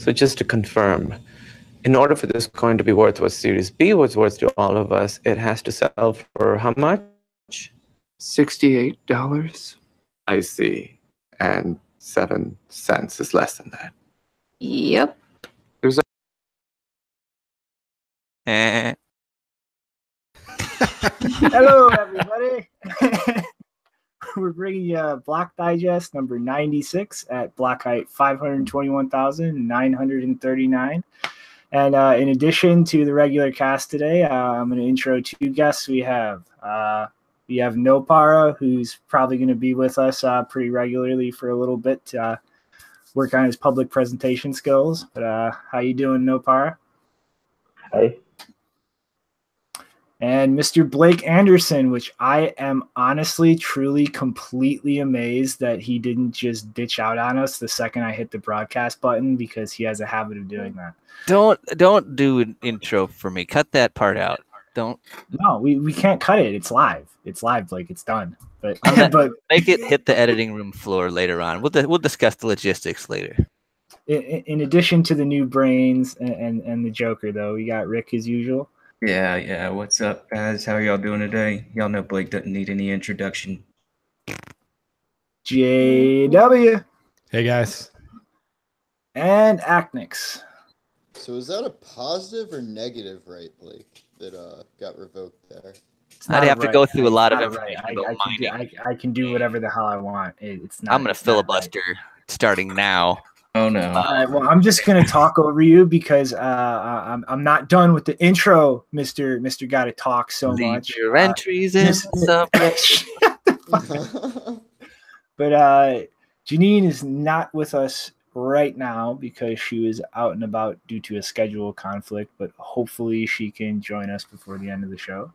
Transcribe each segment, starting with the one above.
So just to confirm, in order for this coin to be worth what Series B was worth to all of us, it has to sell for how much? $68. I see. And 7 cents is less than that. Yep. There's a Hello, everybody. We're bringing you Block Digest number 96 at block height 521,939. And in addition to the regular cast today, I'm going to intro 2 guests. We have Nopara, who's probably going to be with us pretty regularly for a little bit to work on his public presentation skills. But how you doing, Nopara? Hi. And Mr. Blake Anderson, which I am honestly, truly, completely amazed that he didn't just ditch out on us the second I hit the broadcast button, because he has a habit of doing that. Don't do an intro for me. Cut that part out. Don't. No, we can't cut it. It's live. It's live, Blake. It's done. But make it hit the editing room floor later on. We'll discuss the logistics later. In addition to the new brains and the Joker, though, we got Rick as usual. Yeah. What's up, guys? How are y'all doing today? Y'all know Blake doesn't need any introduction. JW. Hey, guys. And Acnix. So is that a positive or negative right, Blake, that got revoked there? I'd have to go through a lot of information. I can do whatever the hell I want. It's not. I'm going to filibuster starting now. Oh no! All right, well, I'm just gonna talk over you because I'm not done with the intro, Mister Gotta talk so Leave much. Your entries in subreddit. But Janine is not with us right now because she was out and about due to a schedule conflict. But hopefully she can join us before the end of the show.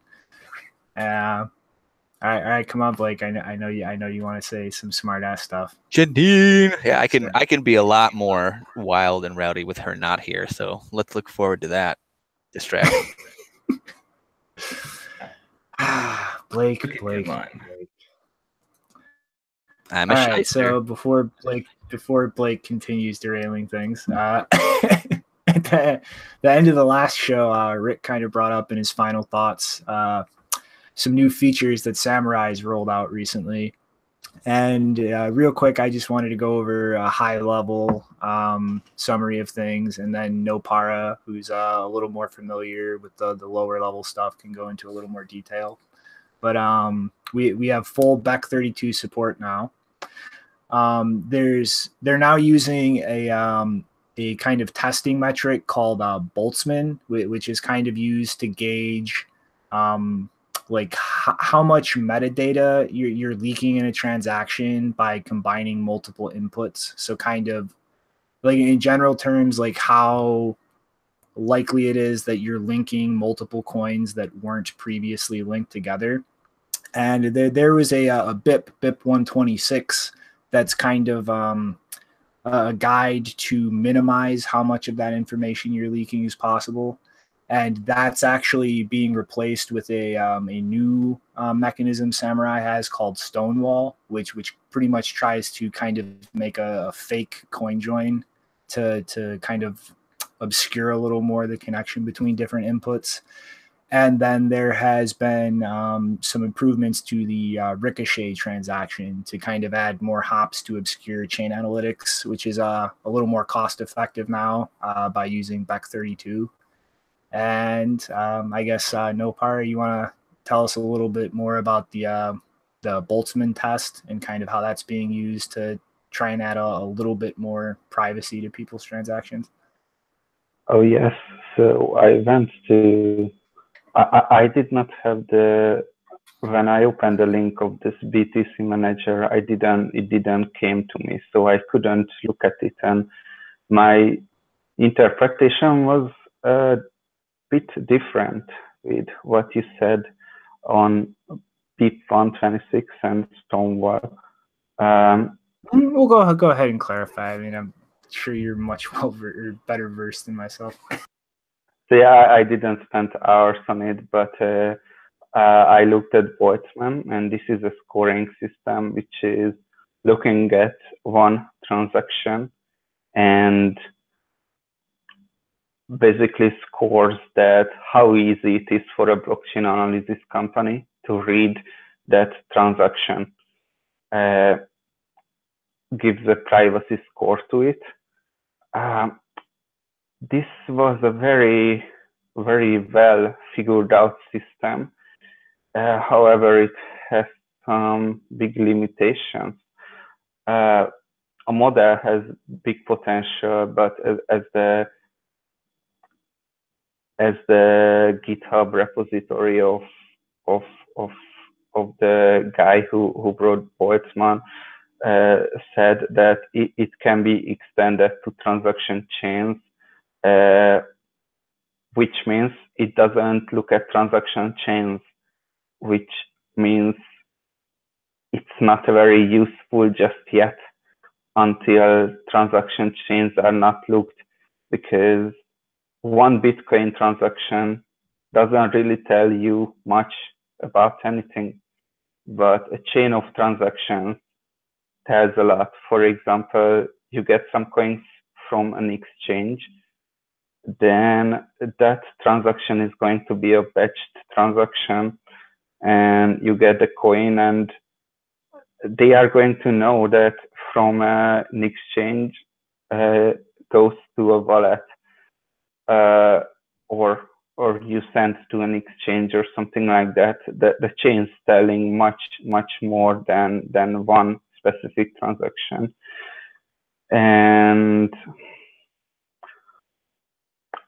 All right, come on, Blake. I know you want to say some smart ass stuff. Janine, yeah, I can be a lot more wild and rowdy with her not here. So let's look forward to that distraction. Blake. I'm a shyster. Right, so before Blake continues derailing things, at the end of the last show, Rick kind of brought up in his final thoughts some new features that Samourai has rolled out recently. And real quick, I just wanted to go over a high-level summary of things, and then Nopara, who's a little more familiar with the lower-level stuff, can go into a little more detail. But we have full Bec32 support now. They're now using a kind of testing metric called Boltzman, which is kind of used to gauge like how much metadata you're leaking in a transaction by combining multiple inputs. So kind of like in general terms, like how likely it is that you're linking multiple coins that weren't previously linked together. And there was a BIP 126 that's kind of a guide to minimize how much of that information you're leaking is possible. And that's actually being replaced with a new mechanism Samourai has called STONEWALL, which pretty much tries to kind of make a fake coin join to kind of obscure a little more the connection between different inputs. And then there has been some improvements to the Ricochet transaction to kind of add more hops to obscure chain analytics, which is a little more cost effective now by using Bec32. And I guess, Nopara, you want to tell us a little bit more about the Boltzman test and kind of how that's being used to try and add a little bit more privacy to people's transactions? Oh, yes. So I went to... I did not have when I opened the link of this BTC manager, it didn't came to me, so I couldn't look at it. And my interpretation was bit different with what you said on BIP 126 and STONEWALL. We'll go ahead and clarify. I mean, I'm sure you're much better versed than myself. So yeah, I didn't spend hours on it, but I looked at Boltzman, and this is a scoring system which is looking at one transaction and basically scores that how easy it is for a blockchain analysis company to read that transaction, gives a privacy score to it. This was a very, very well figured out system. However, it has some big limitations. A model has big potential, but as the GitHub repository of the guy who wrote Boltzman said that it can be extended to transaction chains, which means it doesn't look at transaction chains, which means it's not very useful just yet until transaction chains are not looked, because one Bitcoin transaction doesn't really tell you much about anything, but a chain of transactions tells a lot. For example, you get some coins from an exchange, then that transaction is going to be a batched transaction, and you get the coin, and they are going to know that from an exchange goes to a wallet, or you send to an exchange or something like that. The chain is telling much more than one specific transaction. And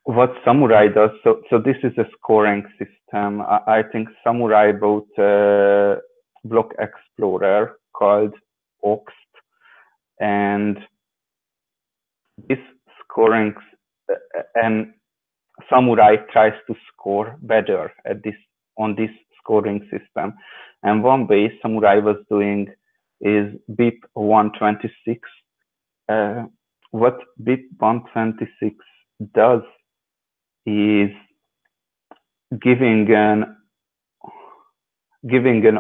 what Samourai does, so this is a scoring system. I think Samourai bought a block explorer called Oxt, and this scoring, and Samourai tries to score better at on this scoring system. And one way Samourai was doing is BIP 126. What BIP 126 does is giving an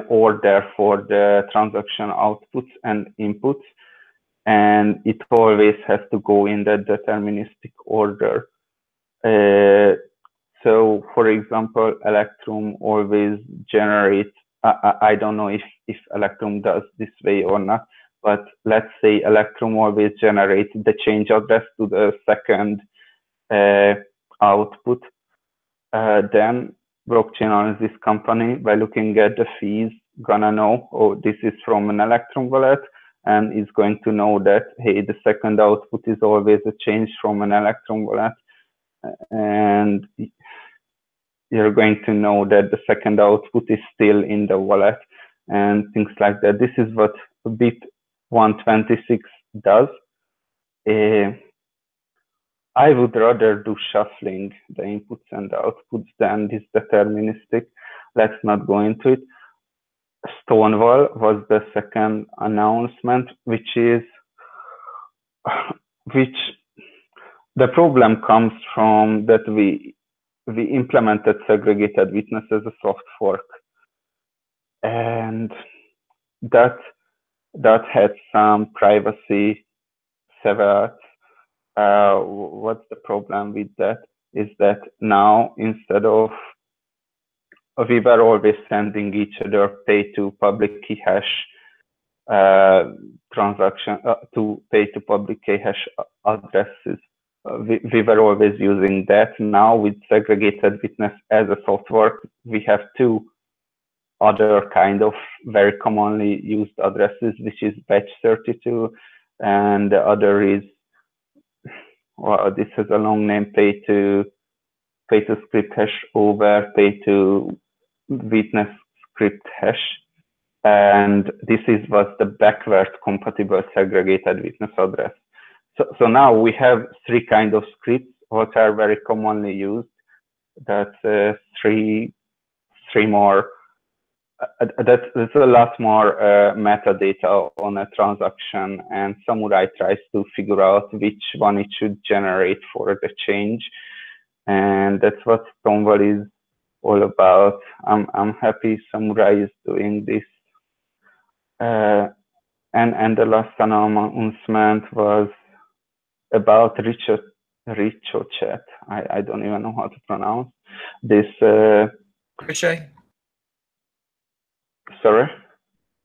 order for the transaction outputs and inputs, and it always has to go in the deterministic order. So, for example, Electrum always generates, I don't know if Electrum does this way or not, but let's say Electrum always generates the change address to the second output. Then blockchain analysis company, by looking at the fees, gonna know, oh, this is from an Electrum wallet, and is going to know that, hey, the second output is always a change from an Electrum wallet, and you're going to know that the second output is still in the wallet, and things like that. This is what BIP 126 does. I would rather do shuffling the inputs and the outputs than this deterministic. Let's not go into it. STONEWALL was the second announcement, which the problem comes from that we implemented segregated witness as a soft fork, and that had some privacy severs. What's the problem with that is that now, instead of, we were always sending each other pay to public key hash transaction to pay to public key hash addresses. We were always using that. Now with segregated witness as a soft fork, we have two other kind of very commonly used addresses, which is batch 32, and the other is, well, this has a long name, pay to script hash over pay to witness script hash, and this was the backward compatible segregated witness address. So now we have three kind of scripts which are very commonly used. That's three more. That's a lot more metadata on a transaction, and Samourai tries to figure out which one it should generate for the change, and that's what STONEWALL is all about. I'm happy Samourai is doing this, and the last announcement was about Ricochet. I don't even know how to pronounce this. Ricochet? Sorry?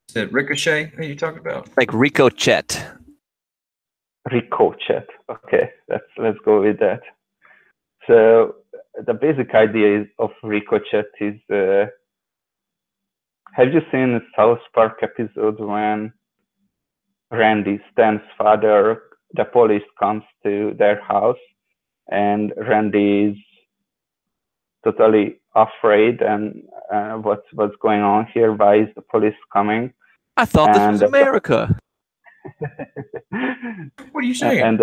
Is it Ricochet that you talking about? Like Ricochet. Ricochet. Okay, let's go with that. So the basic idea of Ricochet is, have you seen the South Park episode when Randy, Stan's father, the police comes to their house and Randy is totally afraid and what's going on here? Why is the police coming? I thought this was America. What are you saying?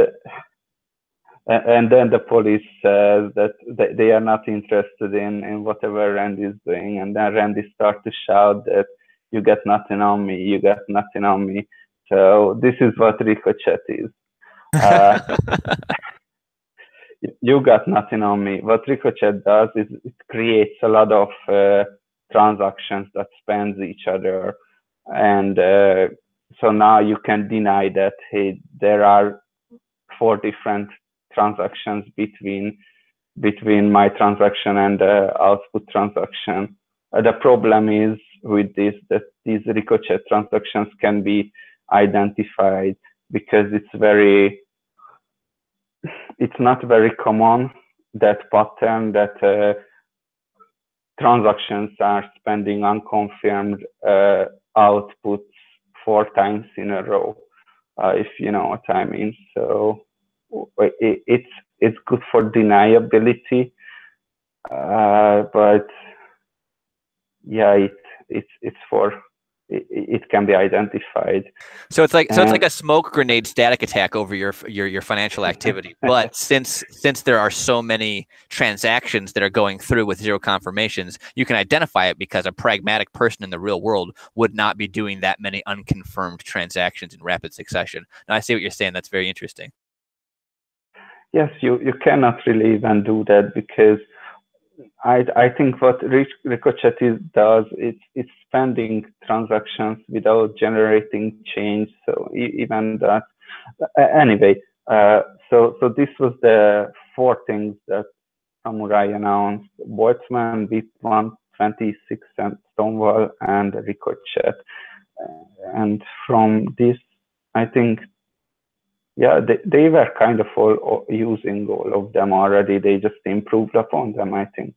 And then the police says that they are not interested in whatever Randy is doing. And then Randy starts to shout that you got nothing on me, you got nothing on me. So this is what Ricochet is. You got nothing on me. What Ricochet does is it creates a lot of transactions that spans each other. And so now you can deny that, hey, there are 4 different transactions between my transaction and the output transaction. The problem is with this, that these Ricochet transactions can be identified because it's not very common, that pattern that transactions are spending unconfirmed outputs 4 times in a row, if you know what I mean. So it's good for deniability, but yeah, it can be identified. So it's like a smoke grenade static attack over your financial activity. But since there are so many transactions that are going through with 0 confirmations, you can identify it because a pragmatic person in the real world would not be doing that many unconfirmed transactions in rapid succession. Now I see what you're saying. That's very interesting. Yes, you cannot really even do that because I think what Ricochet does, it's spending transactions without generating change. So even that, anyway. So this was the 4 things that Samourai announced: Boltzman, Bit126, and STONEWALL, and Ricochet. And from this, I think, yeah, they were kind of all using all of them already. They just improved upon them, I think.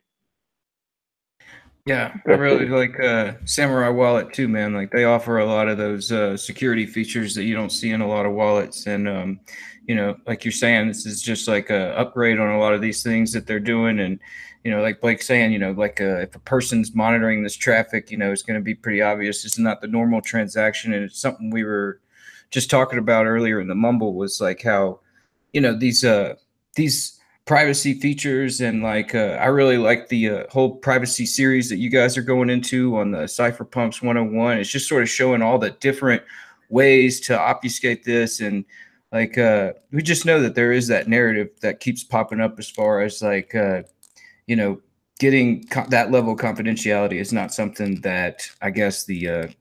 Yeah, I really like Samourai Wallet too, man. Like they offer a lot of those security features that you don't see in a lot of wallets. And, you know, like you're saying, this is just like a upgrade on a lot of these things that they're doing. And, you know, like Blake's saying, you know, like if a person's monitoring this traffic, you know, it's going to be pretty obvious. It's not the normal transaction. And it's something we were just talking about earlier in the Mumble, was like how, you know, these privacy features, and like I really like the whole privacy series that you guys are going into on the Cypherpunks 101. It's just sort of showing all the different ways to obfuscate this, and like we just know that there is that narrative that keeps popping up as far as like you know, getting that level of confidentiality is not something that I guess the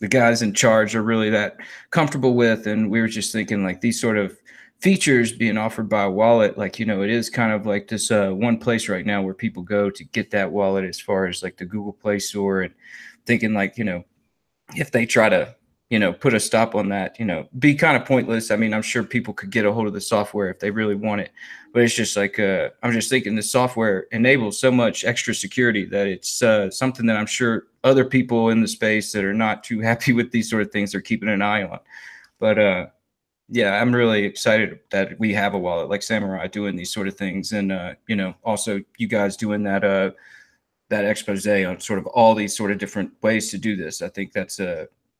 guys in charge are really that comfortable with. And we were just thinking like these sort of features being offered by a wallet, like, you know, it is kind of like this one place right now where people go to get that wallet, as far as like the Google Play Store, and thinking like, you know, if they try to, you know, put a stop on that, you know, be kind of pointless. I mean, I'm sure people could get a hold of the software if they really want it, but it's just like, I'm just thinking the software enables so much extra security that it's something that I'm sure other people in the space that are not too happy with these sort of things are keeping an eye on. But yeah, I'm really excited that we have a wallet like Samourai doing these sort of things. And, you know, also you guys doing that, that expose on sort of all these sort of different ways to do this. I think that's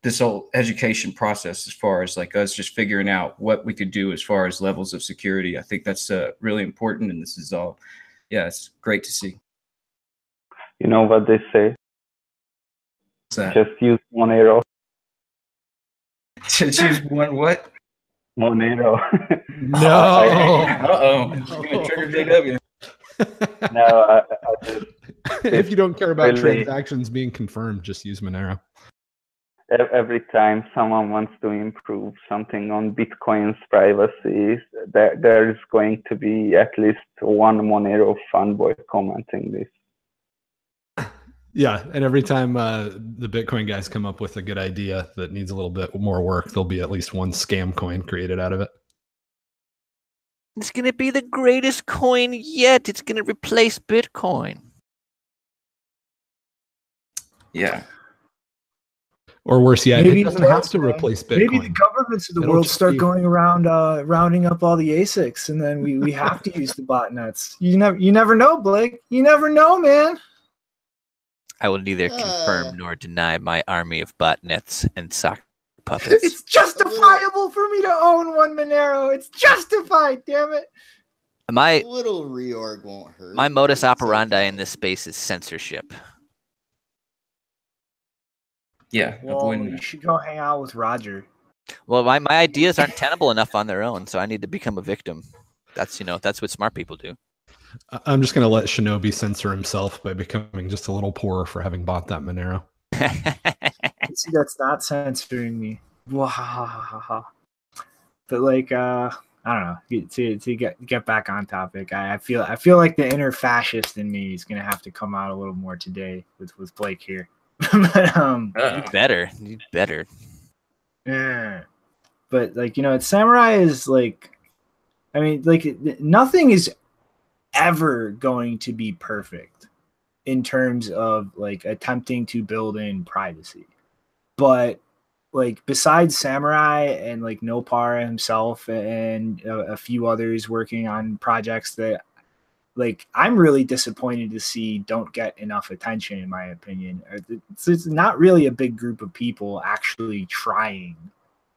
this whole education process, as far as like us just figuring out what we could do as far as levels of security. I think that's really important. And this is all, yeah, it's great to see. You know what they say? What's that? Just use Monero. Just use one what? Monero. No. Uh-oh. No. Trigger JW. No, I just, If you don't care about really, transactions being confirmed, just use Monero. every time someone wants to improve something on Bitcoin's privacy, there is going to be at least one Monero fanboy commenting this. Yeah, and every time the Bitcoin guys come up with a good idea that needs a little bit more work, there'll be at least one scam coin created out of it. It's going to be the greatest coin yet. It's going to replace Bitcoin. Yeah. Or worse yet, Maybe it doesn't have to replace Bitcoin. Maybe the governments of the It'll world just start be- going around rounding up all the ASICs, and then we have to use the botnets. You never know, Blake. You never know, man. I will neither confirm nor deny my army of botnets and sock puppets. It's justifiable for me to own one Monero. It's justified, damn it. My A little reorg won't hurt. my modus It's okay. operandi in this space is censorship. Yeah. Well, avoiding you that. should go hang out with Roger. Well, my ideas aren't tenable enough on their own, so I need to become a victim. That's that's what smart people do. I'm just going to let Shinobi censor himself by becoming just a little poorer for having bought that Monero. See, that's not censoring me. Wahahaha. But like, I don't know. To get back on topic, I feel like the inner fascist in me is gonna have to come out a little more today with Blake here. But You better. yeah. But like, Samourai is like, I mean, like nothing is ever going to be perfect in terms of like attempting to build in privacy. But like besides Samourai and like Nopara himself and a few others working on projects that like I'm really disappointed to see don't get enough attention, in my opinion. It's not really a big group of people actually trying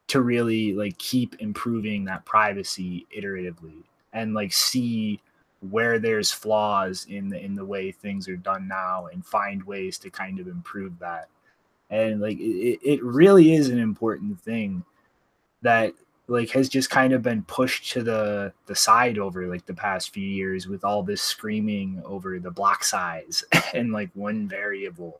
to really like keep improving that privacy iteratively and like see where there's flaws in the way things are done now and find ways to kind of improve that. And like it really is an important thing that like has just kind of been pushed to the side over like the past few years with all this screaming over the block size and like one variable.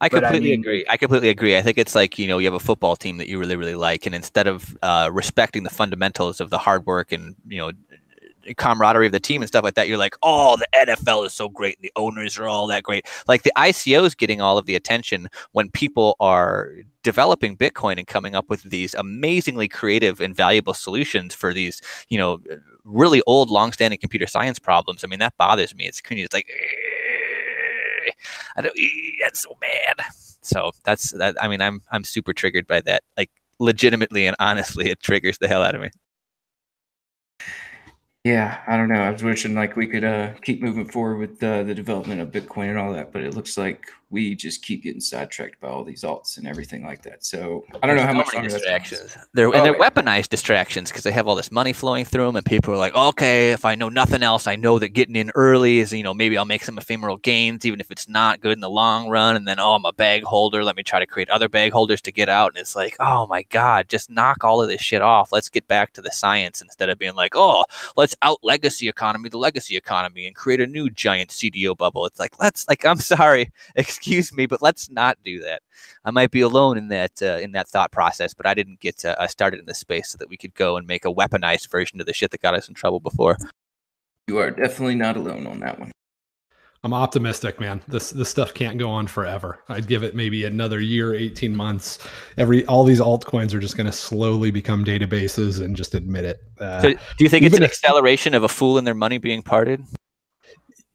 I But I completely mean, agree. I completely agree. I think it's like, you have a football team that you really, really like, and instead of respecting the fundamentals of the hard work and, camaraderie of the team and stuff like that, you're like, oh, the NFL is so great and the owners are all that great. Like the ICO is getting all of the attention when people are developing Bitcoin and coming up with these amazingly creative and valuable solutions for these, really old, long-standing computer science problems. I mean, that bothers me. It's like, I don't, that's so bad. So that's that. I mean, I'm super triggered by that. Like legitimately and honestly, it triggers the hell out of me. Yeah, I don't know. I was wishing like we could keep moving forward with the development of Bitcoin and all that, but it looks like we just keep getting sidetracked by all these alts and everything like that. So I don't know how much longer that's going to distractions. They're weaponized distractions because they have all this money flowing through them, and people are like, okay, if I know nothing else, I know that getting in early is, maybe I'll make some ephemeral gains, even if it's not good in the long run. And then, oh, I'm a bag holder. Let me try to create other bag holders to get out. And it's like, oh my God, just knock all of this shit off. Let's get back to the science instead of being like, oh, let's out legacy economy, the legacy economy, and create a new giant CDO bubble. It's like, I'm sorry, excuse me, but let's not do that. I might be alone in that thought process, but I didn't get started in this space so that we could go and make a weaponized version of the shit that got us in trouble before. You are definitely not alone on that one. I'm optimistic, man. This stuff can't go on forever. I'd give it maybe another year, 18 months. All these altcoins are just going to slowly become databases and just admit it. So do you think it's an acceleration of a fool and their money being parted?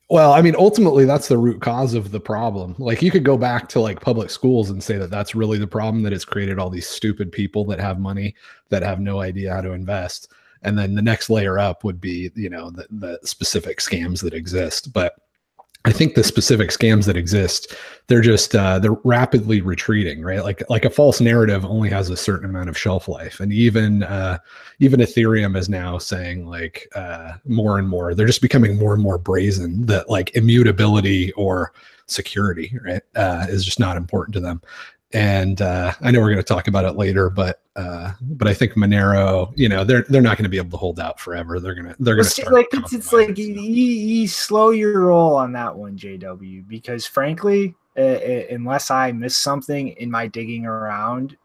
Well, I mean, ultimately, that's the root cause of the problem. Like, you could go back to like public schools and say that that's really the problem, that it's created all these stupid people that have money that have no idea how to invest. And then the next layer up would be, the specific scams that exist. But I think the specific scams that exist, they're just they're rapidly retreating, right? Like a false narrative only has a certain amount of shelf life, and even Ethereum is now saying like more and more. They're just becoming more and more brazen that like immutability or security, right, is just not important to them. And I know we're going to talk about it later, but I think Monero, they're not going to be able to hold out forever. They're gonna start it's like you slow your roll on that one, JW, because frankly, unless I missed something in my digging around,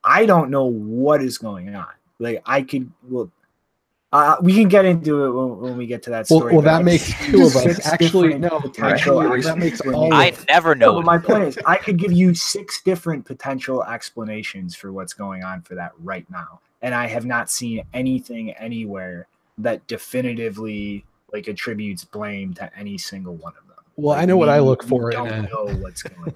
I don't know what is going on. Like I could, we can get into it when we get to that story. Well, that makes two of us. Actually, no, potential. that makes all. I never know. No, but my point is, I could give you 6 different potential explanations for what's going on for that right now, and I have not seen anything anywhere that definitively like attributes blame to any single one of them. Well, like, I know what I look for. Don't know what's going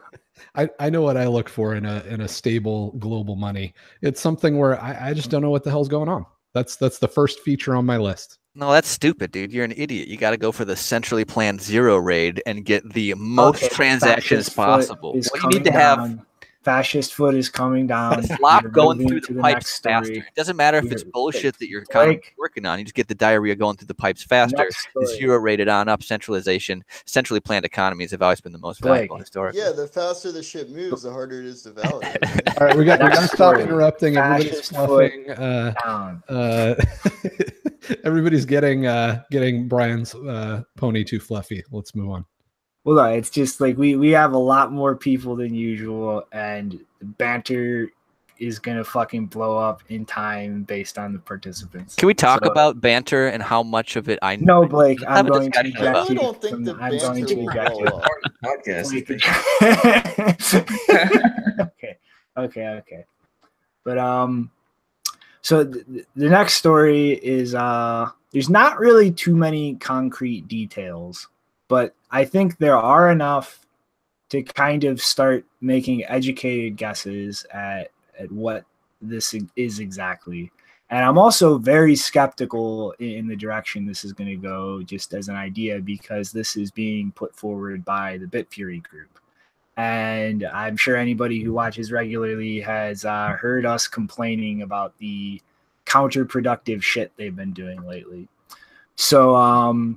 on. I know what I look for in a stable global money. It's something where I just don't know what the hell's going on. That's the first feature on my list. No, that's stupid, dude. You're an idiot. You got to go for the centrally planned zero raid and get the most transactions possible. Well, you need to have fascist foot is coming down. Flop going through the pipes faster. It doesn't matter if it's bullshit that you're kind of working on. You just get the diarrhea going through the pipes faster. Zero rated on up. Centralization, centrally planned economies have always been the most valuable historically. Yeah, the faster the ship moves, the harder it is to validate. All right, we got to stop interrupting. Everybody's fluffing. Everybody's getting Brian's pony too fluffy. Let's move on. Well, no, it's just like we have a lot more people than usual, and the banter is gonna fucking blow up in time based on the participants. Can we talk about banter and how much of it I know? No, Blake, I'm going to eject you. I don't think the banter will blow up. Okay. But so the next story is there's not really too many concrete details, but I think there are enough to kind of start making educated guesses at what this is exactly. And I'm also very skeptical in the direction this is going to go, just as an idea, because this is being put forward by the Bitfury Group. And I'm sure anybody who watches regularly has heard us complaining about the counterproductive shit they've been doing lately. So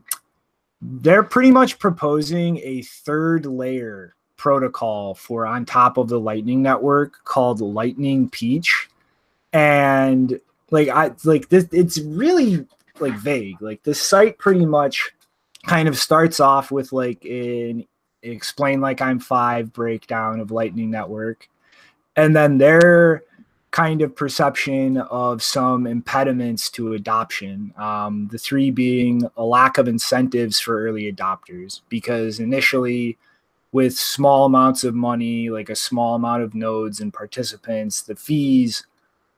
they're pretty much proposing a third layer protocol for on top of the Lightning Network called LightningPeach. And this, it's really like vague. Like the site pretty much kind of starts off with like an explain like I'm 5 breakdown of Lightning Network, and then their kind of perception of some impediments to adoption. The 3 being a lack of incentives for early adopters, because initially with small amounts of money, like a small amount of nodes and participants, the fees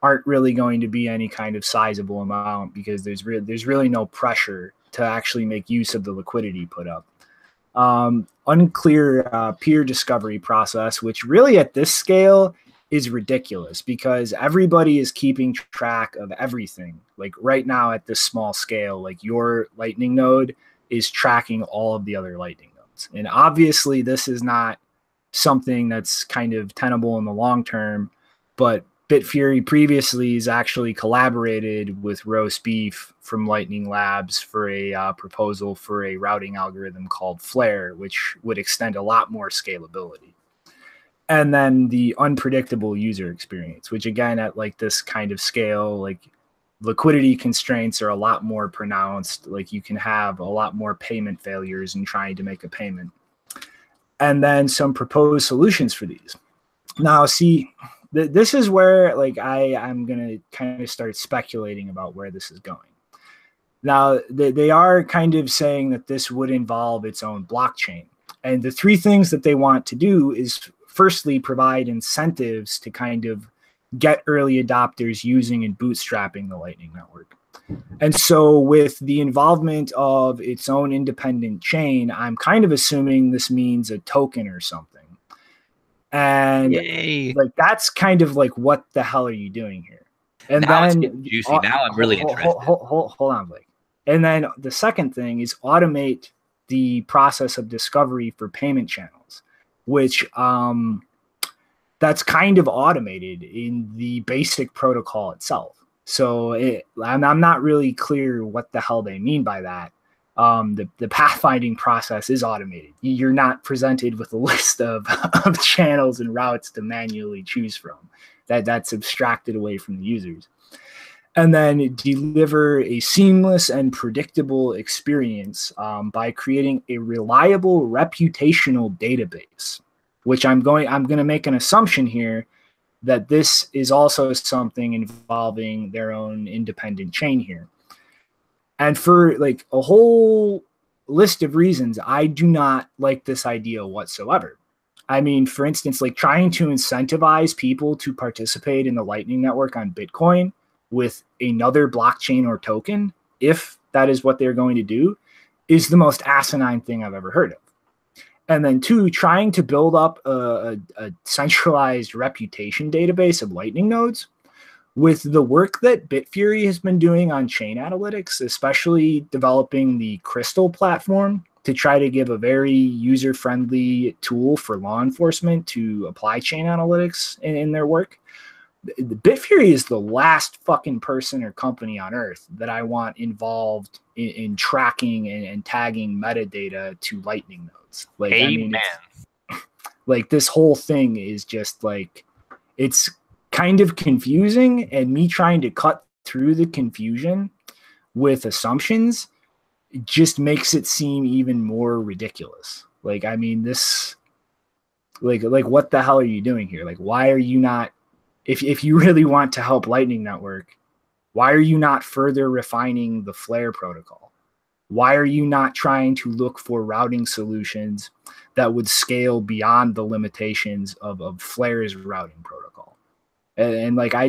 aren't really going to be any kind of sizable amount because there's really no pressure to actually make use of the liquidity put up. Unclear peer discovery process, which really at this scale is ridiculous because everybody is keeping track of everything. Like right now at this small scale, like your Lightning node is tracking all of the other Lightning nodes. And obviously this is not something that's kind of tenable in the long term, but Bitfury previously has actually collaborated with Roast Beef from Lightning Labs for a proposal for a routing algorithm called Flare, which would extend a lot more scalability. And then the unpredictable user experience, which again, at like this kind of scale, like liquidity constraints are a lot more pronounced. Like you can have a lot more payment failures in trying to make a payment. And then some proposed solutions for these. Now, see, this is where like I'm going to kind of start speculating about where this is going. Now, they are kind of saying that this would involve its own blockchain. And the 3 things that they want to do is firstly provide incentives to kind of get early adopters using and bootstrapping the Lightning Network. And so with the involvement of its own independent chain, I'm kind of assuming this means a token or something. And like that's kind of like, what the hell are you doing here? And now then it's getting juicy. Now I'm really interested. Hold on, Blake. And then the second thing is automate the process of discovery for payment channels, which that's kind of automated in the basic protocol itself. So I'm not really clear what the hell they mean by that. The pathfinding process is automated. You're not presented with a list of channels and routes to manually choose from. That's abstracted away from the users. and then deliver a seamless and predictable experience by creating a reliable reputational database, which I'm going to make an assumption here that this is also something involving their own independent chain here. And for like a whole list of reasons, I do not like this idea whatsoever. I mean, for instance, like trying to incentivize people to participate in the Lightning Network on Bitcoin with another blockchain or token, if that is what they're going to do, is the most asinine thing I've ever heard of. And then two, trying to build up a centralized reputation database of Lightning nodes with the work that Bitfury has been doing on chain analytics, especially developing the Crystal platform to try to give a very user-friendly tool for law enforcement to apply chain analytics in their work. Bitfury is the last fucking person or company on earth that I want involved in tracking and tagging metadata to Lightning nodes. Like, Amen. I mean, like this whole thing is just like, it's kind of confusing, and me trying to cut through the confusion with assumptions just makes it seem even more ridiculous. Like, I mean, this, like what the hell are you doing here? Like, why are you not, if you really want to help Lightning Network, why are you not further refining the Flare protocol? Why are you not trying to look for routing solutions that would scale beyond the limitations of Flare's routing protocol? And like, I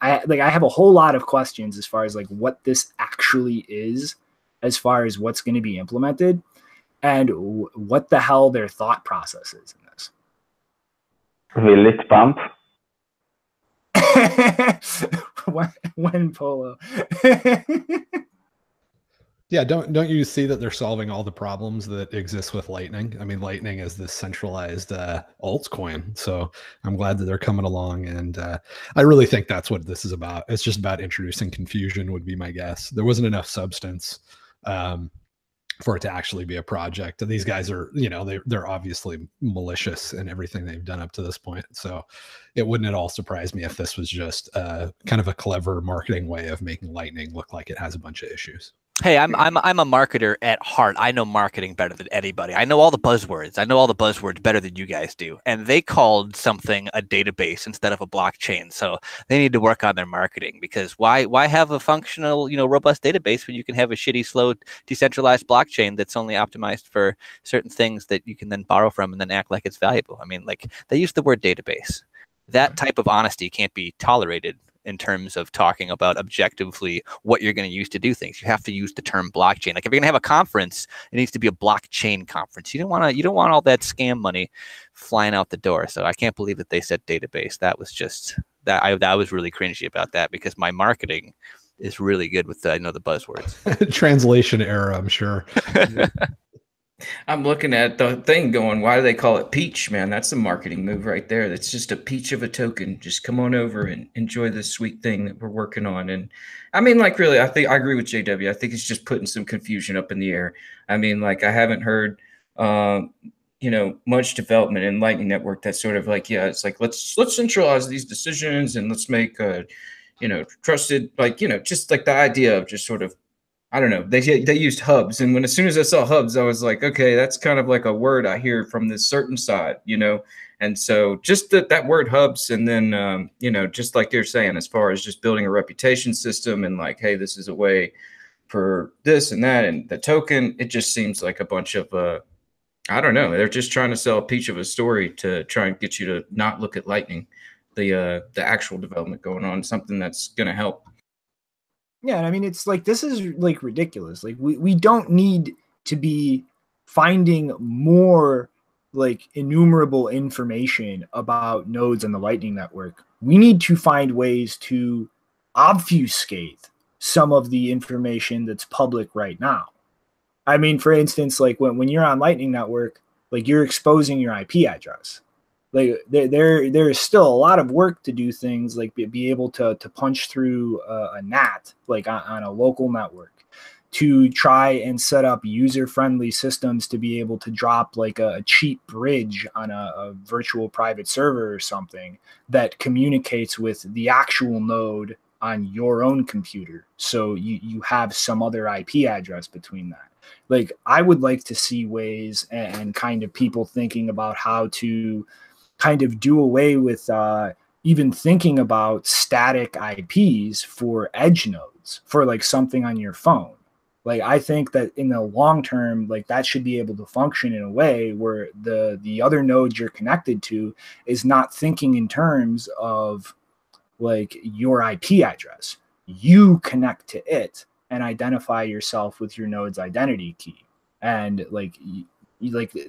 have a whole lot of questions as far as like what this actually is, as far as what's going to be implemented and what the hell their thought process is in this. Will it pump? when Polo. Yeah, don't you see that they're solving all the problems that exist with Lightning? I mean, Lightning is this centralized altcoin, so I'm glad that they're coming along, and I really think that's what this is about. It's just about introducing confusion, would be my guess. There wasn't enough substance for it to actually be a project. These guys are, you know, they're obviously malicious in everything they've done up to this point. So it wouldn't at all surprise me if this was just kind of a clever marketing way of making Lightning look like it has a bunch of issues. Hey, I'm a marketer at heart. I know marketing better than anybody. I know all the buzzwords. I know all the buzzwords better than you guys do. And they called something a database instead of a blockchain. So they need to work on their marketing, because why have a functional, you know, robust database when you can have a shitty, slow, decentralized blockchain that's only optimized for certain things that you can then borrow from and then act like it's valuable? I mean, like, they use the word database. That type of honesty can't be tolerated in terms of talking about objectively what you're going to use to do things. You have to use the term blockchain. Like, if you're going to have a conference, it needs to be a blockchain conference. You don't want all that scam money flying out the door. So I can't believe that they said database. That was just that I was really cringy about that, because my marketing is really good with the buzzwords. Translation error, I'm sure. I'm looking at the thing going, why do they call it peach, man? That's a marketing move right there. That's just a peach of a token. Just come on over and enjoy this sweet thing that we're working on. And I mean, like, really, I think I agree with JW. I think it's just putting some confusion up in the air. I mean, like, I haven't heard, you know, much development in Lightning Network that's sort of like, yeah, it's like, let's centralize these decisions and let's make, you know, trusted, like, you know, just like the idea of just sort of, I don't know. They used hubs, and as soon as I saw hubs, I was like, okay, that's kind of like a word I hear from this certain side, you know. And so just that word hubs, and then you know, just like you're saying, as far as just building a reputation system and like, hey, this is a way for this and that and the token. It just seems like a bunch of I don't know. They're just trying to sell a peach of a story to try and get you to not look at Lightning, the actual development going on, something that's going to help. Yeah, I mean, it's like, this is like ridiculous. Like, we don't need to be finding more like innumerable information about nodes on the Lightning Network. We need to find ways to obfuscate some of the information that's public right now. I mean, for instance, like when you're on Lightning Network, like, you're exposing your IP address. Like, there is still a lot of work to do things like be able to punch through a NAT, like on a local network, to try and set up user-friendly systems to be able to drop like a cheap bridge on a virtual private server or something that communicates with the actual node on your own computer. So you have some other IP address between that. Like, I would like to see ways and kind of people thinking about how to kind of do away with even thinking about static IPs for edge nodes for like something on your phone. Like, I think that in the long term, like, that should be able to function in a way where the other nodes you're connected to is not thinking in terms of like your IP address. You connect to it and identify yourself with your node's identity key. And like,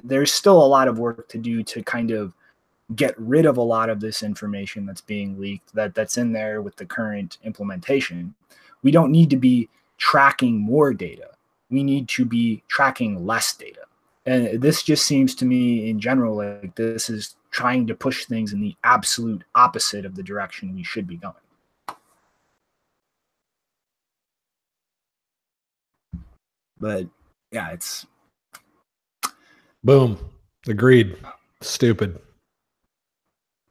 there's still a lot of work to do to kind of get rid of a lot of this information that's being leaked, that's in there with the current implementation. We don't need to be tracking more data. We need to be tracking less data. And this just seems to me in general like this is trying to push things in the absolute opposite of the direction we should be going. But yeah, it's boom. Agreed. Stupid.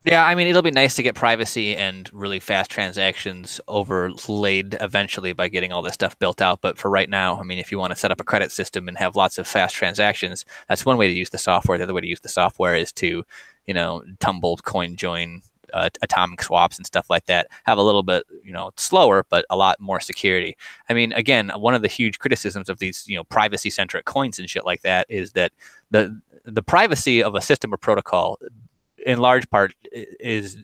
Yeah, I mean, it'll be nice to get privacy and really fast transactions overlaid eventually by getting all this stuff built out. But for right now, I mean, if you want to set up a credit system and have lots of fast transactions, that's one way to use the software. The other way to use the software is to, you know, tumble, coin join, atomic swaps and stuff like that. Have a little bit, you know, slower, but a lot more security. I mean, again, one of the huge criticisms of these, you know, privacy-centric coins and shit like that is that the privacy of a system or protocol in large part is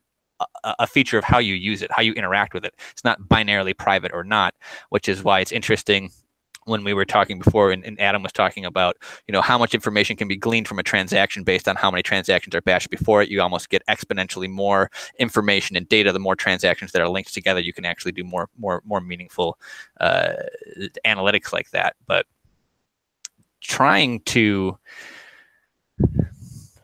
a feature of how you use it, how you interact with it. It's not binarily private or not, which is why it's interesting when we were talking before and Adam was talking about, you know, how much information can be gleaned from a transaction based on how many transactions are batched before it. You almost get exponentially more information and data the more transactions that are linked together. You can actually do more meaningful analytics like that. But trying to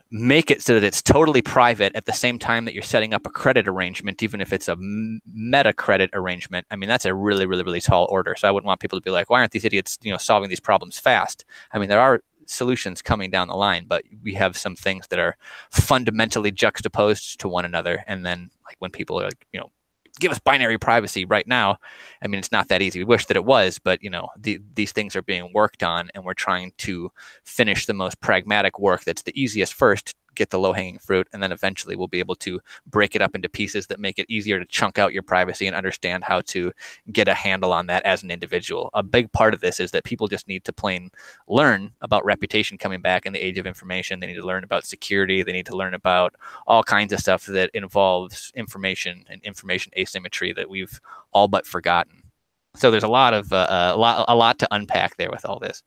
make it so that it's totally private at the same time that you're setting up a credit arrangement, even if it's a meta credit arrangement. I mean, that's a really, really, really tall order. So I wouldn't want people to be like, why aren't these idiots, you know, solving these problems fast? I mean, there are solutions coming down the line, but we have some things that are fundamentally juxtaposed to one another. And then like when people are like, you know, give us binary privacy right now. I mean, it's not that easy. We wish that it was, but you know, these things are being worked on and we're trying to finish the most pragmatic work that's the easiest first, get the low-hanging fruit, and then eventually we'll be able to break it up into pieces that make it easier to chunk out your privacy and understand how to get a handle on that as an individual. A big part of this is that people just need to plain learn about reputation coming back in the age of information. They need to learn about security. They need to learn about all kinds of stuff that involves information and information asymmetry that we've all but forgotten. So there's a lot to unpack there with all this.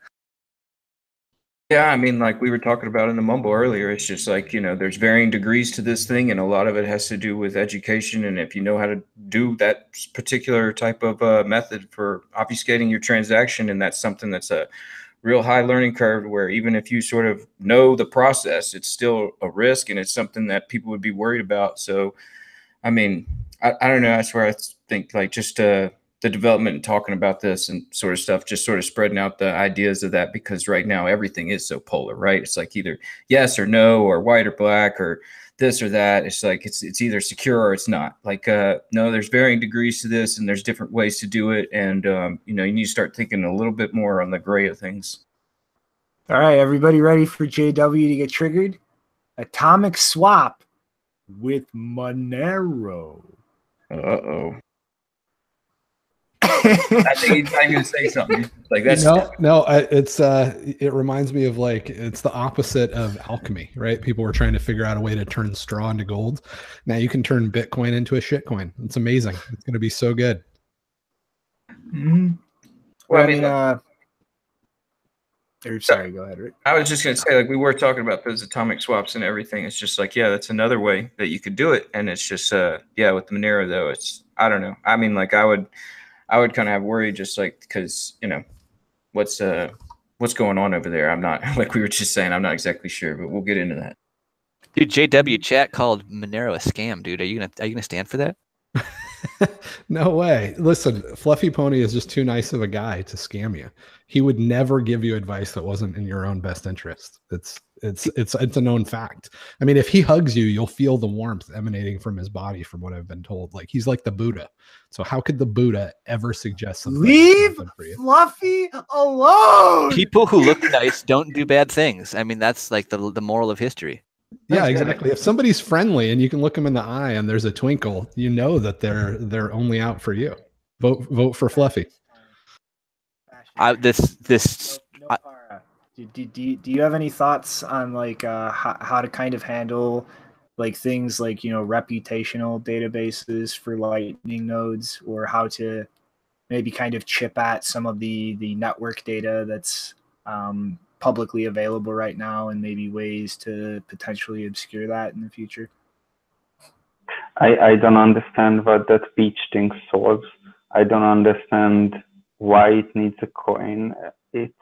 Yeah, I mean, like we were talking about in the Mumble earlier, it's just like, you know, there's varying degrees to this thing, and a lot of it has to do with education. And if you know how to do that particular type of method for obfuscating your transaction, and that's something that's a real high learning curve, where even if you sort of know the process, it's still a risk, and it's something that people would be worried about. So, I mean, I don't know. That's where I think like just the development and talking about this and sort of stuff, just sort of spreading out the ideas of that, because right now everything is so polar, right? It's like either yes or no, or white or black, or this or that. It's like it's either secure or it's not. Like no, there's varying degrees to this, and there's different ways to do it, and you know, you need to start thinking a little bit more on the gray of things. All right, everybody ready for JW to get triggered? Atomic swap with Monero. Uh-oh. I think he's trying to say something. Like that's it reminds me of like, it's the opposite of alchemy, right? People were trying to figure out a way to turn straw into gold. Now you can turn Bitcoin into a shitcoin. It's amazing. It's going to be so good. Mm-hmm. Well, I mean, sorry, go ahead, Rick. I was just going to say, like, we were talking about those atomic swaps and everything. It's just like, yeah, that's another way that you could do it. And it's just, yeah, with the Monero though, it's, I don't know. I mean, like I would kind of have worry, just like, because, you know, what's going on over there. I'm not, like we were just saying, I'm not exactly sure, but we'll get into that. Dude, JW chat called Monero a scam, dude. Are you gonna stand for that? No way. Listen, Fluffy Pony is just too nice of a guy to scam you. He would never give you advice that wasn't in your own best interest. It's a known fact. I mean, if he hugs you, you'll feel the warmth emanating from his body, from what I've been told. Like, he's like the Buddha. So how could the Buddha ever suggest something Leave good for you? Fluffy alone. People who look nice don't do bad things. I mean, that's like the moral of history. Yeah, exactly. If somebody's friendly and you can look them in the eye and there's a twinkle, you know that they're only out for you. Vote for Fluffy. Do you have any thoughts on like how to kind of handle like things like, you know, reputational databases for Lightning nodes, or how to maybe kind of chip at some of the network data that's publicly available right now, and maybe ways to potentially obscure that in the future? I don't understand what that Peach thing solves. I don't understand why it needs a coin. It's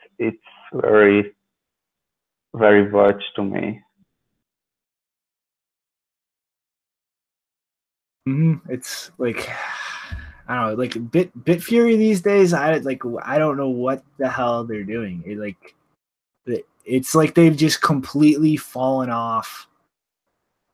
very, very vague to me. It's like, I don't know, like Bitfury these days. I don't know what the hell they're doing. It's like they've just completely fallen off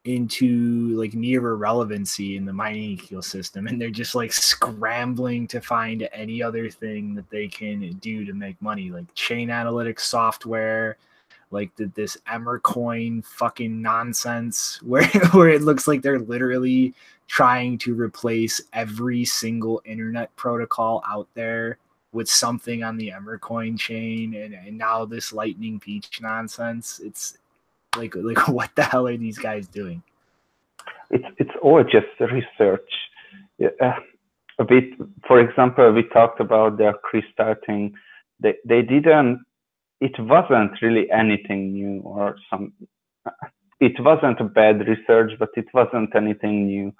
into like near irrelevancy in the mining ecosystem, and they're just like scrambling to find any other thing that they can do to make money, like chain analytics software, like this Emmercoin fucking nonsense where it looks like they're literally trying to replace every single internet protocol out there with something on the Emmercoin chain, and now this LightningPeach nonsense. It's like what the hell are these guys doing? It's all just research. A bit, for example, we talked about their restarting. They didn't. It wasn't really anything new or some. It wasn't a bad research, but it wasn't anything new.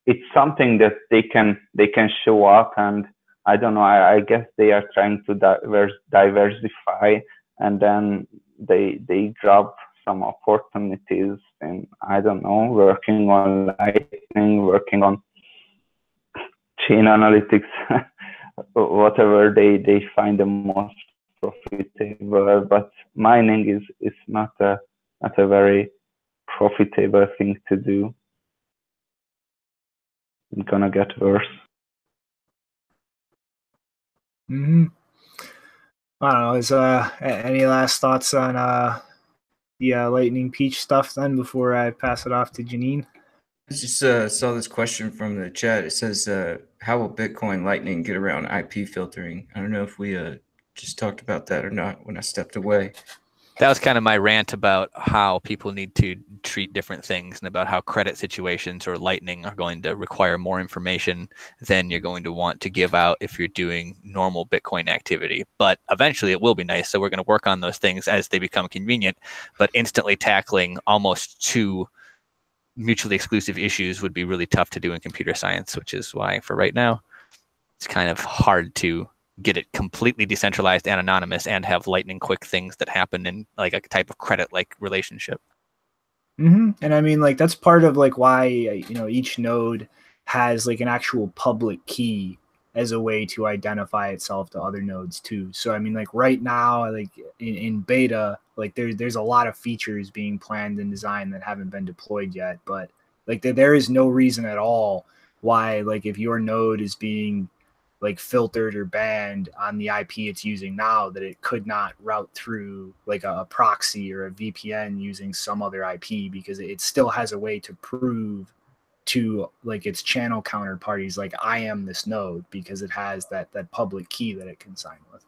It's something that they can show up, and I don't know. I guess they are trying to diversify, and then they grab some opportunities, and I don't know, working on Lightning, working on chain analytics, whatever they find the most profitable. But mining is not a very profitable thing to do. It's gonna get worse. I don't know. Is any last thoughts on the LightningPeach stuff then before I pass it off to Janine? I just saw this question from the chat. It says, how will Bitcoin Lightning get around IP filtering? I don't know if we just talked about that or not when I stepped away. That was kind of my rant about how people need to treat different things, and about how credit situations or Lightning are going to require more information than you're going to want to give out if you're doing normal Bitcoin activity. But eventually it will be nice. So we're going to work on those things as they become convenient, but instantly tackling almost two mutually exclusive issues would be really tough to do in computer science, which is why for right now, it's kind of hard to get it completely decentralized and anonymous and have lightning quick things that happen in like a type of credit like relationship. And I mean, like, that's part of like why, you know, each node has like an actual public key as a way to identify itself to other nodes too. So I mean, like right now, like in beta, like there's a lot of features being planned and designed that haven't been deployed yet, but like there is no reason at all why, like, if your node is being like filtered or banned on the IP it's using now, that it could not route through like a proxy or a VPN using some other IP, because it still has a way to prove to like its channel counterparties, like, I am this node, because it has that public key that it can sign with.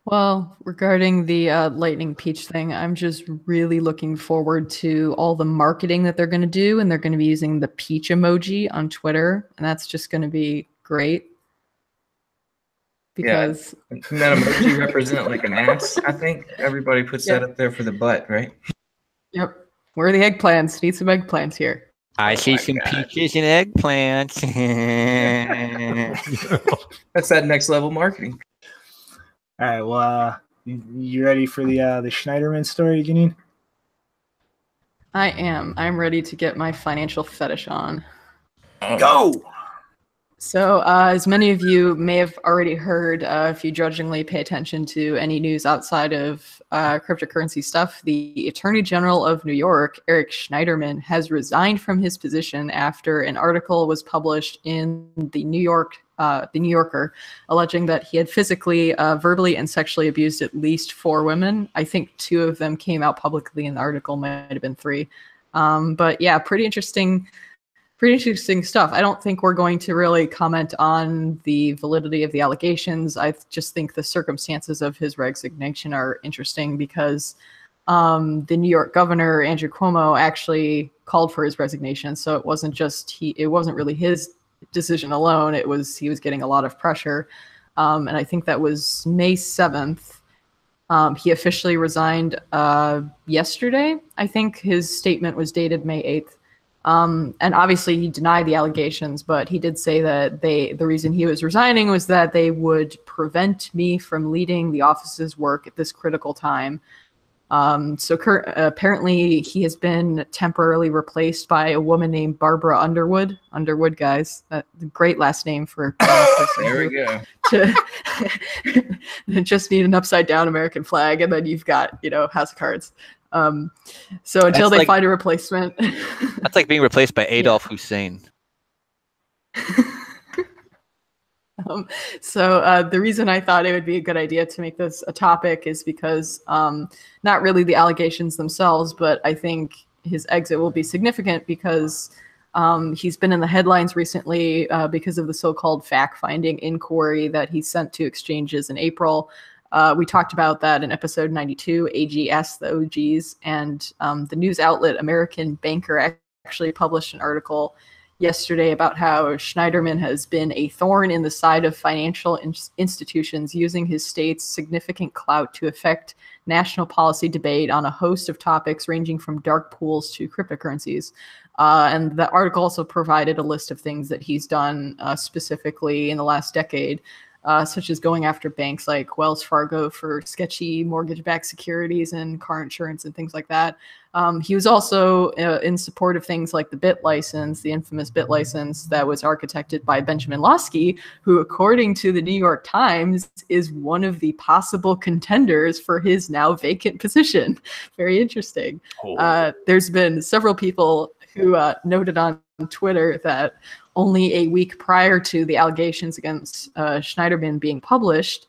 Well, regarding the LightningPeach thing, I'm just really looking forward to all the marketing that they're going to do, and they're going to be using the peach emoji on Twitter, and that's just going to be great. Because can that emoji represent like an ass? I think everybody puts that up there for the butt, right? Yep. Where are the eggplants? Need some eggplants here. I see some peaches and eggplants. That's that next level marketing. All right, well, you ready for the Schneiderman story, Janine? I am. I'm ready to get my financial fetish on. Go! So, as many of you may have already heard, if you grudgingly pay attention to any news outside of cryptocurrency stuff, the Attorney General of New York, Eric Schneiderman, has resigned from his position after an article was published in the New Yorker, alleging that he had physically, verbally, and sexually abused at least 4 women. I think 2 of them came out publicly in the article, might have been 3. But yeah, pretty interesting stuff. I don't think we're going to really comment on the validity of the allegations. I just think the circumstances of his resignation are interesting because the New York governor, Andrew Cuomo, actually called for his resignation. So it wasn't really his decision alone. He was getting a lot of pressure. And I think that was May 7th. He officially resigned yesterday. I think his statement was dated May 8th. And obviously he denied the allegations, but he did say that the reason he was resigning was that they would prevent me from leading the office's work at this critical time. Apparently he has been temporarily replaced by a woman named Barbara Underwood. Underwood, guys, great last name for a person. There we go. To just need an upside down American flag, and then you've got, House of Cards. So until they find a replacement. That's like being replaced by Adolf Hussein. The reason I thought it would be a good idea to make this a topic is because not really the allegations themselves, but I think his exit will be significant because he's been in the headlines recently because of the so-called fact-finding inquiry that he sent to exchanges in April. We talked about that in episode 92, AGS, the OGs, and the news outlet American Banker actually published an article yesterday about how Schneiderman has been a thorn in the side of financial institutions, using his state's significant clout to affect national policy debate on a host of topics ranging from dark pools to cryptocurrencies. And the article also provided a list of things that he's done specifically in the last decade, such as going after banks like Wells Fargo for sketchy mortgage-backed securities and car insurance and things like that. He was also in support of things like the BIT license, the infamous BIT license that was architected by Benjamin Losky, who, according to the New York Times, is one of the possible contenders for his now vacant position. Very interesting. There's been several people who noted on Twitter that only a week prior to the allegations against Schneiderman being published,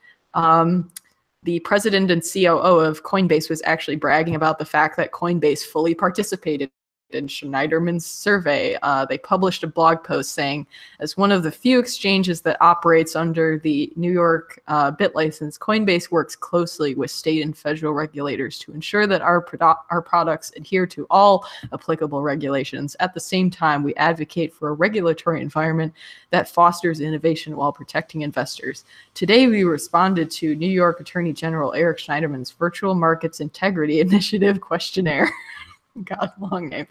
the president and COO of Coinbase was actually bragging about the fact that Coinbase fully participated in Schneiderman's survey. They published a blog post saying, as one of the few exchanges that operates under the New York BIT license, Coinbase works closely with state and federal regulators to ensure that our products adhere to all applicable regulations. At the same time, we advocate for a regulatory environment that fosters innovation while protecting investors. Today, we responded to New York Attorney General Eric Schneiderman's Virtual Markets Integrity Initiative questionnaire. God, long name.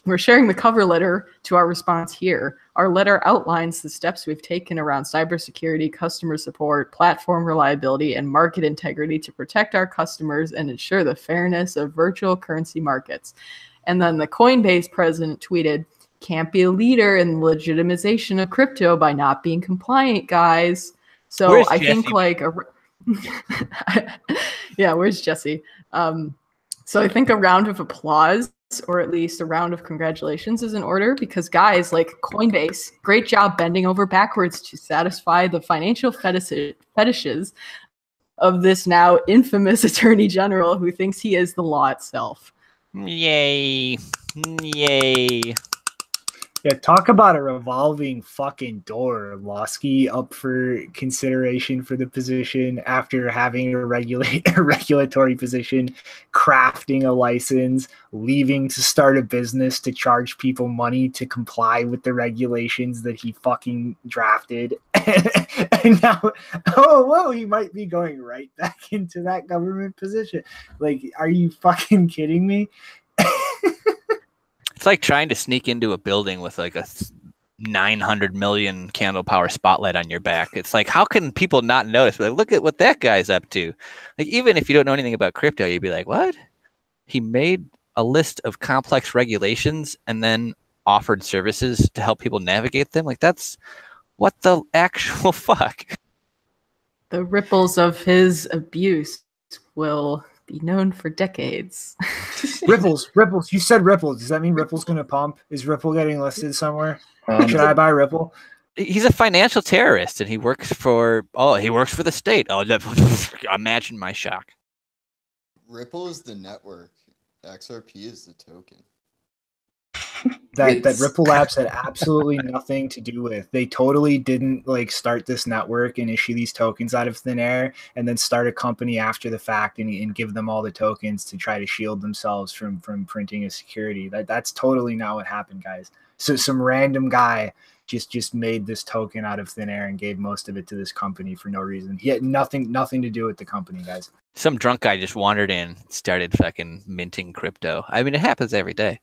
We're sharing the cover letter to our response here. Our letter outlines the steps we've taken around cybersecurity, customer support, platform reliability, and market integrity to protect our customers and ensure the fairness of virtual currency markets. And then the Coinbase president tweeted, "Can't be a leader in the legitimization of crypto by not being compliant, guys." So Where's I Jesse? think like, yeah, where's Jesse? So I think a round of applause, or at least a round of congratulations, is in order, because guys like Coinbase, great job bending over backwards to satisfy the financial fetishes of this now infamous attorney general who thinks he is the law itself. Yay. Yay. Yeah, talk about a revolving fucking door. Losky up for consideration for the position after having a regulatory position, crafting a license, leaving to start a business to charge people money to comply with the regulations that he fucking drafted. And now, he might be going right back into that government position. Like, are you fucking kidding me? It's like trying to sneak into a building with like a 900 million candle power spotlight on your back. It's like, how can people not notice? Like, look at what that guy's up to. Like, even if you don't know anything about crypto, you'd be like, what? He made a list of complex regulations and then offered services to help people navigate them. Like, that's What the actual fuck? The ripples of his abuse will be known for decades. Ripples. You said Ripples. Does that mean Ripple's going to pump? Is Ripple getting listed somewhere? Should I buy Ripple? He's a financial terrorist, and he works for the state. Oh, imagine my shock. Ripple is the network. XRP is the token. That Ripple Labs had absolutely nothing to do with. They totally didn't like start this network and issue these tokens out of thin air and then start a company after the fact and give them all the tokens to try to shield themselves from printing a security. That's totally not what happened, guys. So some random guy just made this token out of thin air and gave most of it to this company for no reason. He had nothing to do with the company, guys. Some drunk guy just wandered in, started fucking minting crypto. I mean, it happens every day.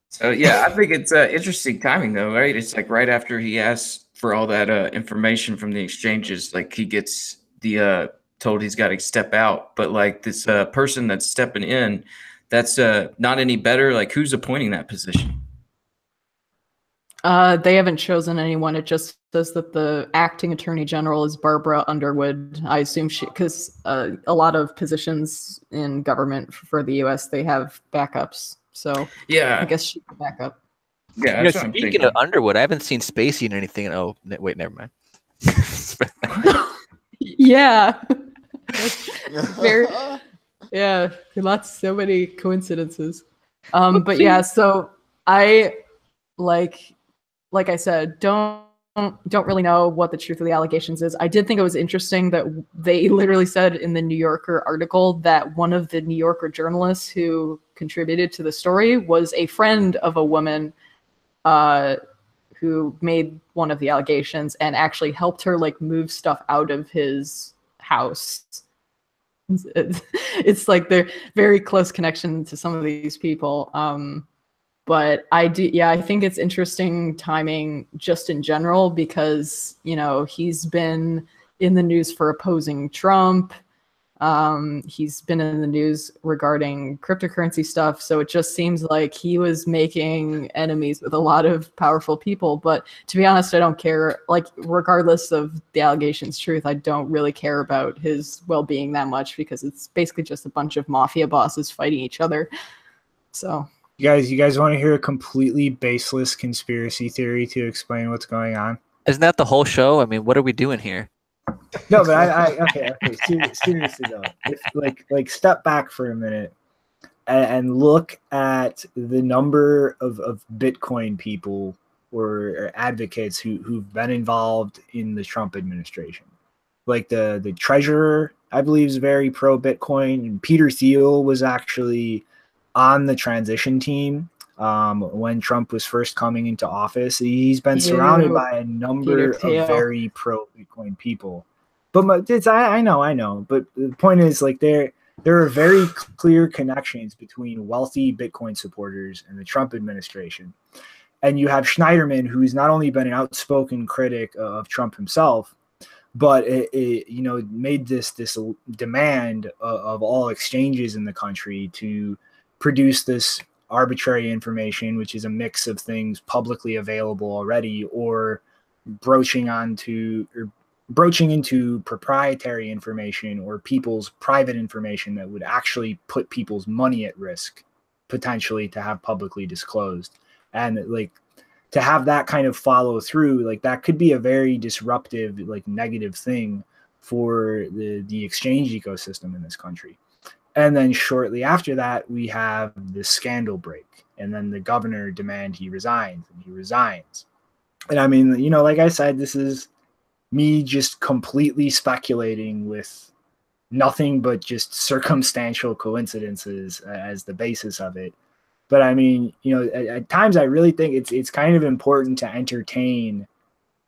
So yeah, I think it's interesting timing though, right? It's like right after he asks for all that information from the exchanges, like he gets the told he's got to step out, but like this person that's stepping in, that's not any better. Like who's appointing that position? They haven't chosen anyone. It just says that the acting attorney general is Barbara Underwood. I assume because a lot of positions in government for the U.S. they have backups. So yeah, I guess she can back up. Yeah. You know, speaking of Underwood, I haven't seen Spacey in anything. Oh, wait, never mind. Yeah. Very, yeah. So many coincidences. But yeah, so I like I said, don't really know what the truth of the allegations is. I did think it was interesting that they literally said in the New Yorker article that one of the New Yorker journalists who contributed to the story was a friend of a woman who made one of the allegations and actually helped her like move stuff out of his house. It's like they're very close connection to some of these people. But I think it's interesting timing just in general because, you know, he's been in the news for opposing Trump. He's been in the news regarding cryptocurrency stuff. So it just seems like he was making enemies with a lot of powerful people. But to be honest, I don't care. Like, regardless of the allegations' truth, I don't really care about his well-being that much because it's basically just a bunch of mafia bosses fighting each other. So... You guys want to hear a completely baseless conspiracy theory to explain what's going on? Isn't that the whole show? I mean, what are we doing here? No, but okay. Seriously though, if, like step back for a minute and look at the number of Bitcoin people or advocates who've been involved in the Trump administration. Like the treasurer, I believe, is very pro Bitcoin, and Peter Thiel was actually on the transition team when Trump was first coming into office. He's been surrounded by a number of very pro Bitcoin people. But I know. But the point is, like, there are very clear connections between wealthy Bitcoin supporters and the Trump administration. And you have Schneiderman, who's not only been an outspoken critic of Trump himself, but it made this demand of all exchanges in the country to produce this arbitrary information, which is a mix of things publicly available already or broaching into proprietary information or people's private information that would actually put people's money at risk, potentially, to have publicly disclosed. And like to have that kind of follow through, like that could be a very disruptive, like negative thing for the exchange ecosystem in this country. And then shortly after that, we have the scandal break. And then the governor demand he resigns, and he resigns. And I mean, you know, like I said, this is me just completely speculating with nothing but just circumstantial coincidences as the basis of it. But I mean, you know, at times I really think it's kind of important to entertain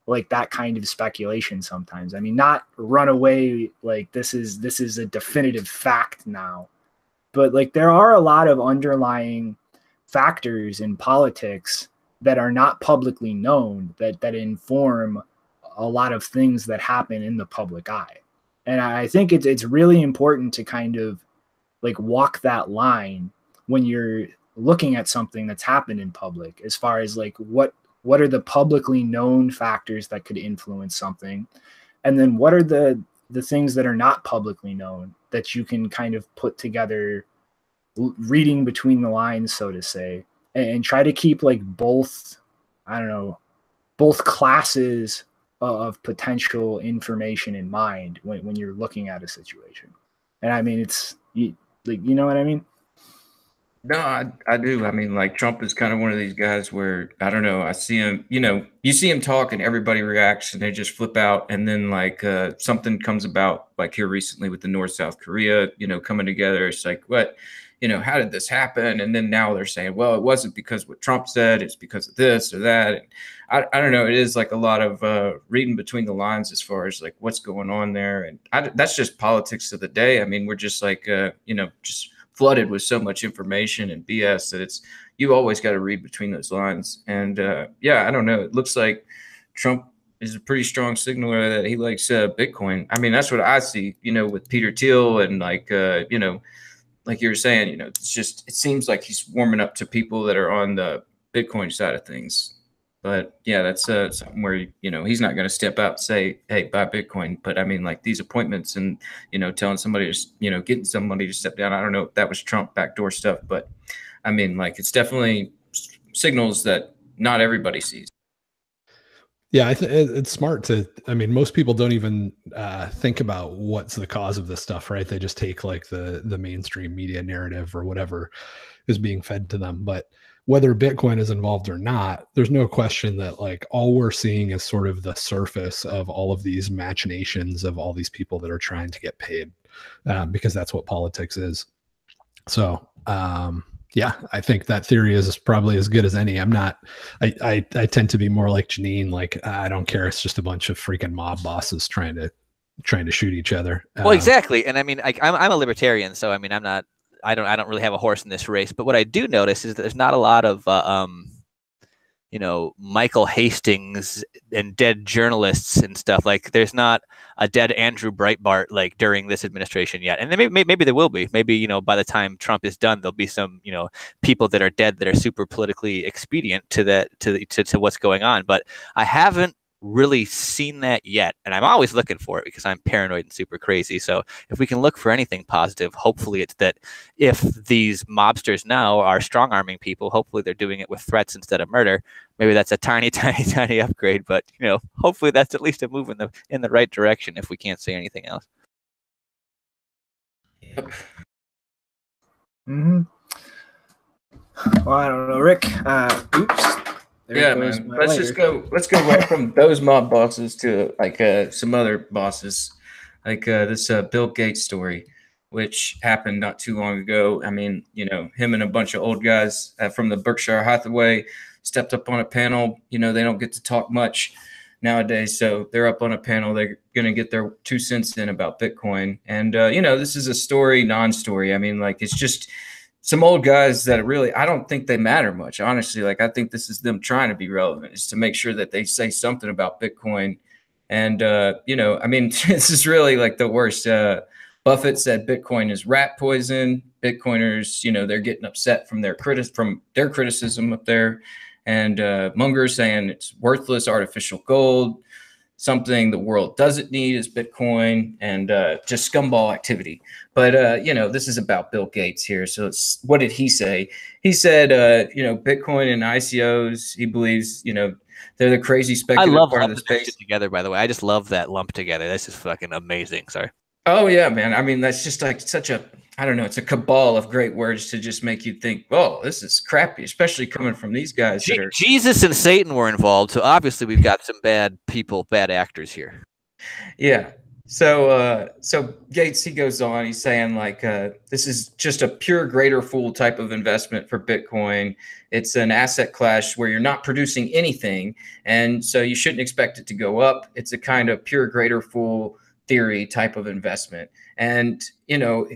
like that kind of speculation sometimes. I mean, not run away like this is a definitive fact now, but like there are a lot of underlying factors in politics that are not publicly known that inform a lot of things that happen in the public eye. And I think it's really important to kind of like walk that line when you're looking at something that's happened in public, as far as like what what are the publicly known factors that could influence something, and then what are the things that are not publicly known that you can kind of put together, reading between the lines, so to say, and try to keep like both, I don't know, both classes of potential information in mind when you're looking at a situation. And I mean, it's like, you know what I mean? No, I do. I mean, like, Trump is kind of one of these guys where, I don't know, I see him, you know, you see him talk and everybody reacts and they just flip out. And then like something comes about, like here recently with the North-South Korea, you know, coming together. It's like, what, you know, how did this happen? And then now they're saying, well, it wasn't because what Trump said, it's because of this or that. And I don't know. It is like a lot of reading between the lines as far as like what's going on there. And that's just politics of the day. I mean, we're just like, you know, just flooded with so much information and BS that you always got to read between those lines. And yeah, I don't know. It looks like Trump is a pretty strong signaler that he likes Bitcoin. I mean, that's what I see, you know, with Peter Thiel and like, you know, like you were saying, you know, it seems like he's warming up to people that are on the Bitcoin side of things. But yeah, that's something where, you know, he's not going to step out and say, hey, buy Bitcoin. But I mean, like these appointments and, you know, telling somebody to, you know, getting somebody to step down. I don't know if that was Trump backdoor stuff, but I mean, like it's definitely signals that not everybody sees. Yeah, it's smart to, I mean, most people don't even think about what's the cause of this stuff, right? They just take like the mainstream media narrative or whatever is being fed to them. But whether Bitcoin is involved or not, there's no question that like all we're seeing is sort of the surface of all of these machinations of all these people that are trying to get paid, because that's what politics is. So, yeah, I think that theory is probably as good as any. I tend to be more like Janine. Like, I don't care. It's just a bunch of freaking mob bosses trying to shoot each other. Well, exactly. And I mean, I'm a libertarian, so I mean, I don't really have a horse in this race. But what I do notice is that there's not a lot of you know, Michael Hastings and dead journalists and stuff. Like there's not a dead Andrew Breitbart like during this administration yet. And then maybe there will be. Maybe, you know, by the time Trump is done, there'll be some, you know, people that are dead that are super politically expedient to what's going on. But I haven't really seen that yet, and I'm always looking for it because I'm paranoid and super crazy. So if we can look for anything positive, hopefully it's that if these mobsters now are strong arming people, hopefully they're doing it with threats instead of murder. Maybe that's a tiny upgrade, but you know, hopefully that's at least a move in the right direction if we can't say anything else. Yep. Mm-hmm. Well, I don't know, Rick. Oops. Yeah, man. Let's go right from those mob bosses to like some other bosses, like this Bill Gates story, which happened not too long ago. I mean, you know, him and a bunch of old guys from the Berkshire Hathaway stepped up on a panel. You know, they don't get to talk much nowadays, so they're up on a panel. They're going to get their 2 cents in about Bitcoin. And, you know, this is a story, non-story. I mean, like, it's just some old guys that really, I don't think they matter much, honestly. Like, I think this is them trying to be relevant, is to make sure that they say something about Bitcoin. And, you know, I mean, this is really like the worst. Buffett said Bitcoin is rat poison. Bitcoiners, you know, they're getting upset from their criticism up there. And Munger saying it's worthless artificial gold. Something the world doesn't need is Bitcoin, and just scumball activity. But, you know, this is about Bill Gates here. So what did he say? He said, you know, Bitcoin and ICOs, he believes, you know, they're the crazy speculative part of the space. Together, by the way. I just love that lump together. This is fucking amazing. Sorry. Oh, yeah, man. I mean, that's just like such a, I don't know, it's a cabal of great words to just make you think, oh, this is crappy, especially coming from these guys. Jesus and Satan were involved. So obviously we've got some bad people, bad actors here. Yeah. So Gates, he goes on, he's saying like, this is just a pure greater fool type of investment for Bitcoin. It's an asset class where you're not producing anything. And so you shouldn't expect it to go up. It's a kind of pure greater fool theory type of investment. And, you know,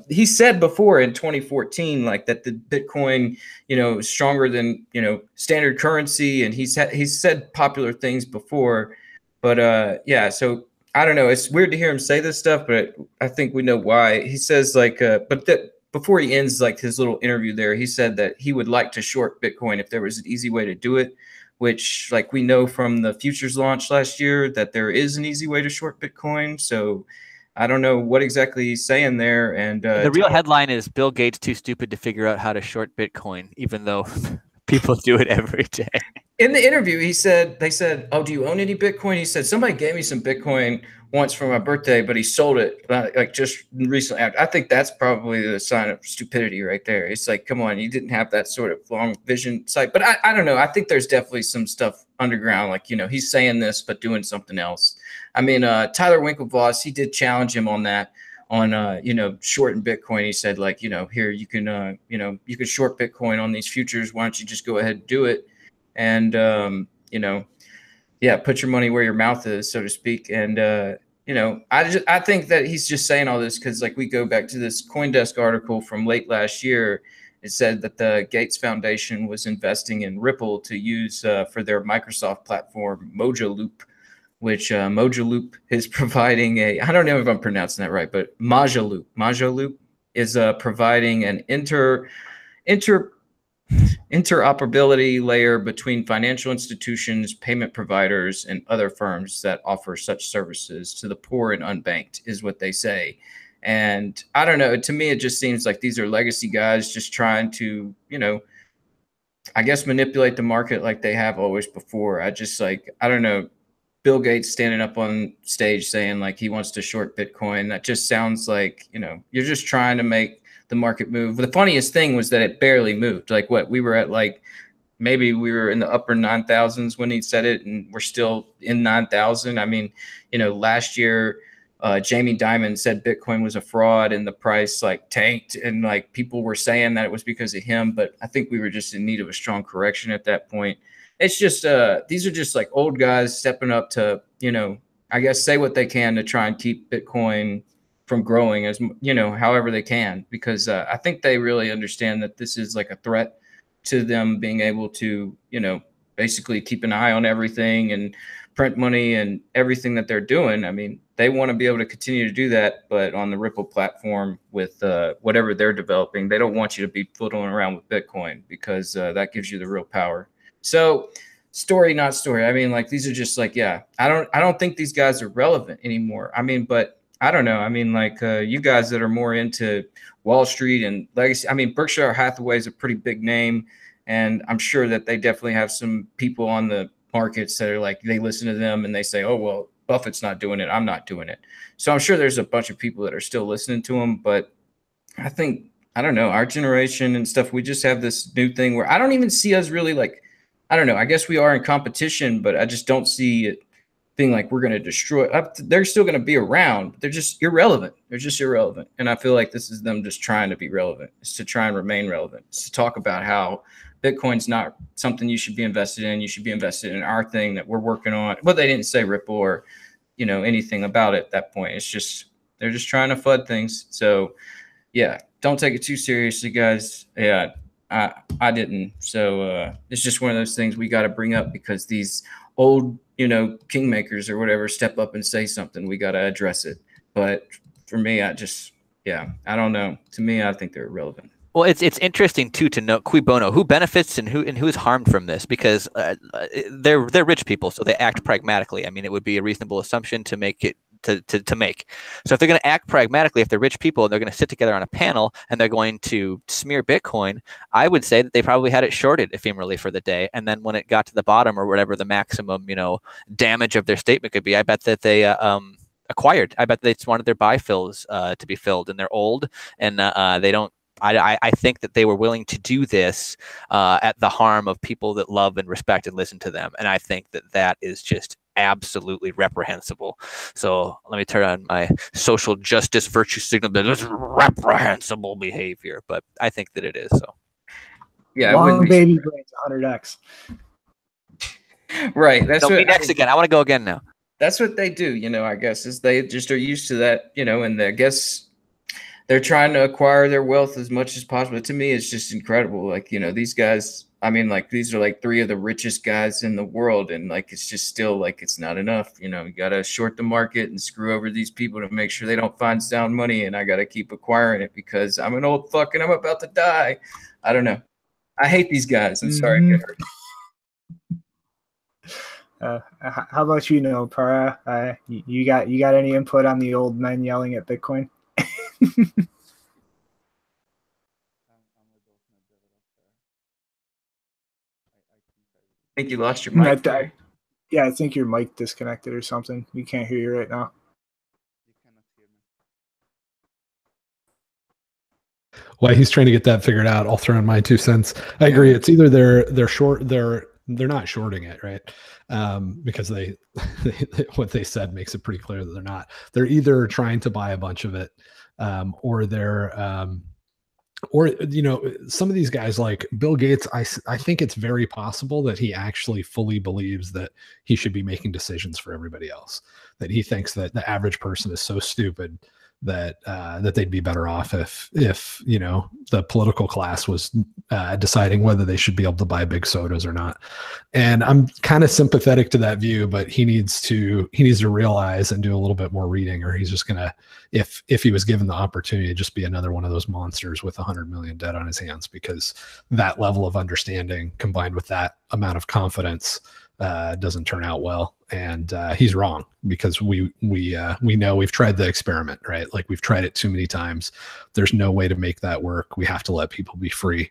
he said before in 2014, like that the Bitcoin, you know, is stronger than, you know, standard currency. And he's said popular things before, but yeah, so I don't know. It's weird to hear him say this stuff, but I think we know why. He says like, but that before he ends like his little interview there, he said that he would like to short Bitcoin if there was an easy way to do it, which like we know from the futures launch last year that there is an easy way to short Bitcoin. So I don't know what exactly he's saying there. And the real headline is Bill Gates too stupid to figure out how to short Bitcoin, even though people do it every day. In the interview, they said, "Oh, do you own any Bitcoin?" He said, "Somebody gave me some Bitcoin once for my birthday, but he sold it like just recently." I think that's probably the sign of stupidity right there. It's like, come on, you didn't have that sort of long vision sight. But I don't know. I think there's definitely some stuff underground, like, you know, he's saying this but doing something else. I mean, Tyler Winklevoss, he did challenge him on that, on you know, shorting Bitcoin. He said, like, you know, here you can you know, you can short Bitcoin on these futures. Why don't you just go ahead and do it? And you know, yeah, put your money where your mouth is, so to speak. And you know, I think that he's just saying all this because, like, we go back to this CoinDesk article from late last year. It said that the Gates Foundation was investing in Ripple to use for their Microsoft platform Mojaloop, which Mojaloop is providing a, I don't know if I'm pronouncing that right, but Mojaloop is providing an interoperability layer between financial institutions, payment providers, and other firms that offer such services to the poor and unbanked, is what they say. And I don't know, to me, it just seems like these are legacy guys just trying to, you know, I guess manipulate the market like they have always before. I don't know, Bill Gates standing up on stage saying like he wants to short Bitcoin. That just sounds like, you know, you're just trying to make the market move. The funniest thing was that it barely moved. Like, what, we were at, like, maybe we were in the upper 9,000s when he said it, and we're still in 9,000. I mean, you know, last year, Jamie Dimon said Bitcoin was a fraud and the price like tanked, and like people were saying that it was because of him. But I think we were just in need of a strong correction at that point. It's just these are just like old guys stepping up to, you know, I guess say what they can to try and keep Bitcoin from growing, as, you know, however they can, because I think they really understand that this is like a threat to them being able to, you know, basically keep an eye on everything and print money and everything that they're doing. I mean, they want to be able to continue to do that, but on the Ripple platform with whatever they're developing, they don't want you to be fiddling around with Bitcoin, because that gives you the real power. So story, not story. I mean, like, these are just like, yeah, I don't think these guys are relevant anymore. I mean, but I don't know. I mean, like, you guys that are more into Wall Street and legacy, I mean, Berkshire Hathaway is a pretty big name, and I'm sure that they definitely have some people on the markets that are like, they listen to them and they say, oh, well, Buffett's not doing it, I'm not doing it. So I'm sure there's a bunch of people that are still listening to him. But I think, I don't know, our generation and stuff, we just have this new thing where I don't even see us really, like, I don't know, I guess we are in competition, but I just don't see it being like we're going to destroy. They're still going to be around. They're just irrelevant. They're just irrelevant. And I feel like this is them just trying to be relevant. It's to try and remain relevant. It's to talk about how Bitcoin's not something you should be invested in. You should be invested in our thing that we're working on. But they didn't say Ripple or, you know, anything about it at that point. It's just, they're just trying to FUD things. So yeah, don't take it too seriously, guys. Yeah, I didn't. So it's just one of those things we got to bring up, because these old, you know, kingmakers or whatever step up and say something. We got to address it. But for me, I just, yeah, I don't know. To me, I think they're irrelevant. Well, it's interesting too to know cui bono, who benefits and who is harmed from this, because they're rich people, so they act pragmatically. I mean, it would be a reasonable assumption to make it to make. So if they're going to act pragmatically, if they're rich people and they're going to sit together on a panel and they're going to smear Bitcoin, I would say that they probably had it shorted ephemerally for the day, and then when it got to the bottom, or whatever the maximum, you know, damage of their statement could be, I bet that they acquired. I bet they just wanted their buy fills to be filled, and they're old, and they don't. I think that they were willing to do this at the harm of people that love and respect and listen to them. And I think that that is just absolutely reprehensible. So let me turn on my social justice virtue signal. That is reprehensible behavior, but I think that it is. So yeah, long baby brains 100x. Right. That's what, next again. I want to go again now. That's what they do, you know, I guess, is they just are used to that, you know, and I guess they're trying to acquire their wealth as much as possible. To me, it's just incredible. Like, you know, these guys, I mean, like, these are like 3 of the richest guys in the world, and like it's just still like it's not enough. You know, you gotta short the market and screw over these people to make sure they don't find sound money, and I gotta keep acquiring it because I'm an old fuck and I'm about to die. I don't know. I hate these guys. I'm sorry. How about you, know, Para? You got any input on the old men yelling at Bitcoin? I think you lost your mic. Yeah, I think your mic disconnected or something. We can't hear you right now. While he's trying to get that figured out, I'll throw in my 2 cents. I agree. It's either they're not shorting it, right? Because they what they said makes it pretty clear that they're not. They're either trying to buy a bunch of it, or they're or, you know, some of these guys like Bill Gates, I think it's very possible that he actually fully believes that he should be making decisions for everybody else, that he thinks that the average person is so stupid that that they'd be better off if you know, the political class was deciding whether they should be able to buy big sodas or not. And I'm kind of sympathetic to that view, but he needs to realize and do a little bit more reading, or he's just gonna, if he was given the opportunity, to just be another one of those monsters with 100 million debt on his hands, because that level of understanding combined with that amount of confidence doesn't turn out well. And he's wrong, because we know we've tried the experiment, right? Like, we've tried it too many times. There's no way to make that work. We have to let people be free,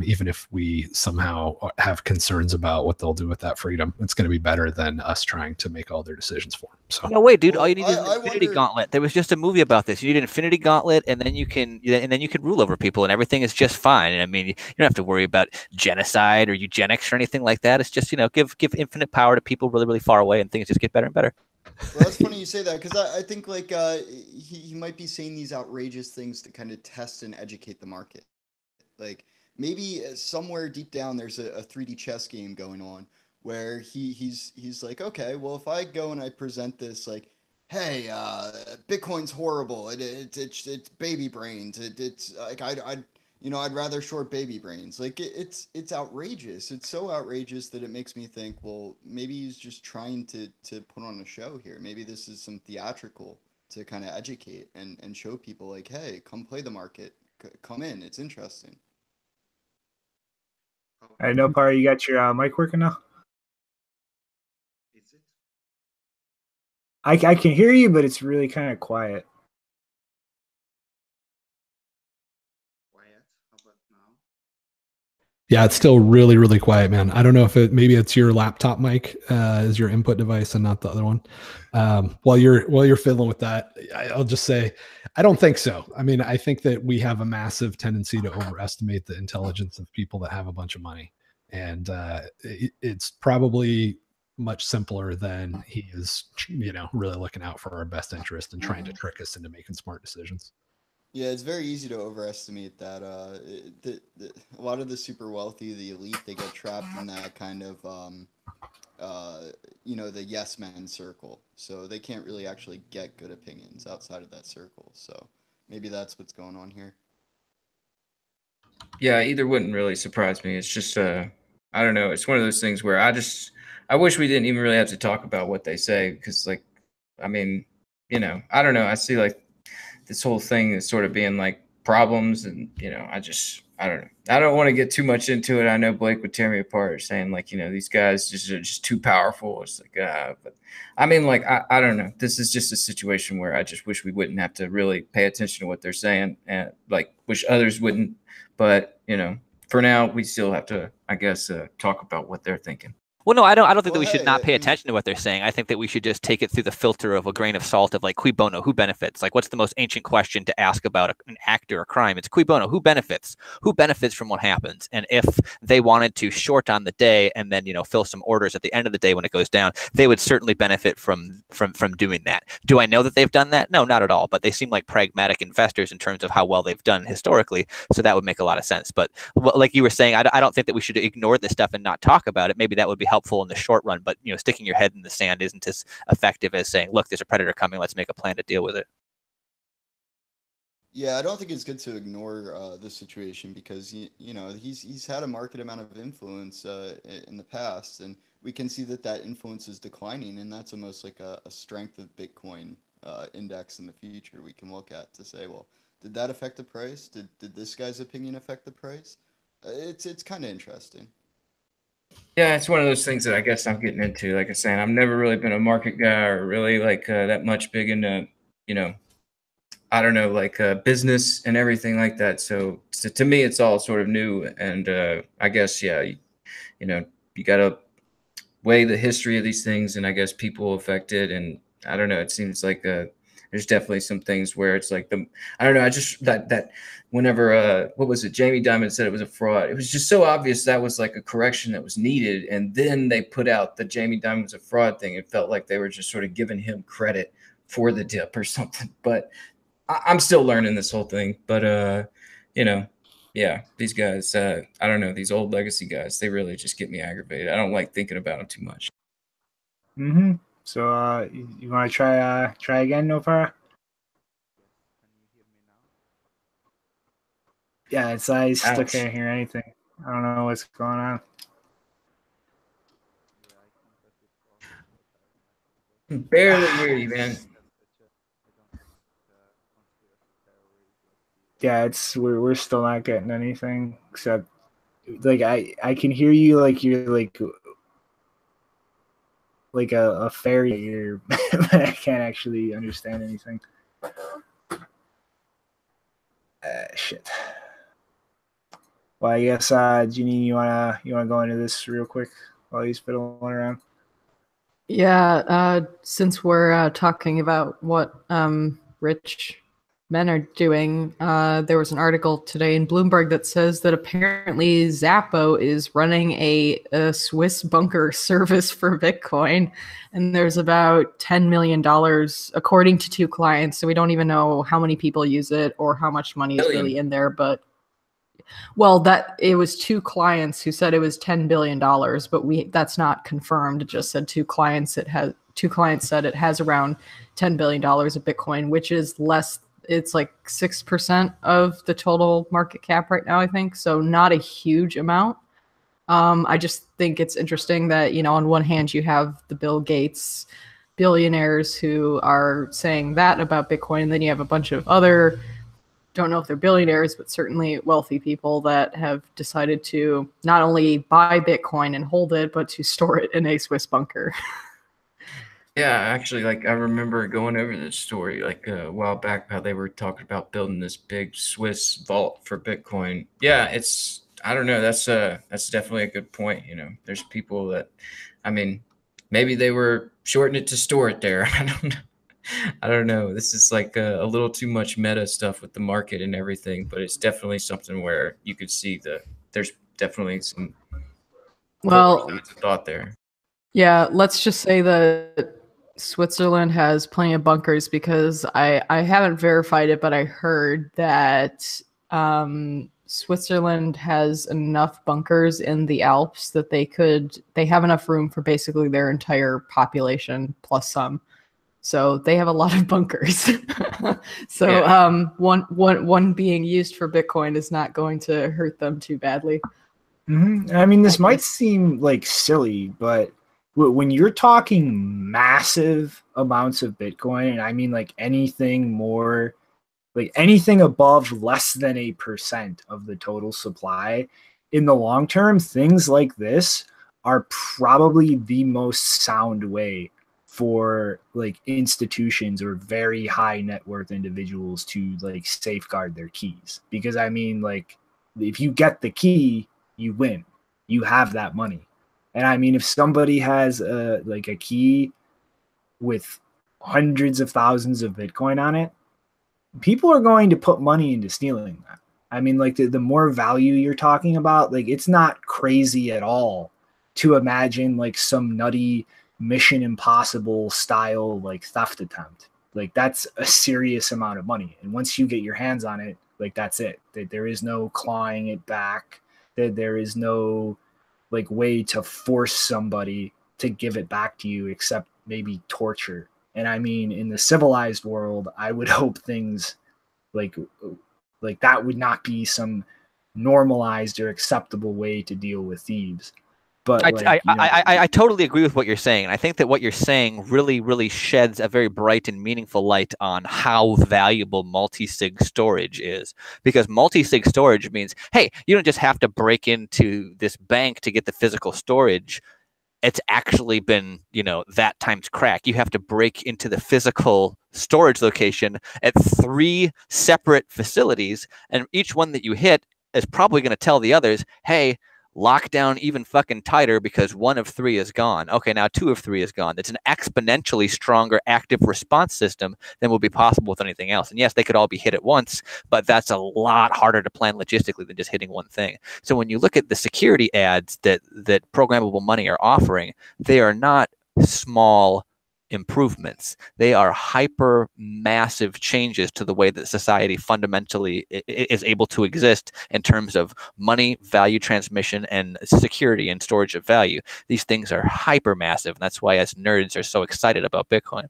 even if we somehow have concerns about what they'll do with that freedom. It's going to be better than us trying to make all their decisions for them. So no way, dude. All you need is an Infinity Gauntlet. There was just a movie about this. You need an Infinity Gauntlet, and then you can rule over people, and everything is just fine. And I mean, you don't have to worry about genocide or eugenics or anything like that. It's just, you know, give infinite power to people really, really far away, and things just get better and better. Well, that's funny you say that, because I think like he might be saying these outrageous things to kind of test and educate the market. Like, maybe somewhere deep down there's a 3D chess game going on where he's like, okay, well, if I go and I present this like, hey, Bitcoin's horrible, it's baby brains, it's like I'd rather short baby brains. Like, it's outrageous. It's so outrageous that it makes me think, well, maybe he's just trying to put on a show here. Maybe this is some theatrical to kind of educate and show people like, hey, come play the market, come in, it's interesting. I know, Para, you got your mic working now? Is it? I can hear you, but it's really kind of quiet. yeah, it's still really, really quiet, man. I don't know if maybe it's your laptop mic is your input device and not the other one. While you're fiddling with that, I'll just say, I don't think so. I mean, I think that we have a massive tendency to overestimate the intelligence of people that have a bunch of money. And it's probably much simpler than he is, you know, really looking out for our best interest and trying to trick us into making smart decisions. Yeah, it's very easy to overestimate that. A lot of the super wealthy, the elite, they get trapped in that kind of, the yes man circle. So they can't really actually get good opinions outside of that circle. So maybe that's what's going on here. Yeah, either wouldn't really surprise me. It's just, I don't know. It's one of those things where I wish we didn't even really have to talk about what they say, because, like, I mean, you know, I don't know. I see, like, this whole thing is sort of being like problems, and, you know, I don't know. I don't want to get too much into it. I know Blake would tear me apart saying, like, you know, these guys are just too powerful. It's like, but I mean, like, I don't know. This is just a situation where I just wish we wouldn't have to really pay attention to what they're saying, and, like, wish others wouldn't. But, you know, for now, we still have to, I guess, talk about what they're thinking. Well, no, I don't think that we should not pay attention to what they're saying. I think that we should just take it through the filter of a grain of salt of, like, cui bono, who benefits? Like, what's the most ancient question to ask about an act or a crime? It's cui bono, who benefits? Who benefits from what happens? And if they wanted to short on the day and then, you know, fill some orders at the end of the day when it goes down, they would certainly benefit from doing that. Do I know that they've done that? No, not at all. But they seem like pragmatic investors in terms of how well they've done historically. So that would make a lot of sense. But like you were saying, I don't think that we should ignore this stuff and not talk about it. Maybe that would be helpful in the short run, but, you know, sticking your head in the sand isn't as effective as saying, look, there's a predator coming, let's make a plan to deal with it. Yeah, I don't think it's good to ignore the situation because you know he's had a market amount of influence in the past, and we can see that that influence is declining, and that's almost like a strength of Bitcoin index in the future. We can look at to say, well, did that affect the price? Did this guy's opinion affect the price? It's kind of interesting. Yeah, it's one of those things that I guess I'm getting into. Like I said, I've never really been a market guy or really like that much big into, you know, I don't know, like business and everything like that. So to me, it's all sort of new. And I guess, yeah, you know, you got to weigh the history of these things and I guess people affected. And I don't know, it seems like there's definitely some things where it's like I don't know, I just that whenever what was it, Jamie Dimon said it was a fraud, it was just so obvious that was like a correction that was needed, and then they put out the Jamie Dimon was a fraud thing. It felt like they were just sort of giving him credit for the dip or something. But I'm still learning this whole thing. But you know, yeah, these guys, I don't know, these old legacy guys, they really just get me aggravated. I don't like thinking about them too much. Mm-hmm. So you want to try again, Nopara? Yeah, I still can't hear anything. I don't know what's going on. Barely hear you, man. Yeah, we're still not getting anything except like I can hear you like you're like a fairy here, but I can't actually understand anything. Shit. Well, I guess Janine, you wanna go into this real quick while he's fiddling around? Yeah, since we're talking about what rich men are doing, there was an article today in Bloomberg that says that apparently Xapo is running a Swiss bunker service for Bitcoin, and there's about $10 million according to 2 clients. So we don't even know how many people use it or how much money is really in there, but well, that it was 2 clients who said it was $10 billion, but that's not confirmed. It just said 2 clients. 2 clients said it has around $10 billion of Bitcoin, which is less. It's like 6% of the total market cap right now, I think. So not a huge amount. I just think it's interesting that, you know, on one hand you have the Bill Gates billionaires who are saying that about Bitcoin, and then you have a bunch of other, don't know if they're billionaires, but certainly wealthy people that have decided to not only buy Bitcoin and hold it, but to store it in a Swiss bunker. Yeah, actually, like I remember going over this story like a while back, how they were talking about building this big Swiss vault for Bitcoin. Yeah, I don't know, that's definitely a good point. You know, there's people that, I mean, maybe they were shorting it to store it there. I don't know. This is like a little too much meta stuff with the market and everything, but it's definitely something where you could see there's definitely some thought there. Yeah, let's just say that Switzerland has plenty of bunkers, because I haven't verified it, but I heard that Switzerland has enough bunkers in the Alps that they have enough room for basically their entire population plus some. So they have a lot of bunkers. So yeah. One being used for Bitcoin is not going to hurt them too badly. Mm-hmm. I mean, this might seem like silly, but when you're talking massive amounts of Bitcoin, and I mean like anything more, like anything above less than 8% of the total supply, in the long term, things like this are probably the most sound way for like institutions or very high net worth individuals to like safeguard their keys. Because I mean, like, if you get the key, you win. You have that money. And I mean, if somebody has like a key with hundreds of thousands of Bitcoin on it, people are going to put money into stealing that. I mean, like the more value you're talking about, like it's not crazy at all to imagine like some nutty Mission Impossible style like theft attempt. Like that's a serious amount of money. And once you get your hands on it, like that's it. There is no clawing it back. There is no like way to force somebody to give it back to you except maybe torture. And I mean, in the civilized world, I would hope things like that would not be some normalized or acceptable way to deal with thieves. But I totally agree with what you're saying. I think that what you're saying really sheds a very bright and meaningful light on how valuable multi-sig storage is. Because multi-sig storage means, hey, you don't just have to break into this bank to get the physical storage. It's actually been, that times crack. You have to break into the physical storage location at 3 separate facilities, and each one that you hit is probably going to tell the others, hey, lock down even fucking tighter because 1 of 3 is gone. Okay, now 2 of 3 is gone. It's an exponentially stronger active response system than would be possible with anything else. And yes, they could all be hit at once, but that's a lot harder to plan logistically than just hitting one thing. So when you look at the security ads that programmable money are offering, they are not small improvements. They are hyper massive changes to the way that society fundamentally is able to exist in terms of money, value transmission, and security and storage of value. These things are hyper massive. And that's why us nerds are so excited about Bitcoin.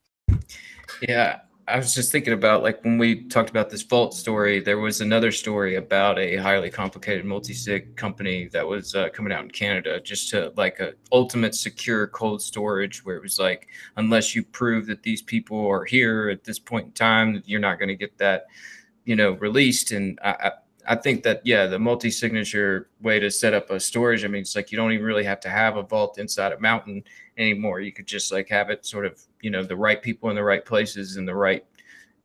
Yeah. I was just thinking about, like, when we talked about this vault story, there was another story about a highly complicated multi-sig company that was coming out in Canada, just to like a ultimate secure cold storage, where it was like, unless you prove that these people are here at this point in time, you're not going to get that, released. And I think that, yeah, the multi-signature way to set up a storage, I mean, it's like you don't even really have to have a vault inside a mountain anymore. You could just like have it sort of, the right people in the right places and the right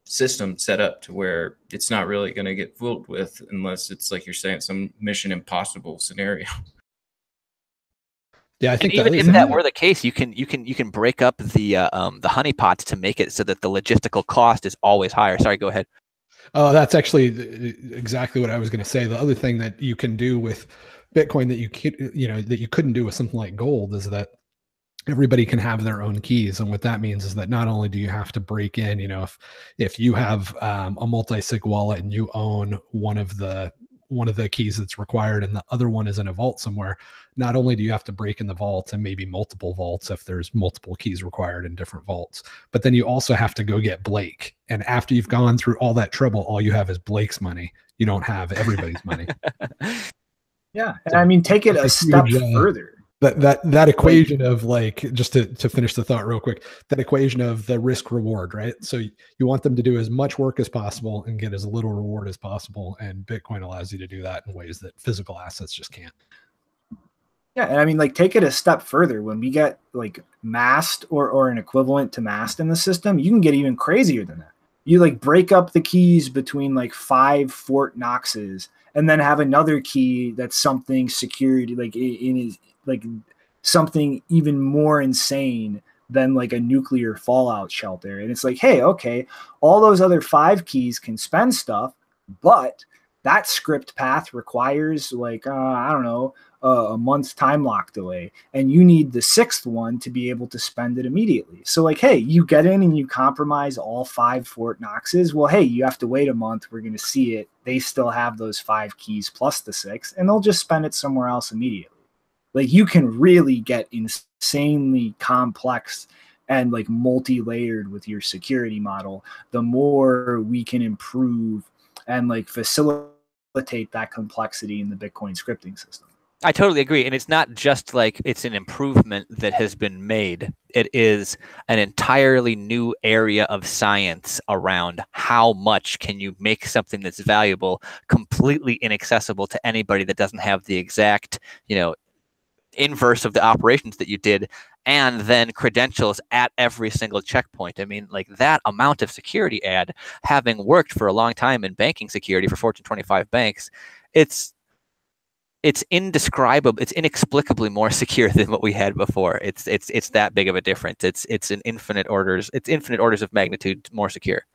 system set up to where it's not really going to get fooled with, unless it's like you're saying, some Mission Impossible scenario. Yeah, I think even if that were the case, you can break up the honeypots to make it so that the logistical cost is always higher. Sorry, go ahead. Oh, that's actually exactly what I was going to say. The other thing that you can do with Bitcoin that you couldn't do with something like gold is that everybody can have their own keys. And what that means is that not only do you have to break in, if you have a multi-sig wallet and you own one of the keys that's required and the other one is in a vault somewhere, not only do you have to break in the vault and maybe multiple vaults if there's multiple keys required in different vaults, but then you also have to go get Blake. And after you've gone through all that trouble, all you have is Blake's money. You don't have everybody's money. Yeah. And I mean, take it a step further. That equation of, like, just to finish the thought real quick, that equation of the risk reward, right? So you want them to do as much work as possible and get as little reward as possible. And Bitcoin allows you to do that in ways that physical assets just can't. Yeah. And I mean, like, take it a step further. When we get like masked or an equivalent to masked in the system, you can get even crazier than that. You like break up the keys between like 5 Fort Knoxes and then have another key that's something security, like like something even more insane than like a nuclear fallout shelter. And it's like, hey, okay, all those other 5 keys can spend stuff, but that script path requires like, I don't know, a month's time lock delay. And you need the 6th one to be able to spend it immediately. So like, hey, you get in and you compromise all 5 Fort Knoxes. Well, hey, you have to wait a month. We're going to see it. They still have those 5 keys plus the 6, and they'll just spend it somewhere else immediately. Like, you can really get insanely complex and like multi-layered with your security model, the more we can improve and like facilitate that complexity in the Bitcoin scripting system. I totally agree. And it's not just like it's an improvement that has been made. It is an entirely new area of science around how much can you make something that's valuable completely inaccessible to anybody that doesn't have the exact, inverse of the operations that you did, and then credentials at every single checkpoint. I mean, like, that amount of security ad, having worked for a long time in banking security for Fortune 25 banks, it's indescribable. It's inexplicably more secure than what we had before. It's that big of a difference. It's infinite orders of magnitude more secure.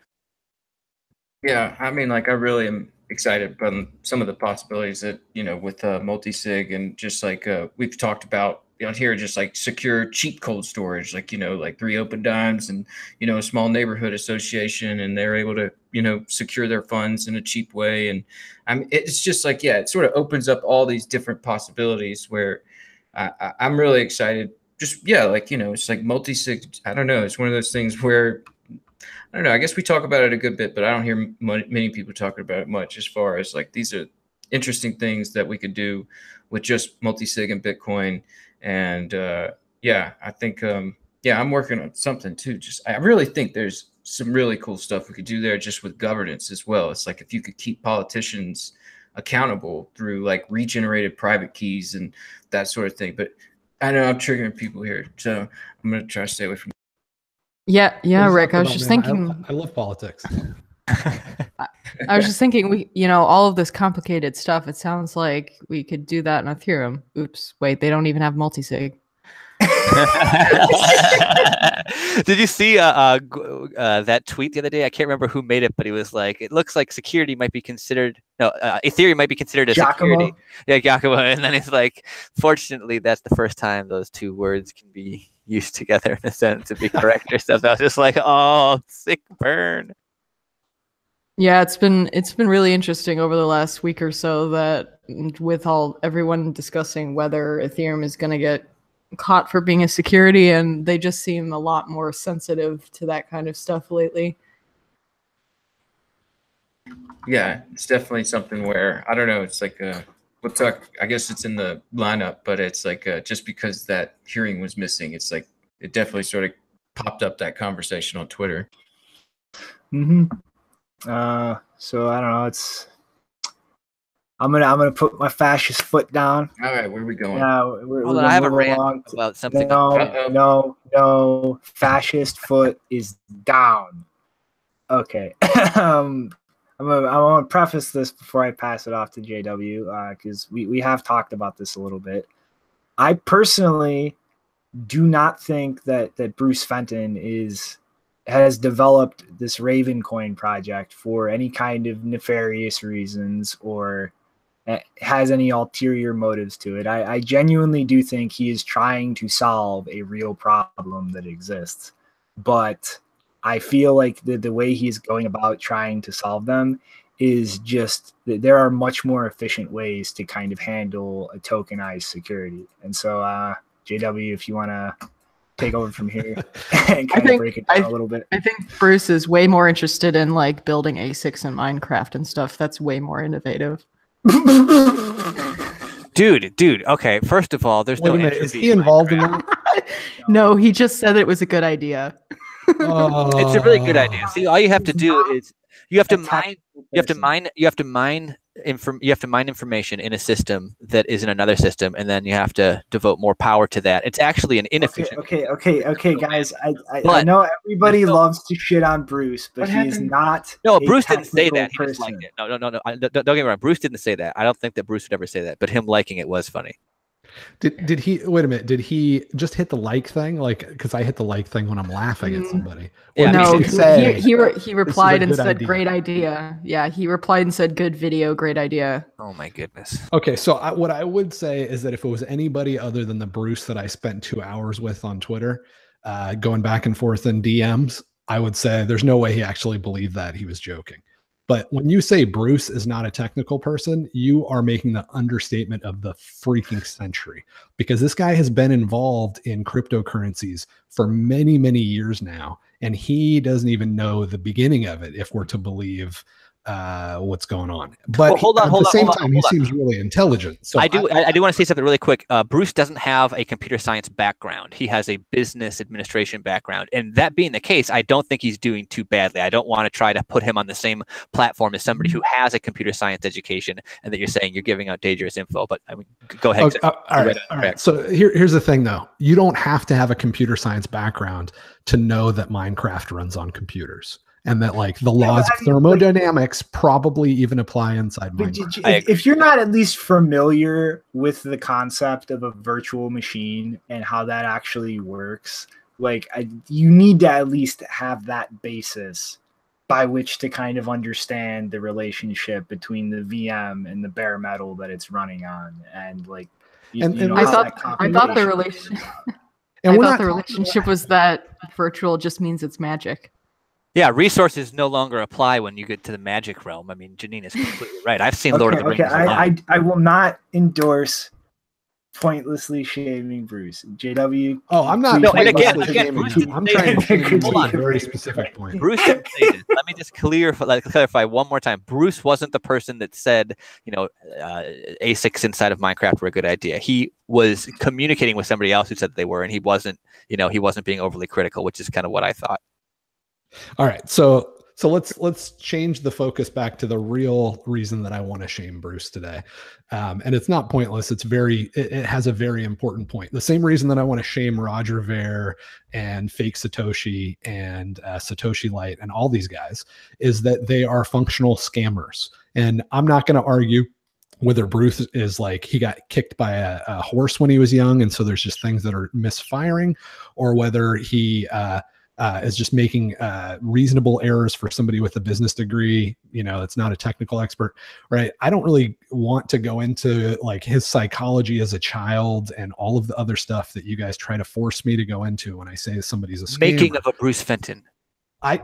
Yeah, I mean, like, I really am excited about some of the possibilities that, with multi-sig, and just like we've talked about on here, just like secure cheap cold storage, like, like 3 Open Dimes and, a small neighborhood association, and they're able to, secure their funds in a cheap way. And it's just like, yeah, it sort of opens up all these different possibilities where I'm really excited. Just, yeah, like, it's like multi-sig. I don't know. It's one of those things where I don't know. I guess we talk about it a good bit, but I don't hear many people talking about it much as far as like these are interesting things that we could do with just multi-sig and Bitcoin. And yeah, I think, yeah, I'm working on something too. I really think there's some really cool stuff we could do there just with governance as well. It's like if you could keep politicians accountable through like regenerated private keys and that sort of thing. But I know I'm triggering people here, so I'm going to try to stay away from. Yeah, Rick. I was just thinking. I love politics. I was just thinking, all of this complicated stuff. It sounds like we could do that in Ethereum. Oops, wait, they don't even have multisig. Did you see that tweet the other day? I can't remember who made it, but he was like, "It looks like security might be considered. No, Ethereum might be considered a security." Yeah, Giacomo. And then he's like, "Fortunately, that's the first time those two words can be used together in a sentence to be correct or stuff." I was just like, "Oh, sick burn." Yeah, it's been really interesting over the last week or so that with everyone discussing whether Ethereum is going to get caught for being a security, and they just seem a lot more sensitive to that kind of stuff lately. Yeah, it's definitely something where I don't know. It's like we'll talk. I guess it's in the lineup, but it's like just because that hearing was missing, it's like it definitely sort of popped up that conversation on Twitter. Mm-hmm. So I don't know. I'm gonna put my fascist foot down. All right, where are we going? We're I have a rant about something. No, fascist foot is down. Okay. I'm gonna preface this before I pass it off to JW, because we have talked about this a little bit. I personally do not think that Bruce Fenton has developed this Ravencoin project for any kind of nefarious reasons or has any ulterior motives to it. I genuinely do think he is trying to solve a real problem that exists, but I feel like the way he's going about trying to solve them is just that there are much more efficient ways to kind of handle a tokenized security. And so JW, if you want to take over from here and kind of break it down a little bit. I think Bruce is way more interested in like building ASICs in Minecraft and stuff. That's way more innovative. Dude. Okay, first of all, there's no entropy. Is he involved in that? No, he just said it was a good idea. It's a really good idea. See, all you have to do is you have to mine information in a system that is in another system, and then you have to devote more power to that. It's actually an inefficient. Okay, guys. I know everybody loves to shit on Bruce, but he is not. No, Bruce didn't say that. He just liked it. No. Don't get me wrong. Bruce didn't say that. I don't think that Bruce would ever say that. But him liking it was funny. Did he wait a minute? Did he just hit the like thing? Like, because I hit the like thing when I'm laughing at somebody. Yeah, no, he replied and said, "Great idea." Yeah, he replied and said, "Good video, great idea." Oh my goodness. Okay, so what I would say is that if it was anybody other than the Bruce that I spent 2 hours with on Twitter, going back and forth in DMs, I would say there's no way he actually believed that he was joking. But when you say Bruce is not a technical person, you are making the understatement of the freaking century, because this guy has been involved in cryptocurrencies for many, many years now, and he doesn't even know the beginning of it if we're to believe what's going on. But at the same time, he seems really intelligent. So I do want to say something really quick. Bruce doesn't have a computer science background. He has a business administration background. And that being the case, I don't think he's doing too badly. I don't want to try to put him on the same platform as somebody who has a computer science education and that you're saying you're giving out dangerous info. But I mean, go ahead. Okay, all right. So here's the thing, though. You don't have to have a computer science background to know that Minecraft runs on computers. And that like the laws of thermodynamics probably even apply inside Minecraft. If you're not at least familiar with the concept of a virtual machine and how that actually works, like you need to at least have that basis by which to kind of understand the relationship between the VM and the bare metal that it's running on. And like, I thought the relationship was that virtual just means it's magic. Yeah, resources no longer apply when you get to the magic realm. I mean, Janine is completely right. I've seen Lord of the Rings. I will not endorse pointlessly shaming Bruce. JW. Oh, I'm not. No, and again, shaming Bruce him. I'm trying to shame him hold to on. a very specific point. Bruce didn't say this. Let me just clarify one more time. Bruce wasn't the person that said, ASICs inside of Minecraft were a good idea. He was communicating with somebody else who said they were, and he wasn't being overly critical, which is kind of what I thought. All right, so let's change the focus back to the real reason that I want to shame Bruce today, and it's not pointless. It has a very important point. The same reason that I want to shame Roger Ver and Fake Satoshi and Satoshi Light and all these guys is that they are functional scammers. And I'm not going to argue whether Bruce is like he got kicked by a horse when he was young, and so there's just things that are misfiring, or whether he is just making reasonable errors for somebody with a business degree, that's not a technical expert, right? I don't really want to go into like his psychology as a child and all of the other stuff that you guys try to force me to go into when I say somebody's a scammer. Making of a Bruce Fenton. I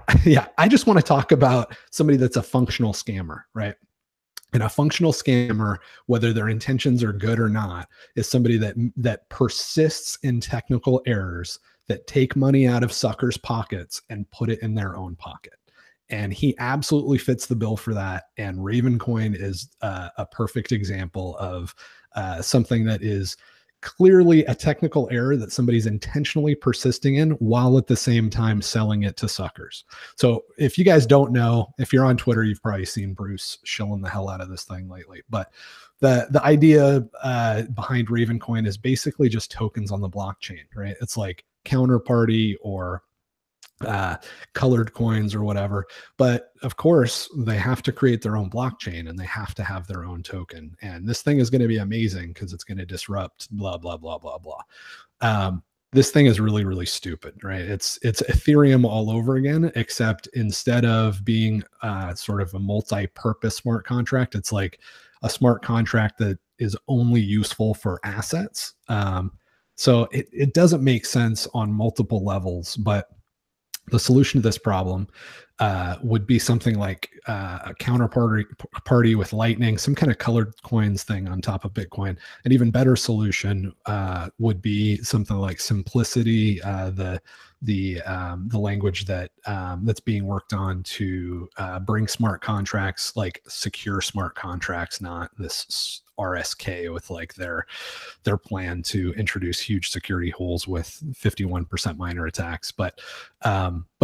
just want to talk about somebody that's a functional scammer, right? And a functional scammer, whether their intentions are good or not, is somebody that persists in technical errors that take money out of suckers' pockets and put it in their own pocket. And he absolutely fits the bill for that. And Ravencoin is a perfect example of something that is clearly a technical error that somebody's intentionally persisting in while at the same time selling it to suckers. So if you guys don't know, if you're on Twitter, you've probably seen Bruce shilling the hell out of this thing lately. But the idea behind Ravencoin is basically just tokens on the blockchain, right? It's like counterparty or colored coins or whatever. But of course, they have to create their own blockchain and they have to have their own token. And this thing is going to be amazing because it's going to disrupt blah, blah, blah, blah, blah. This thing is really, really stupid, right? It's Ethereum all over again, except instead of being sort of a multi-purpose smart contract, it's like a smart contract that is only useful for assets. So it doesn't make sense on multiple levels, but the solution to this problem would be something like a counterparty with Lightning, some kind of colored coins thing on top of Bitcoin. An even better solution would be something like Simplicity, the language that's being worked on to bring smart contracts, like secure smart contracts, not this RSK with like their plan to introduce huge security holes with 51% miner attacks. But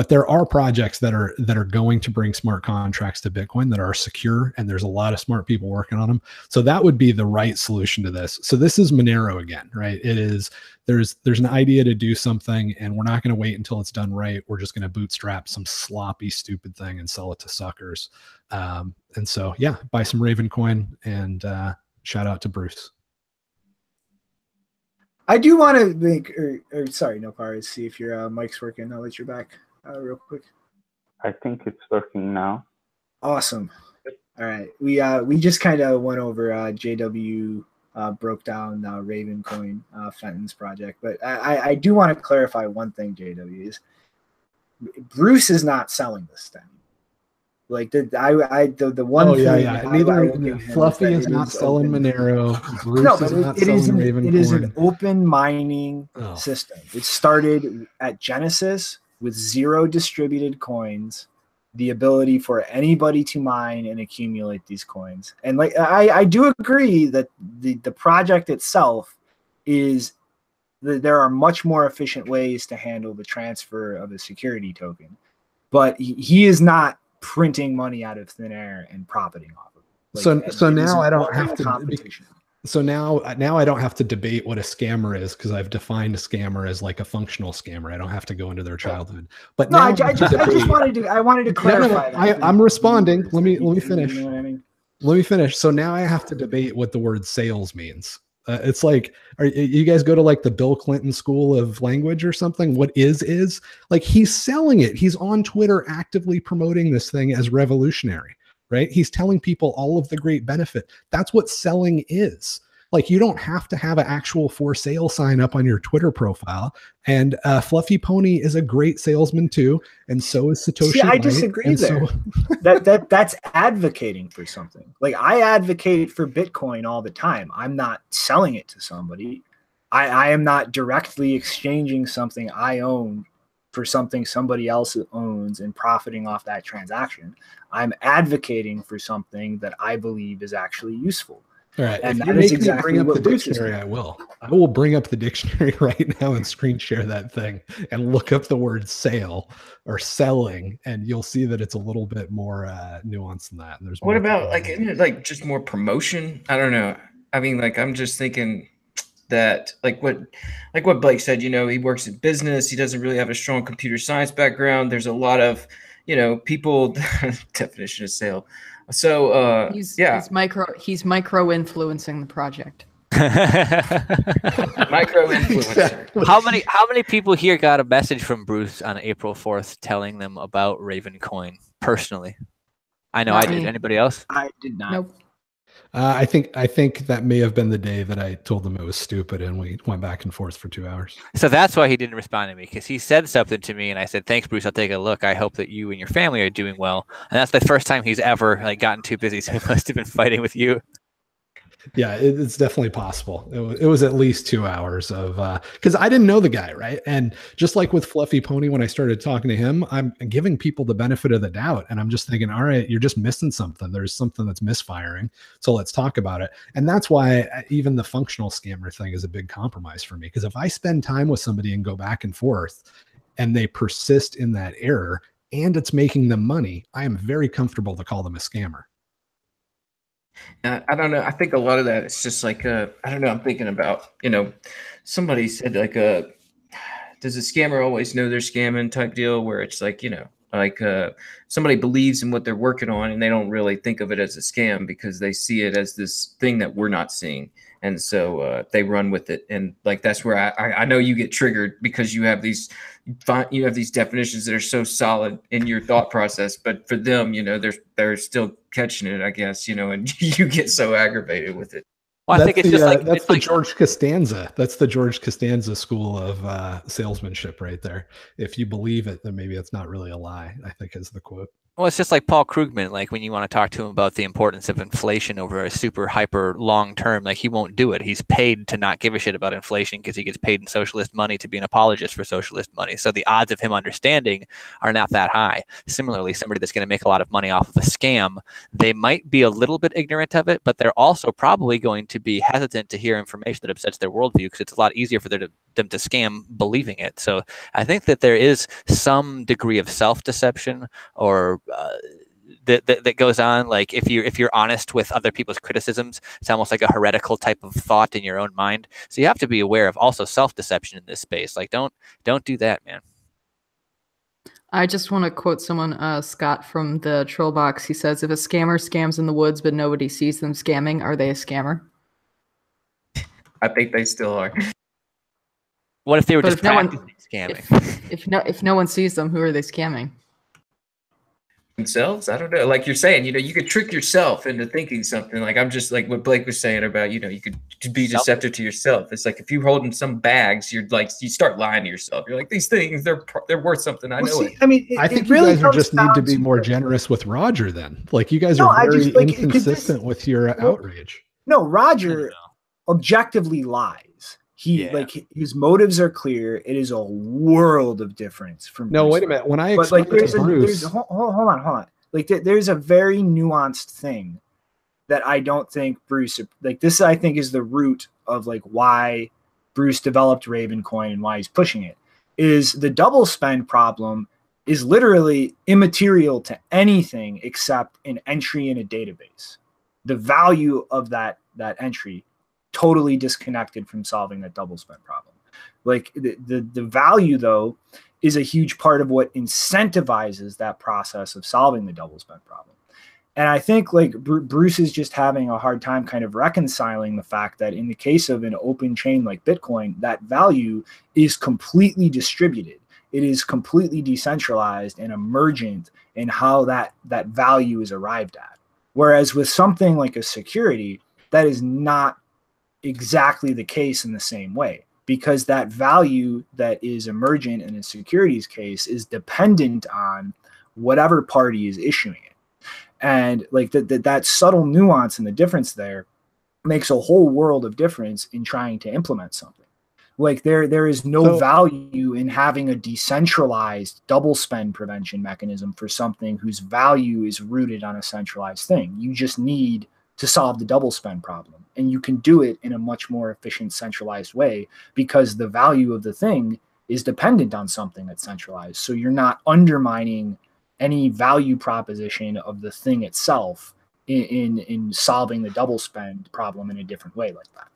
there are projects that are going to bring smart contracts to Bitcoin that are secure, and there's a lot of smart people working on them. So that would be the right solution to this. So this is Monero again, right? It is there's an idea to do something, and we're not going to wait until it's done right. We're just going to bootstrap some sloppy, stupid thing and sell it to suckers. And so yeah, buy some Ravencoin and shout out to Bruce. I do want to make, sorry, no cars. See if your mic's working. I'll let you back real quick. I think it's working now. Awesome. All right, we just kind of went over JW broke down Ravencoin Fenton's project, but I do want to clarify one thing. JW is Bruce is not selling this thing. Like the one. Oh yeah. Neither Fluffy is not selling Monero. Bruce is not selling Ravencoin. It is an open mining system. It started at Genesis with 0 distributed coins, the ability for anybody to mine and accumulate these coins. And like I do agree that the project itself is there are much more efficient ways to handle the transfer of a security token, but he is not printing money out of thin air and profiting off of it. Like, so now I don't have to. So now I don't have to debate what a scammer is because I've defined a scammer as like a functional scammer. I don't have to go into their childhood. But no, I just wanted to clarify. I'm responding. Let me finish. You know what I mean? Let me finish. So now I have to debate what the word sales means. It's like, you guys go to like the Bill Clinton School of Language or something? What is like he's selling it. He's on Twitter actively promoting this thing as revolutionary. Right? He's telling people all of the great benefit. That's what selling is. Like, you don't have to have an actual for sale sign up on your Twitter profile. And Fluffy Pony is a great salesman too, and so is Satoshi. See, I Light. disagree And there. That's advocating for something. Like, I advocate for Bitcoin all the time. I'm not selling it to somebody. I am not directly exchanging something I own for something somebody else owns and profiting off that transaction. I'm advocating for something that I believe is actually useful. All right. And if you that is make me bring exactly up what the Bruce is dictionary, doing. I will. I will bring up the dictionary right now and screen share that thing and look up the word sale or selling, and you'll see that it's a little bit more nuanced than that. And there's What more about like, isn't it like just more promotion? I don't know. I mean, like, I'm just thinking that like what Blake said, you know, he works in business. He doesn't really have a strong computer science background. There's a lot of, you know, people definition of sale. So He's micro influencing the project. Micro influencer. How many people here got a message from Bruce on April 4th telling them about Ravencoin personally? I know Not I did. me. Anybody else? I did not. Nope. I think that may have been the day that I told them it was stupid, and we went back and forth for 2 hours. So that's why he didn't respond to me, because he said something to me and I said, thanks, Bruce, I'll take a look. I hope that you and your family are doing well. And that's the first time he's ever like gotten too busy. So he must have been fighting with you. Yeah, it's definitely possible. It was at least 2 hours of because I didn't know the guy, right? And just like with Fluffy Pony, when I started talking to him, I'm giving people the benefit of the doubt, and I'm just thinking, all right, you're just missing something. There's something that's misfiring, so let's talk about it. And that's why even the functional scammer thing is a big compromise for me, because if I spend time with somebody and go back and forth, and they persist in that error, and it's making them money, I am very comfortable to call them a scammer. I don't know. I think a lot of that is just like, I don't know. I'm thinking about, you know, somebody said like, does a scammer always know they're scamming type deal, where it's like, you know, like somebody believes in what they're working on and they don't really think of it as a scam because they see it as this thing that we're not seeing. And so they run with it. And like, that's where I know you get triggered because you have these definitions that are so solid in your thought process, but for them, you know, they're still catching it, I guess, you know, and you get so aggravated with it. Well, I think it's just like that's the George Costanza. That's the George Costanza school of salesmanship right there. If you believe it, then maybe it's not really a lie, I think is the quote. Well, it's just like Paul Krugman, like when you want to talk to him about the importance of inflation over a super hyper long term, like he won't do it. He's paid to not give a shit about inflation because he gets paid in socialist money to be an apologist for socialist money. So the odds of him understanding are not that high. Similarly, somebody that's going to make a lot of money off of a scam, they might be a little bit ignorant of it, but they're also probably going to be hesitant to hear information that upsets their worldview because it's a lot easier for them to scam believing it. So I think that there is some degree of self-deception or that goes on. Like if you're honest with other people's criticisms, it's almost like a heretical type of thought in your own mind. So you have to be aware of also self-deception in this space. Like don't do that, man. I just want to quote someone, Scott from the troll box. He says, if a scammer scams in the woods but nobody sees them scamming, are they a scammer? I think they still are. What if they were just practicing scamming? If no one sees them, who are they scamming? Themselves? I don't know. Like you're saying, you know, you could trick yourself into thinking something. Like I'm just like what Blake was saying about, you know, you could be deceptive to yourself. It's like if you're holding some bags, you're like you start lying to yourself. You're like, these things, they're worth something. I know it. I mean, I think really you guys just need to be more generous with Roger then. Like you guys are very inconsistent with your outrage. No, Roger objectively lies. Like his motives are clear. It is a world of difference from no. Bruce. Wait a minute. When I explain like, hold on. Like there's a very nuanced thing that I don't think Bruce like. This I think is the root of like why Bruce developed Ravencoin and why he's pushing it. Is the double spend problem is literally immaterial to anything except an entry in a database. The value of that entry totally disconnected from solving that double spend problem. Like the value though is a huge part of what incentivizes that process of solving the double spend problem. And I think like Bruce is just having a hard time kind of reconciling the fact that in the case of an open chain like Bitcoin, that value is completely distributed. It is completely decentralized and emergent in how that value is arrived at. Whereas with something like a security, that is not exactly the case in the same way, because that value that is emergent in a securities case is dependent on whatever party is issuing it. And like that subtle nuance and the difference there makes a whole world of difference in trying to implement something. Like there is no value in having a decentralized double spend prevention mechanism for something whose value is rooted on a centralized thing. You just need to solve the double spend problem, and you can do it in a much more efficient centralized way because the value of the thing is dependent on something that's centralized. So you're not undermining any value proposition of the thing itself in solving the double spend problem in a different way like that.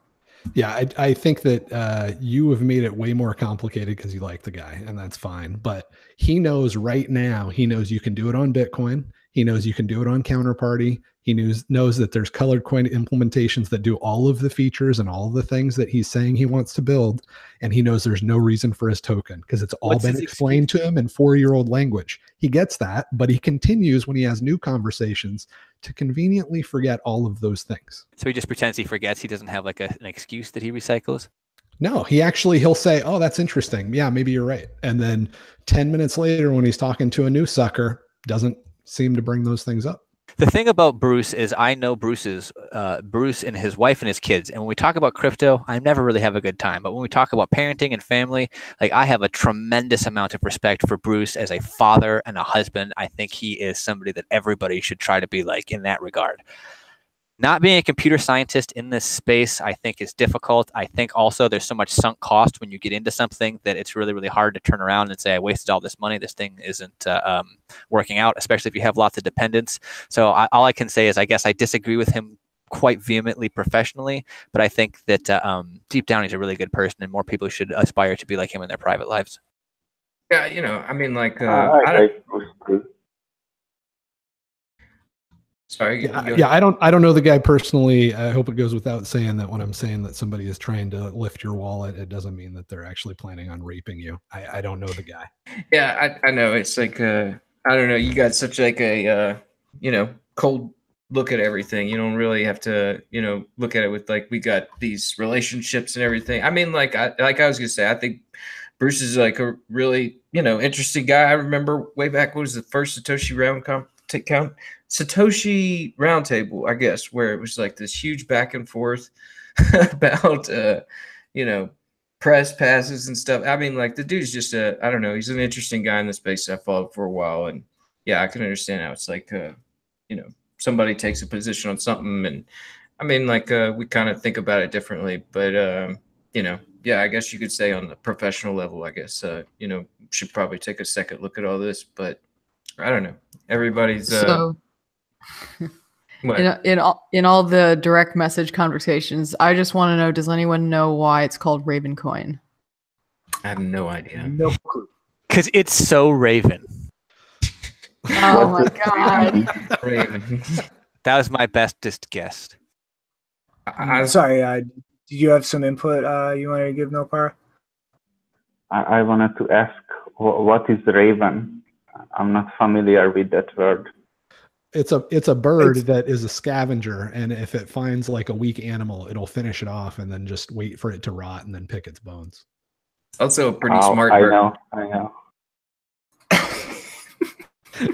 Yeah, I think that you have made it way more complicated because you like the guy, and that's fine. But he knows right now, he knows you can do it on Bitcoin. He knows you can do it on Counterparty. He knows that there's colored coin implementations that do all of the features and all of the things that he's saying he wants to build. And he knows there's no reason for his token because it's all been explained to him in 4-year-old language. He gets that, but he continues when he has new conversations to conveniently forget all of those things. So he just pretends he forgets. He doesn't have like an excuse that he recycles. No, he'll say, oh, that's interesting. Yeah, maybe you're right. And then 10 minutes later, when he's talking to a new sucker, doesn't seem to bring those things up. The thing about Bruce is I know Bruce and his wife and his kids. And when we talk about crypto, I never really have a good time. But when we talk about parenting and family, like I have a tremendous amount of respect for Bruce as a father and a husband. I think he is somebody that everybody should try to be like in that regard. Not being a computer scientist in this space, I think, is difficult. I think also there's so much sunk cost when you get into something that it's really, really hard to turn around and say, I wasted all this money. This thing isn't working out, especially if you have lots of dependents. So all I can say is I guess I disagree with him quite vehemently professionally, but I think that deep down he's a really good person and more people should aspire to be like him in their private lives. Yeah, you know, I mean, like, Sorry. Yeah, I don't know the guy personally. I hope it goes without saying that when I'm saying that somebody is trying to lift your wallet, it doesn't mean that they're actually planning on raping you. I don't know the guy. Yeah, I know. It's like, I don't know. You got such like a, cold look at everything. You don't really have to, look at it with like, we got these relationships and everything. I mean, like I was going to say, I think Bruce is like a really, interesting guy. I remember way back, what was the first Satoshi Satoshi Roundtable, I guess, where it was like this huge back and forth about, press passes and stuff. I mean, like the dude's just I don't know. He's an interesting guy in the space I followed for a while. And yeah, I can understand how it's like, somebody takes a position on something. And I mean, like we kind of think about it differently. But, yeah, I guess you could say on the professional level, I guess, should probably take a second look at all this. But I don't know. Everybody's in all the direct message conversations, I just want to know, does anyone know why it's called Raven Coin? I have no idea. No clue. Because it's so Raven. Oh my god. Raven. That was my bestest guess. I'm sorry. Did you have some input you wanted to give, Nopar? I wanted to ask, what is Raven? I'm not familiar with that word. It's a bird that is a scavenger, and if it finds like a weak animal, it'll finish it off and then just wait for it to rot and then pick its bones. Also a pretty smart bird. I know.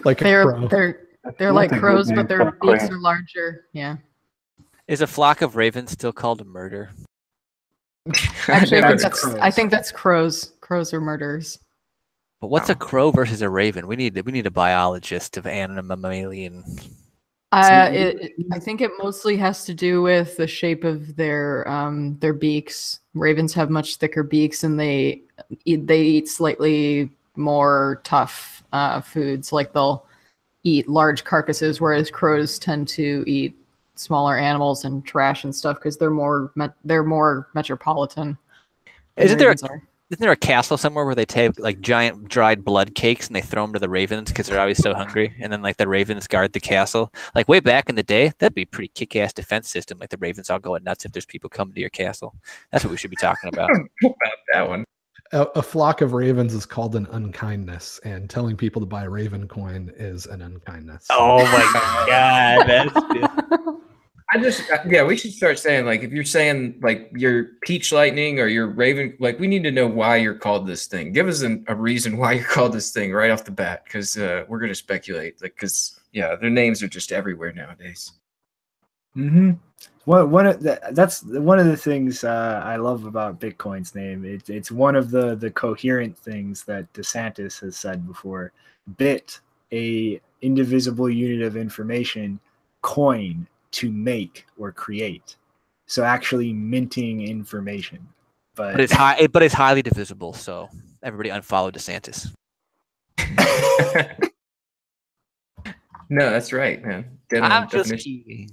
Like a crow. They're like crows, but their beaks are larger. Yeah. Is a flock of ravens still called a murder? Actually, I think that's crows. Crows are murderers. But what's a crow versus a raven? We need a biologist of mammalian. I think it mostly has to do with the shape of their beaks. Ravens have much thicker beaks, and they eat slightly more tough foods. Like they'll eat large carcasses, whereas crows tend to eat smaller animals and trash and stuff because they're more metropolitan. Isn't there a castle somewhere where they take like giant dried blood cakes and they throw them to the ravens because they're always so hungry, and then like the ravens guard the castle? Like way back in the day, that'd be a pretty kick-ass defense system. Like the ravens all going nuts if there's people coming to your castle. That's what we should be talking about. About that one. A flock of ravens is called an unkindness, and telling people to buy Raven coin is an unkindness. Oh my god, that's Yeah, we should start saying, like, if you're saying like your Peach Lightning or your Raven, like, we need to know why you're called this thing. Give us a reason why you're called this thing right off the bat, because we're gonna speculate, like, because yeah, their names are just everywhere nowadays. Mm-hmm. That's one of the things I love about Bitcoin's name. It's one of the coherent things that DeSantis has said before. Bit, a indivisible unit of information, coin, to make or create. So actually minting information. But it's highly divisible. So everybody unfollow DeSantis. No, that's right, man. I'm just kidding.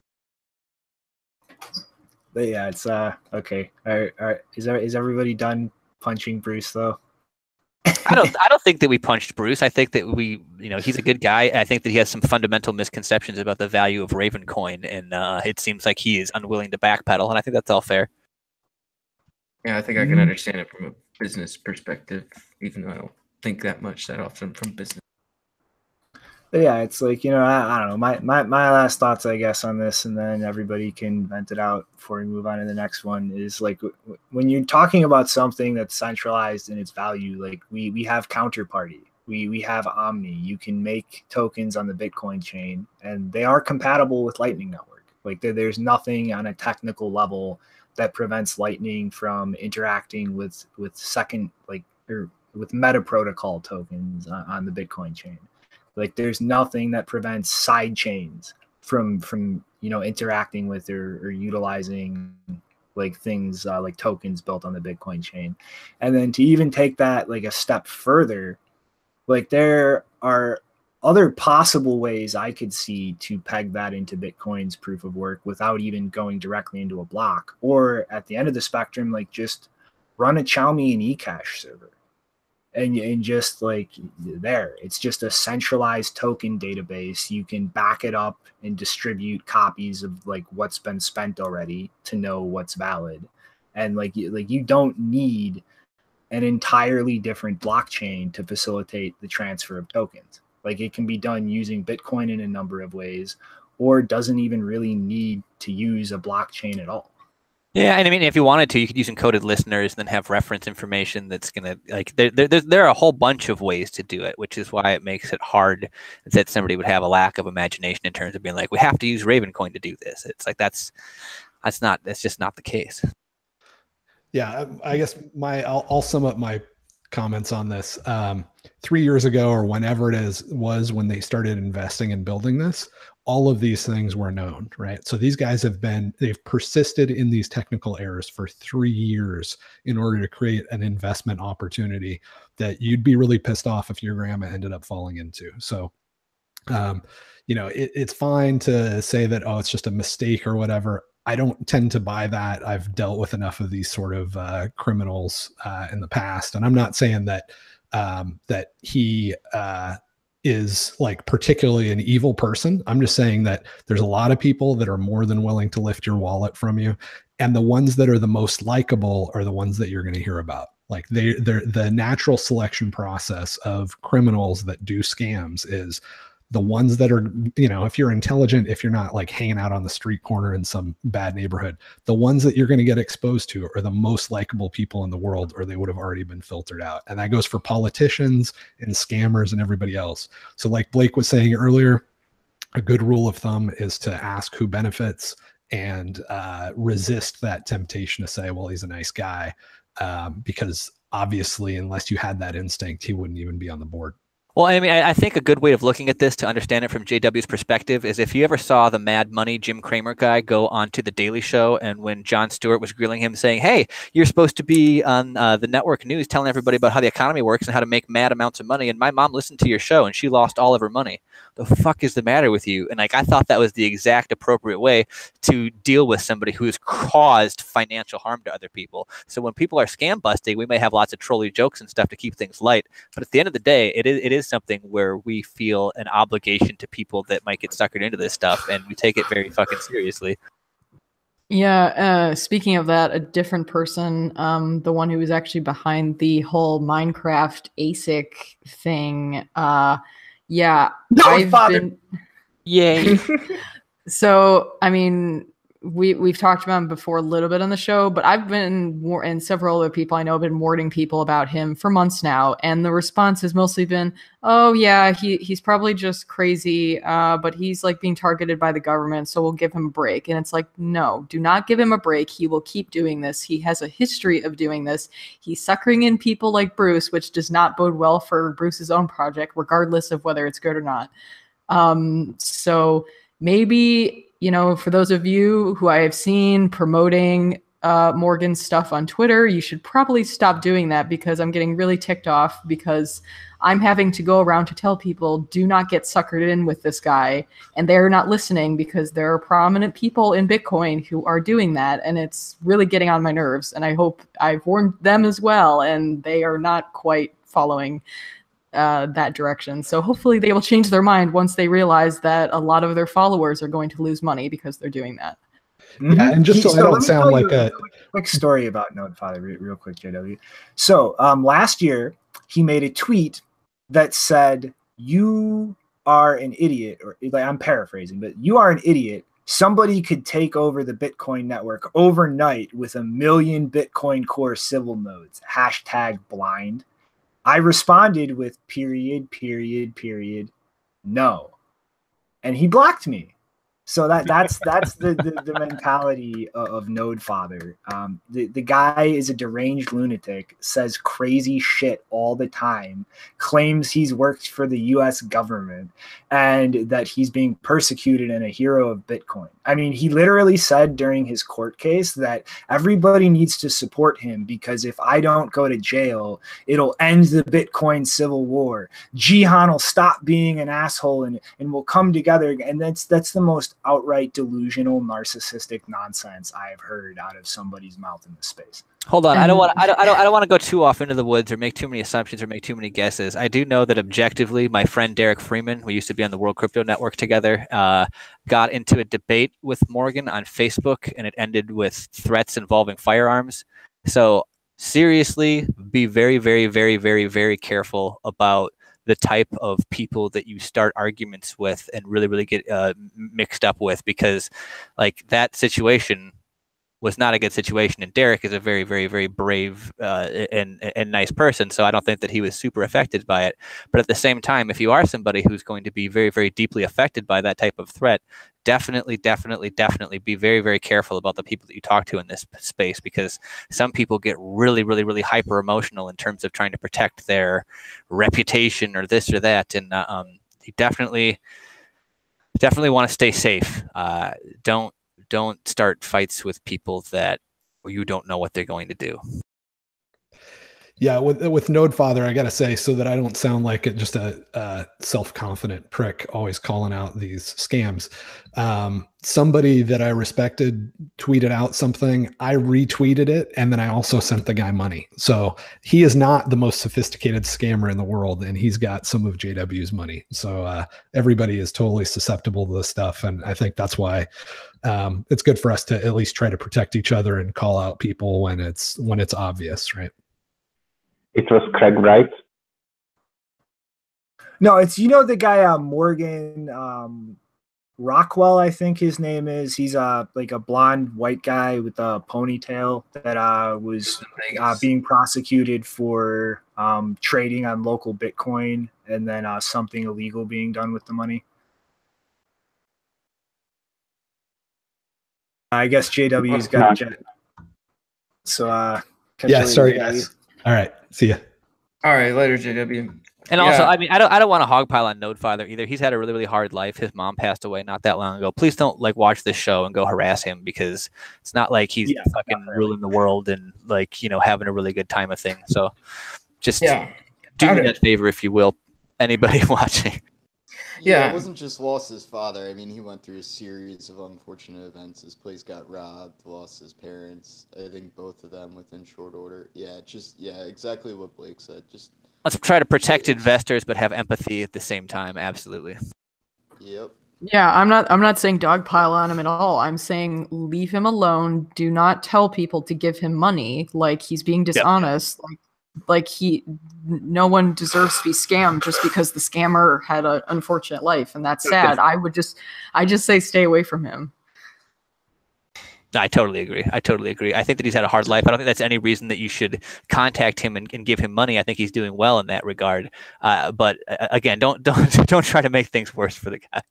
But yeah, it's okay. All right. Is everybody done punching Bruce though? I don't think that we punched Bruce. I think that he's a good guy. I think that he has some fundamental misconceptions about the value of Ravencoin, and it seems like he is unwilling to backpedal, and I think that's all fair. Yeah, I think I can understand it from a business perspective, even though I don't think that often from business. But yeah, it's like, I don't know. My last thoughts, I guess, on this, and then everybody can vent it out before we move on to the next one, is like when you're talking about something that's centralized in its value, like we have Counterparty, we have Omni. You can make tokens on the Bitcoin chain, and they are compatible with Lightning Network. Like there's nothing on a technical level that prevents Lightning from interacting with with meta protocol tokens on the Bitcoin chain. Like there's nothing that prevents side chains from interacting with or utilizing like things like tokens built on the Bitcoin chain. And then to even take that like a step further, like there are other possible ways I could see to peg that into Bitcoin's proof of work without even going directly into a block. Or at the end of the spectrum, like just run a Xiaomi and eCash server. And just like there, it's just a centralized token database. You can back it up and distribute copies of like what's been spent already to know what's valid. And like you don't need an entirely different blockchain to facilitate the transfer of tokens. Like it can be done using Bitcoin in a number of ways, or doesn't even really need to use a blockchain at all. Yeah, and I mean, if you wanted to, you could use encoded listeners and then have reference information that's going to, like, there are a whole bunch of ways to do it, which is why it makes it hard that somebody would have a lack of imagination in terms of being like, we have to use Ravencoin to do this. It's like, that's just not the case. Yeah, I guess I'll sum up my comments on this. 3 years ago, or whenever was when they started investing in building this, all of these things were known, right? So these guys they've persisted in these technical errors for 3 years in order to create an investment opportunity that you'd be really pissed off if your grandma ended up falling into. So, it's fine to say that, oh, it's just a mistake or whatever. I don't tend to buy that. I've dealt with enough of these sort of criminals in the past, and I'm not saying that that he is like particularly an evil person. I'm just saying that there's a lot of people that are more than willing to lift your wallet from you, and the ones that are the most likable are the ones that you're going to hear about. Like they're the natural selection process of criminals that do scams is the ones that are, if you're intelligent, if you're not like hanging out on the street corner in some bad neighborhood, the ones that you're going to get exposed to are the most likable people in the world, or they would have already been filtered out. And that goes for politicians and scammers and everybody else. So like Blake was saying earlier, a good rule of thumb is to ask who benefits and resist that temptation to say, well, he's a nice guy, because obviously, unless you had that instinct, he wouldn't even be on the board. Well, I mean, I think a good way of looking at this to understand it from JW's perspective is if you ever saw the Mad Money Jim Cramer guy go onto The Daily Show, and when Jon Stewart was grilling him saying, hey, you're supposed to be on the network news telling everybody about how the economy works and how to make mad amounts of money, and my mom listened to your show and she lost all of her money. The fuck is the matter with you? And like, I thought that was the exact appropriate way to deal with somebody who has caused financial harm to other people. So when people are scam busting, we may have lots of trolly jokes and stuff to keep things light, but at the end of the day, it is something where we feel an obligation to people that might get suckered into this stuff, and we take it very fucking seriously. Yeah, speaking of that, a different person, the one who was actually behind the whole Minecraft ASIC thing, yeah, No, I've been... Yay. So, I mean, we've talked about him before a little bit on the show, but I've been and several other people I know have been warning people about him for months now, and the response has mostly been, "Oh yeah, he's probably just crazy, but he's like being targeted by the government, so we'll give him a break." And it's like, no, do not give him a break. He will keep doing this. He has a history of doing this. He's suckering in people like Bruce, which does not bode well for Bruce's own project, regardless of whether it's good or not. So maybe, for those of you who I have seen promoting Morgan's stuff on Twitter, you should probably stop doing that, because I'm getting really ticked off because I'm having to go around to tell people, do not get suckered in with this guy. And they're not listening because there are prominent people in Bitcoin who are doing that. And it's really getting on my nerves. And I hope I've warned them as well. And they are not quite following that direction. So hopefully they will change their mind once they realize that a lot of their followers are going to lose money because they're doing that. Yeah, and just so I don't sound like a quick story about Notefather, real quick, JW. So last year he made a tweet that said, "You are an idiot," or like, I'm paraphrasing, but "You are an idiot. Somebody could take over the Bitcoin network overnight with 1 million Bitcoin Core civil nodes. #blind." I responded with period, no. And he blocked me. So that's the mentality of Notefather. The guy is a deranged lunatic, says crazy shit all the time, claims he's worked for the US government, and that he's being persecuted and a hero of Bitcoin. I mean, he literally said during his court case that everybody needs to support him because if I don't go to jail, it'll end the Bitcoin civil war. Jihan will stop being an asshole and we'll come together. And that's the most outright delusional, narcissistic nonsense I have heard out of somebody's mouth in this space. Hold on, I don't want to go too off into the woods or make too many assumptions or make too many guesses. I do know that objectively, my friend Derek Freeman, we used to be on the World Crypto Network together, got into a debate with Morgan on Facebook, and it ended with threats involving firearms. So seriously, be very, very, very, very, very careful about the type of people that you start arguments with and really, really get mixed up with, because like that situation was not a good situation. And Derek is a very, very, very brave and nice person. So I don't think that he was super affected by it. But at the same time, if you are somebody who's going to be very, very deeply affected by that type of threat, definitely be very, very careful about the people that you talk to in this space, because some people get really, really, really hyper emotional in terms of trying to protect their reputation or this or that. And you definitely want to stay safe. Don't start fights with people that you don't know what they're going to do. Yeah, with Notefather, I gotta say, so that I don't sound like just a self-confident prick always calling out these scams. Somebody that I respected tweeted out something, I retweeted it, and then I also sent the guy money. So he is not the most sophisticated scammer in the world, and he's got some of JW's money. So everybody is totally susceptible to this stuff, and I think that's why it's good for us to at least try to protect each other and call out people when it's obvious, right? It was Craig Wright. No, it's the guy Morgan Rockwell, I think his name is. He's like a blonde white guy with a ponytail that was being prosecuted for trading on local Bitcoin and then something illegal being done with the money. I guess JW's got a jet. So yeah, sorry guys. All right, see ya. All right, later, JW. And also, I mean, I don't want to hogpile on Notefather either. He's had a really, really hard life. His mom passed away not that long ago. Please don't watch this show and go harass him, because it's not like he's fucking ruling the world and having a really good time of thing. So just do me that favor, if you will, anybody watching. Yeah, it wasn't just lost his father. I mean, he went through a series of unfortunate events. His place got robbed, lost his parents. I think both of them within short order. Yeah, exactly what Blake said. Just let's try to protect investors, but have empathy at the same time. Absolutely. Yep. Yeah, I'm not saying dogpile on him at all. I'm saying leave him alone. Do not tell people to give him money. Like he's being dishonest. Yep. Like no one deserves to be scammed just because the scammer had an unfortunate life, and that's sad. I just say stay away from him. I totally agree. I totally agree. I think that he's had a hard life. I don't think that's any reason that you should contact him and give him money. I think he's doing well in that regard. But again, don't try to make things worse for the guy.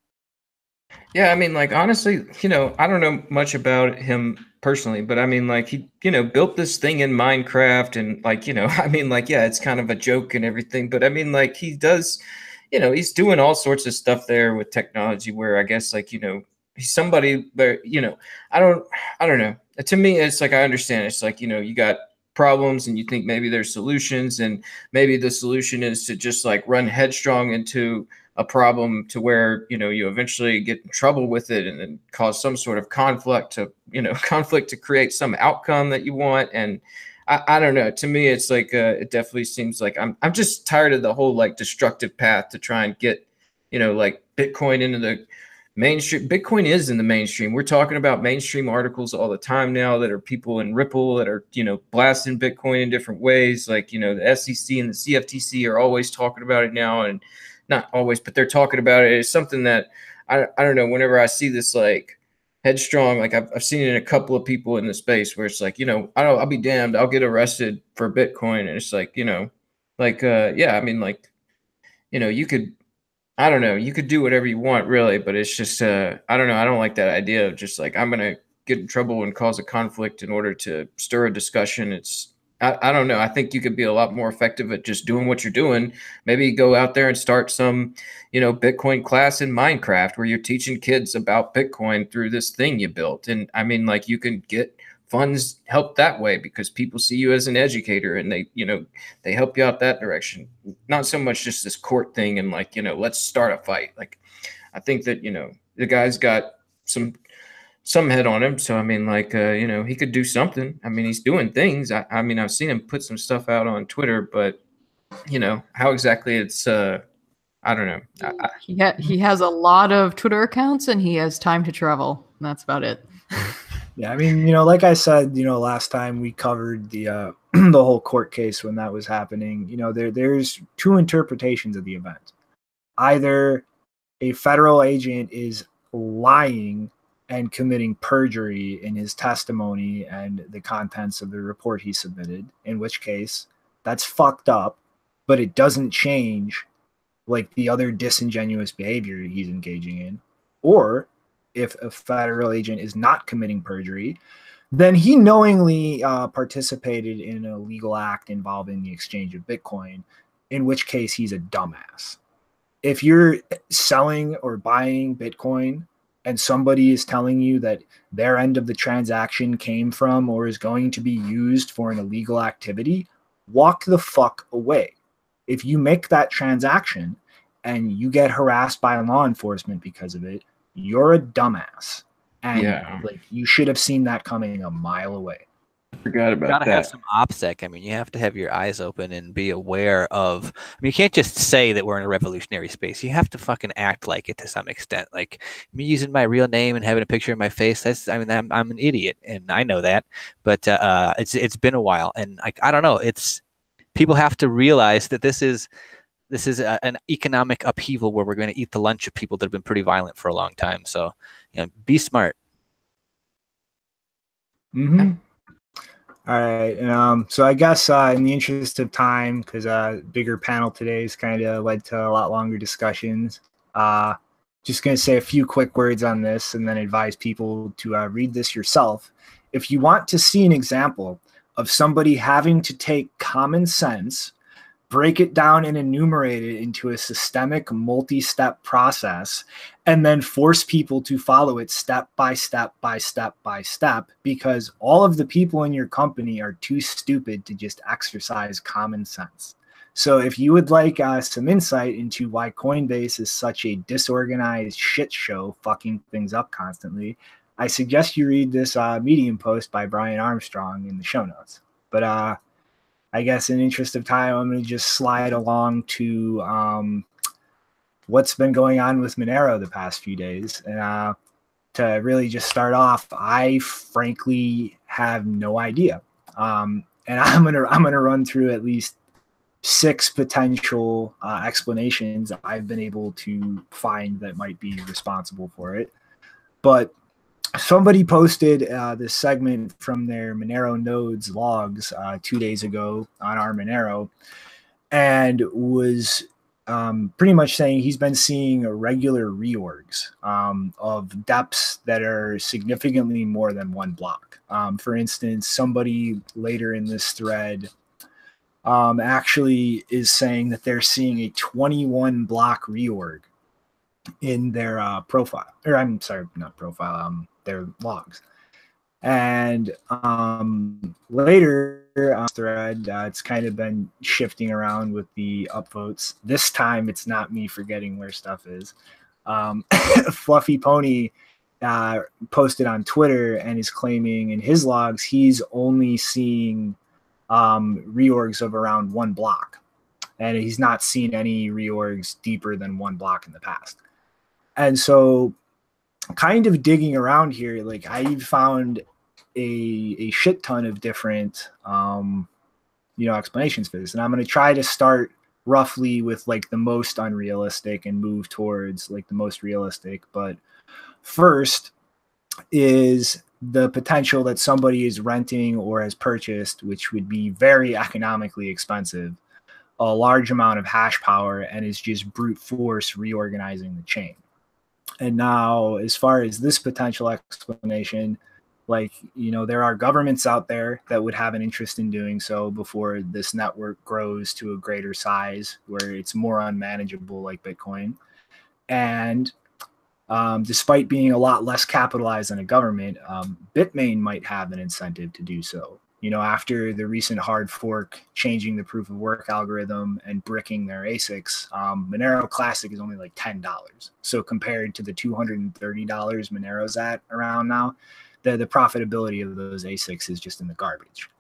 Yeah, I mean, like, honestly, I don't know much about him personally, but I mean, like, he, built this thing in Minecraft, and like, I mean, like, yeah, it's kind of a joke and everything, but I mean, like, he does, he's doing all sorts of stuff there with technology where I guess, like, he's somebody there, I don't know. To me, it's like, I understand. It's like, you got problems and you think maybe there's solutions, and maybe the solution is to just like run headstrong into a problem to where you eventually get in trouble with it and then cause some sort of conflict to create some outcome that you want. And I don't know, to me it's like it definitely seems like I'm just tired of the whole like destructive path to try and get like Bitcoin into the mainstream. Bitcoin is in the mainstream. We're talking about mainstream articles all the time now that are people in Ripple that are blasting Bitcoin in different ways. Like the SEC and the CFTC are always talking about it now, and not always, but they're talking about it. It's something that I don't know. Whenever I see this like headstrong, like I've seen it in a couple of people in the space where it's like, I'll be damned, I'll get arrested for Bitcoin. And it's like, yeah, I mean, like, you could, I don't know, you could do whatever you want really, but it's just, I don't know. I don't like that idea of just like, I'm going to get in trouble and cause a conflict in order to stir a discussion. I don't know. I think you could be a lot more effective at just doing what you're doing. Maybe go out there and start some, Bitcoin class in Minecraft where you're teaching kids about Bitcoin through this thing you built. And I mean, like, you can get funds help that way because people see you as an educator and they help you out that direction. Not so much just this court thing and like, let's start a fight. Like, I think that, the guy's got some head on him. So, I mean, like, he could do something. I mean, he's doing things. I mean, I've seen him put some stuff out on Twitter, but, how exactly it's, I don't know. He has a lot of Twitter accounts and he has time to travel. And that's about it. Yeah, I mean, like I said, last time we covered the the whole court case when that was happening, there's two interpretations of the event. Either a federal agent is lying and committing perjury in his testimony and the contents of the report he submitted, in which case that's fucked up, but it doesn't change like the other disingenuous behavior he's engaging in. Or if a federal agent is not committing perjury, then he knowingly participated in a legal act involving the exchange of Bitcoin, in which case he's a dumbass. If you're selling or buying Bitcoin and somebody is telling you that their end of the transaction came from or is going to be used for an illegal activity, walk the fuck away. If you make that transaction and you get harassed by law enforcement because of it, you're a dumbass. And like, you should have seen that coming a mile away. Forgot about that. You gotta have some OPSEC. I mean, you have to have your eyes open and be aware of. I mean, you can't just say that we're in a revolutionary space. You have to fucking act like it to some extent. Like me using my real name and having a picture of my face. I'm an idiot, and I know that. But it's been a while, and I don't know. It's people have to realize that this is an economic upheaval where we're going to eat the lunch of people that have been pretty violent for a long time. So, be smart. Mm-hmm. All right. So I guess in the interest of time, because bigger panel today has kind of led to a lot longer discussions, just going to say a few quick words on this and then advise people to read this yourself. If you want to see an example of somebody having to take common sense, break it down and enumerate it into a systemic multi-step process, and then force people to follow it step by step by step by step, because all of the people in your company are too stupid to just exercise common sense. So if you would like some insight into why Coinbase is such a disorganized shit show, fucking things up constantly, I suggest you read this Medium post by Brian Armstrong in the show notes. But I guess in the interest of time, I'm going to just slide along to what's been going on with Monero the past few days. And to really just start off, I frankly have no idea. And I'm gonna run through at least 6 potential explanations I've been able to find that might be responsible for it. But somebody posted this segment from their Monero nodes logs 2 days ago on our Monero, and was pretty much saying he's been seeing regular reorgs of depths that are significantly more than one block. For instance, somebody later in this thread actually is saying that they're seeing a 21 block reorg in their profile, or I'm sorry, not profile, their logs. And later thread, it's kind of been shifting around with the upvotes. This time it's not me forgetting where stuff is. Fluffy Pony posted on Twitter and is claiming in his logs he's only seeing reorgs of around one block, and he's not seen any reorgs deeper than one block in the past. And so kind of digging around here, like I found a shit ton of different explanations for this, and I'm going to try to start roughly with like the most unrealistic and move towards like the most realistic. But first is the potential that somebody is renting or has purchased, which would be very economically expensive, a large amount of hash power, and is just brute force reorganizing the chain. And now, as far as this potential explanation, like, there are governments out there that would have an interest in doing so before this network grows to a greater size where it's more unmanageable, like Bitcoin. And despite being a lot less capitalized than a government, Bitmain might have an incentive to do so. After the recent hard fork changing the proof of work algorithm and bricking their ASICs, Monero Classic is only like $10. So compared to the $230 Monero's at around now, the profitability of those ASICs is just in the garbage.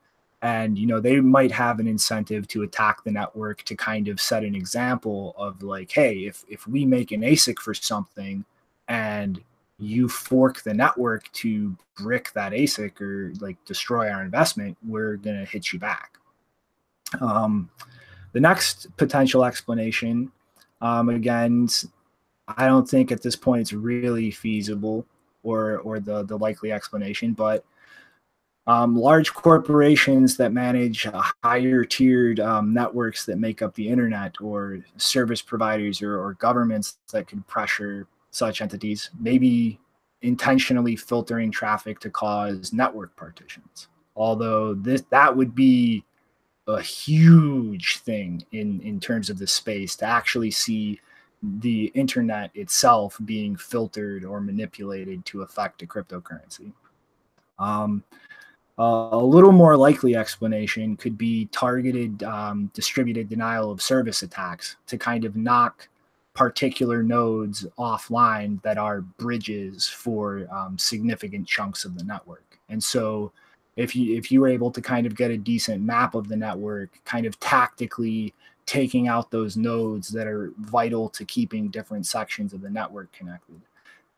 And, they might have an incentive to attack the network to kind of set an example of like, hey, if we make an ASIC for something and you fork the network to brick that ASIC or like destroy our investment, we're going to hit you back. The next potential explanation, again, I don't think at this point it's really feasible or the likely explanation, but large corporations that manage higher tiered networks that make up the internet, or service providers or governments that could pressure such entities, maybe intentionally filtering traffic to cause network partitions. Although that would be a huge thing in terms of the space, to actually see the internet itself being filtered or manipulated to affect a cryptocurrency. A little more likely explanation could be targeted distributed denial of service attacks to kind of knock particular nodes offline that are bridges for significant chunks of the network. And so if you were able to kind of get a decent map of the network, kind of tactically taking out those nodes that are vital to keeping different sections of the network connected.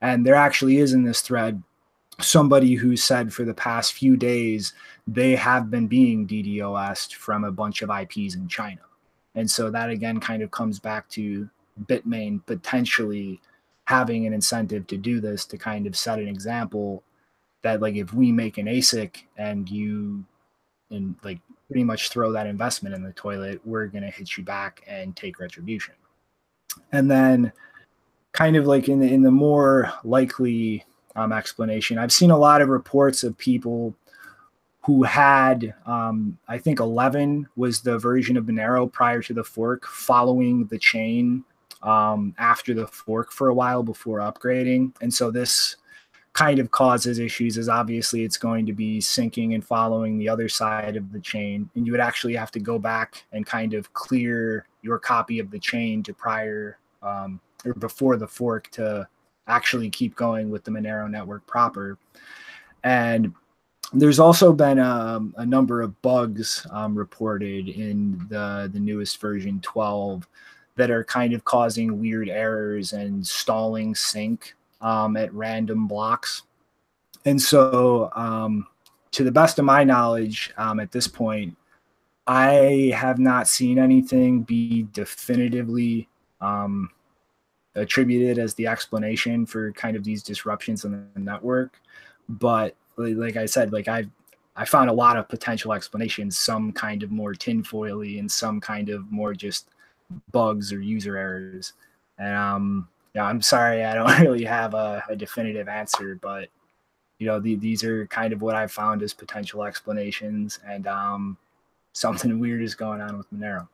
And there actually is in this thread somebody who said for the past few days they have been being DDoS'd from a bunch of IPs in China. And so that again kind of comes back to Bitmain potentially having an incentive to do this, to kind of set an example that like if we make an ASIC and like pretty much throw that investment in the toilet, we're going to hit you back and take retribution. And then kind of like in the more likely explanation, I've seen a lot of reports of people who had, I think 11 was the version of Monero prior to the fork, following the chain after the fork for a while before upgrading. And so this kind of causes issues, as obviously it's going to be syncing and following the other side of the chain. And you would actually have to go back and kind of clear your copy of the chain to prior or before the fork to actually keep going with the Monero network proper. And there's also been a number of bugs reported in the newest version 12 that are kind of causing weird errors and stalling sync at random blocks. And so to the best of my knowledge at this point, I have not seen anything be definitively attributed as the explanation for kind of these disruptions in the network. But like I said, like I found a lot of potential explanations, some kind of more tinfoily and some kind of more just bugs or user errors. And yeah, I'm sorry I don't really have a definitive answer, but you know, these are kind of what I've found as potential explanations, and something weird is going on with Monero.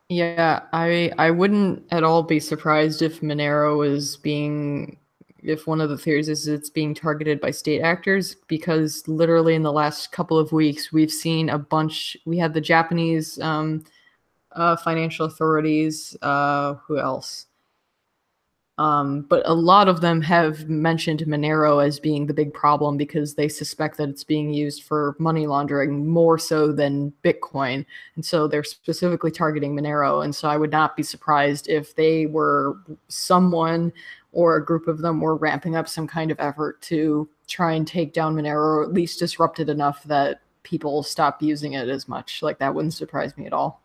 Yeah, I wouldn't at all be surprised if Monero is being, if one of the theories is it's being targeted by state actors, because literally in the last couple of weeks we've seen a bunch. We had the Japanese financial authorities. Who else? But a lot of them have mentioned Monero as being the big problem because they suspect that it's being used for money laundering more so than Bitcoin. And so they're specifically targeting Monero. And so I would not be surprised if they were, someone or a group of them were ramping up some kind of effort to try and take down Monero, or at least disrupt it enough that people stop using it as much. Like, that wouldn't surprise me at all.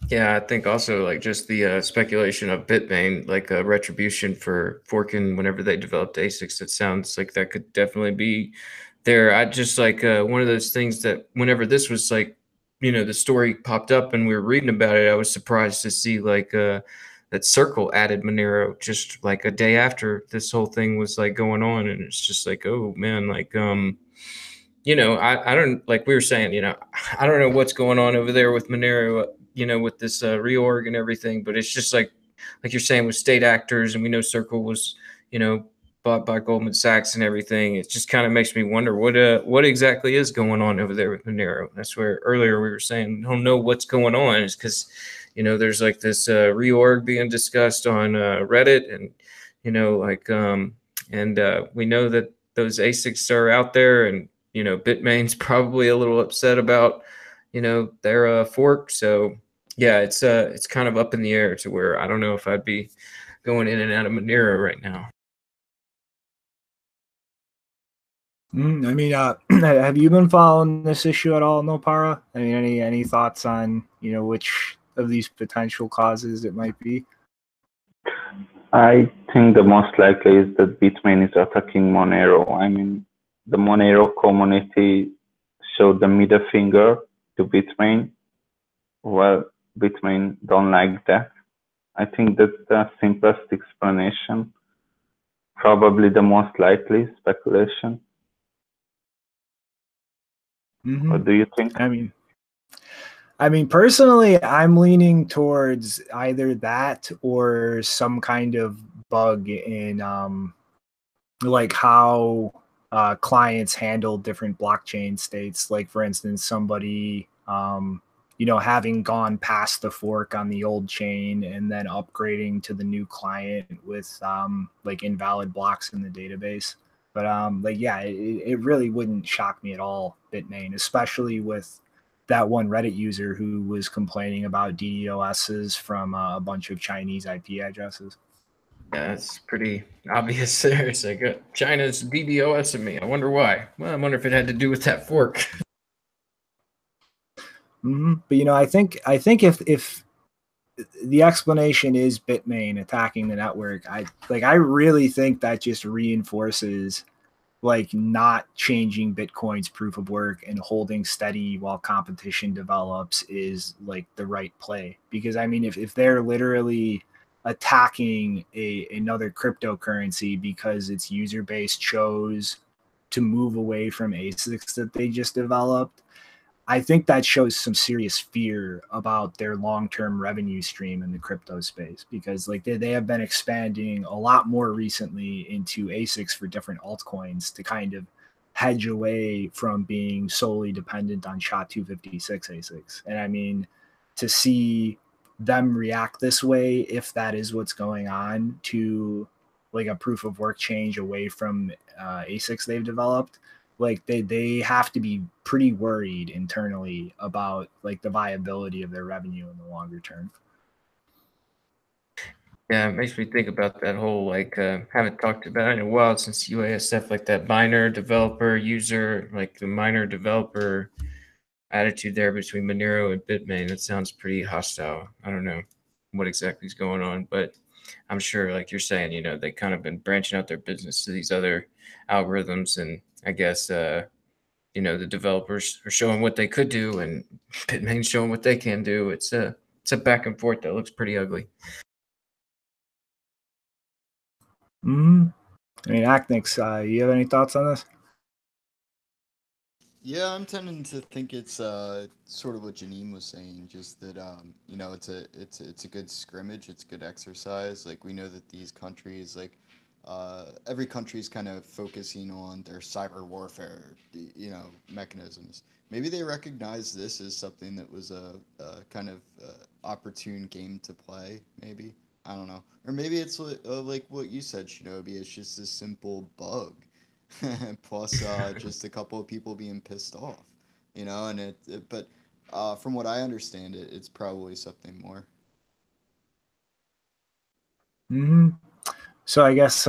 Yeah, I think also like just the speculation of Bitmain, like a retribution for forking whenever they developed ASICs. It sounds like that could definitely be there. I just like one of those things that whenever this was like, you know, the story popped up and we were reading about it, I was surprised to see like that Circle added Monero just like a day after this whole thing was like going on, and it's just like, oh man, like you know, I don't, like we were saying, you know, I don't know what's going on over there with Monero, you know, with this reorg and everything, but it's just like you're saying with state actors, and we know Circle was, you know, bought by Goldman Sachs and everything. It just kind of makes me wonder what exactly is going on over there with Monero. That's where earlier we were saying, don't know what's going on, is because, you know, there's like this reorg being discussed on Reddit, and, you know, like, and we know that those ASICs are out there, and, you know, Bitmain's probably a little upset about, you know, their fork. So yeah, it's kind of up in the air to where I don't know if I'd be going in and out of Monero right now. I mean, have you been following this issue at all, Nopara? I mean, any thoughts on, you know, which of these potential causes it might be? I think the most likely is that Bitmain is attacking Monero. I mean, the Monero community showed the middle finger to Bitmain. Well, Bitmain don't like that. I think that's the simplest explanation. Probably the most likely speculation. Mm-hmm. What do you think? I mean, personally, I'm leaning towards either that or some kind of bug in like how clients handle different blockchain states. Like, for instance, somebody you know, having gone past the fork on the old chain and then upgrading to the new client with like invalid blocks in the database. But like, yeah, it really wouldn't shock me at all, Bitmain, especially with that one Reddit user who was complaining about DDoSs from a bunch of Chinese IP addresses. Yeah, it's pretty obvious there. It's like China's DDoSing me. I wonder why. Well, I wonder if it had to do with that fork. But, you know, I think if the explanation is Bitmain attacking the network, I really think that just reinforces like not changing Bitcoin's proof of work and holding steady while competition develops is like the right play. Because I mean, if they're literally attacking another cryptocurrency because its user base chose to move away from ASICs that they just developed, I think that shows some serious fear about their long-term revenue stream in the crypto space, because like they have been expanding a lot more recently into ASICs for different altcoins to kind of hedge away from being solely dependent on SHA-256 ASICs. And I mean, to see them react this way, if that is what's going on, to like a proof of work change away from ASICs they've developed, like they have to be pretty worried internally about like the viability of their revenue in the longer term. Yeah, it makes me think about that whole like haven't talked about it in a while since UASF, like that miner developer user, like the miner developer attitude there between Monero and Bitmain. That sounds pretty hostile. I don't know. what exactly is going on. But I'm sure, like you're saying, you know, they kind of been branching out their business to these other algorithms, and I guess you know, the developers are showing what they could do, and Bitmain's showing what they can do. It's a back and forth that looks pretty ugly. Mm-hmm. I mean, Acnix, you have any thoughts on this? Yeah, I'm tending to think it's sort of what Janine was saying, just that you know, it's a good scrimmage, it's good exercise. Like we know that these countries, like every country is kind of focusing on their cyber warfare, you know, mechanisms. Maybe they recognize this as something that was a kind of opportune game to play. Maybe, I don't know, or maybe it's like what you said, Shinobi. It's just a simple bug. Plus just a couple of people being pissed off, you know, and but from what I understand, it's probably something more. Mm-hmm. So I guess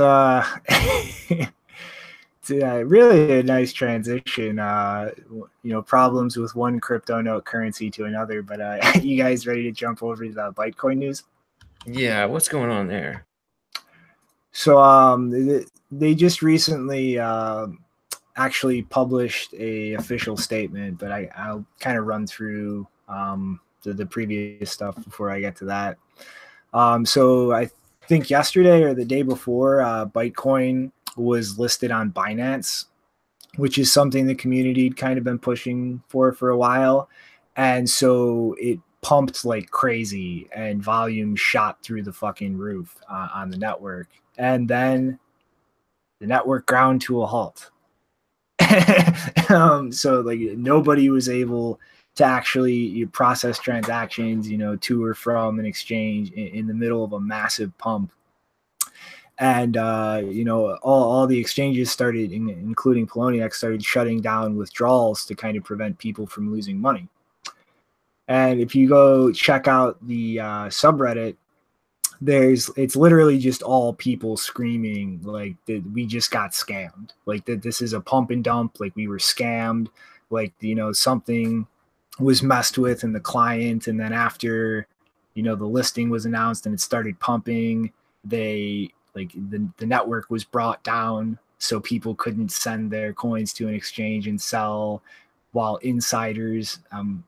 it's really a nice transition. You know, problems with one crypto note currency to another. But you guys ready to jump over to the Bytecoin news? Yeah, what's going on there? So they just recently actually published a official statement, but I'll kind of run through the previous stuff before I get to that. So I think yesterday or the day before, Bytecoin was listed on Binance, which is something the community had kind of been pushing for a while. And so it pumped like crazy and volume shot through the fucking roof on the network. And then the network ground to a halt. So like nobody was able to actually process transactions, you know, to or from an exchange in the middle of a massive pump. And you know, all the exchanges started, including Poloniex, started shutting down withdrawals to kind of prevent people from losing money. And if you go check out the subreddit, it's literally just all people screaming like that we just got scammed, like that this is a pump and dump, like we were scammed, like, you know, something was messed with in the client, and then after, you know, the listing was announced and it started pumping, the network was brought down so people couldn't send their coins to an exchange and sell, while insiders,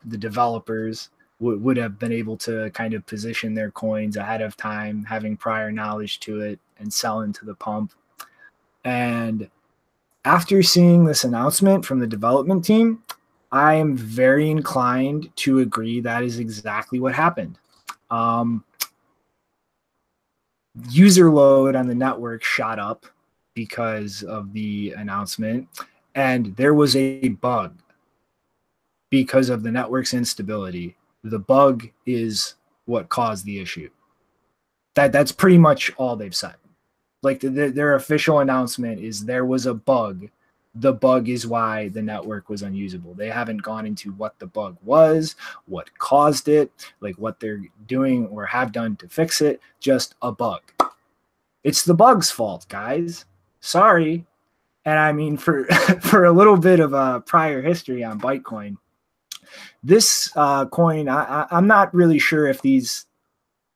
the developers, would have been able to kind of position their coins ahead of time, having prior knowledge to it, and sell into the pump. And after seeing this announcement from the development team, I am very inclined to agree that is exactly what happened. User load on the network shot up because of the announcement, and there was a bug because of the network's instability. The bug is what caused the issue. That's pretty much all they've said. Like their official announcement is there was a bug. The bug is why the network was unusable. They haven't gone into what the bug was, what caused it, like what they're doing or have done to fix it. Just a bug. It's the bug's fault, guys. Sorry. And I mean, for a little bit of a prior history on Bytecoin, this coin, I'm not really sure if these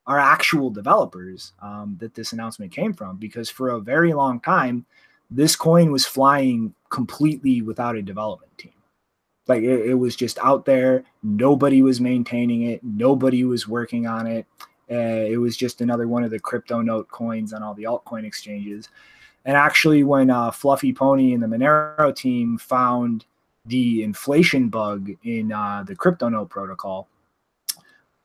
are actual developers that this announcement came from, because for a very long time, this coin was flying completely without a development team. Like it was just out there. Nobody was maintaining it. Nobody was working on it. It was just another one of the crypto note coins on all the altcoin exchanges. And actually, when Fluffy Pony and the Monero team found the inflation bug in the crypto note protocol,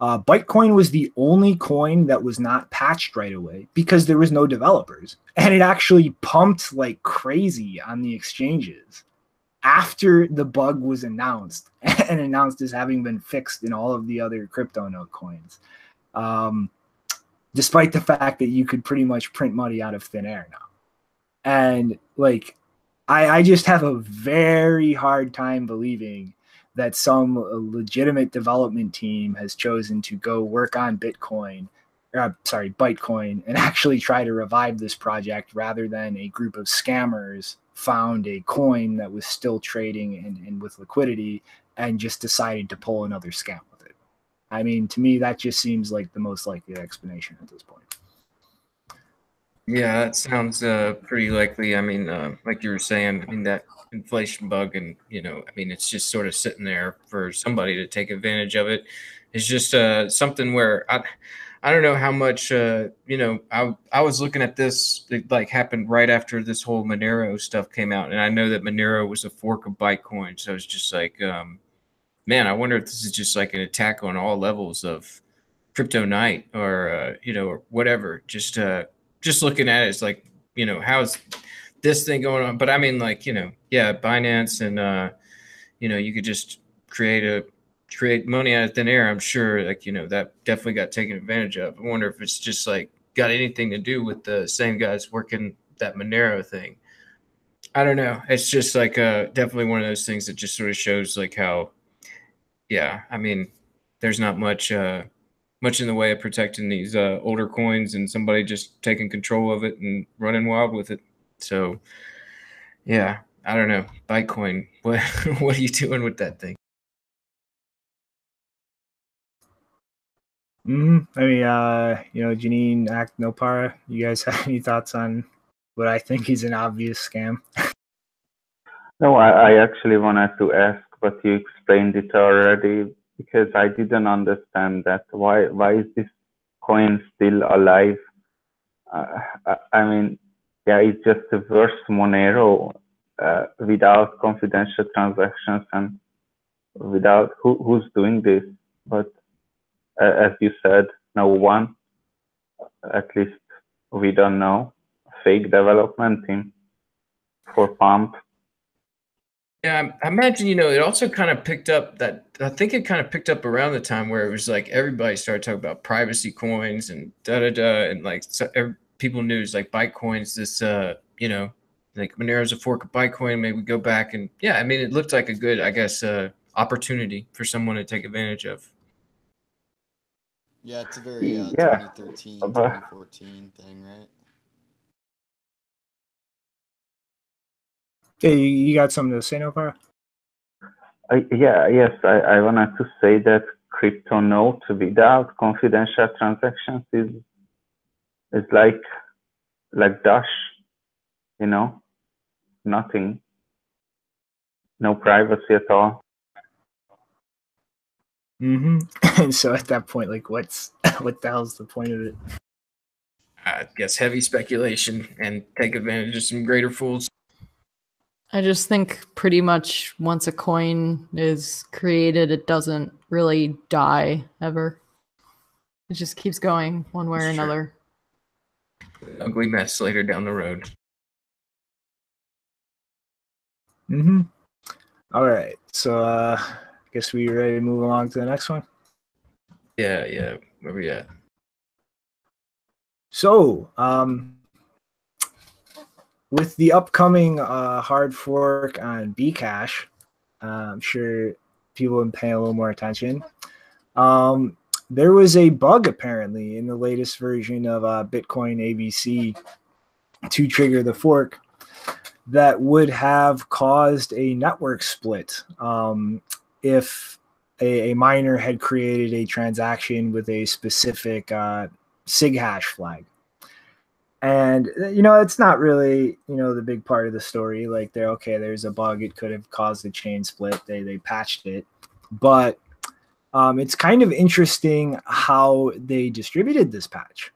Bytecoin was the only coin that was not patched right away because there was no developers, and it actually pumped like crazy on the exchanges after the bug was announced and announced as having been fixed in all of the other crypto note coins, despite the fact that you could pretty much print money out of thin air now. And like, I just have a very hard time believing that some legitimate development team has chosen to go work on Bytecoin, and actually try to revive this project, rather than a group of scammers found a coin that was still trading and with liquidity and just decided to pull another scam with it. I mean, to me, that just seems like the most likely explanation at this point. Yeah, that sounds pretty likely. I mean, like you were saying, I mean, that inflation bug, and I mean, it's just sort of sitting there for somebody to take advantage of it. It's just something where I don't know how much I was looking at this. It like happened right after this whole Monero stuff came out, and I know that Monero was a fork of Bytecoin, so it's just like, man, I wonder if this is just like an attack on all levels of crypto night, or or whatever. Just looking at it, it's like, how's this thing going on? But I mean, like, yeah, Binance, and you could just create money out of thin air. I'm sure, like, that definitely got taken advantage of. I wonder if it's just like got anything to do with the same guys working that Monero thing. I don't know. It's just like definitely one of those things that just sort of shows like how, yeah, I mean, there's not much in the way of protecting these older coins, and somebody just taking control of it and running wild with it. So, yeah, I don't know. Bytecoin, what are you doing with that thing? I mean, Janine, Act, Nopara, you guys have any thoughts on what I think is an obvious scam? No, I actually wanted to ask, but you explained it already, because I didn't understand that. Why is this coin still alive? I mean, yeah, it's just a worse Monero without confidential transactions and without who's doing this. But as you said, no one, at least we don't know, fake development team for pump. Yeah, I imagine, it also kind of picked up that, I think it kind of picked up around the time where it was like everybody started talking about privacy coins and and like people knew it's like Bytecoin's this, like Monero's a fork of Bytecoin. Maybe we go back, and yeah, I mean, it looked like a good, I guess, opportunity for someone to take advantage of. Yeah, it's a very 2013, 2014 thing, right? Hey, you got something to say, Nopara? Yes, I wanted to say that crypto note without confidential transactions is like Dash, nothing, no privacy at all. And so at that point, like, what the hell's the point of it? I guess heavy speculation and take advantage of some greater fools. I just think pretty much once a coin is created, it doesn't really die ever. It just keeps going one way or another. Ugly mess later down the road. All right. So I guess we ready to move along to the next one? Yeah. Where we at? So, with the upcoming hard fork on Bcash, I'm sure people have been paying a little more attention. There was a bug apparently in the latest version of Bitcoin ABC to trigger the fork that would have caused a network split if a miner had created a transaction with a specific SIG hash flag. And, it's not really, the big part of the story. Like, there's a bug. It could have caused a chain split. They patched it. But it's kind of interesting how they distributed this patch.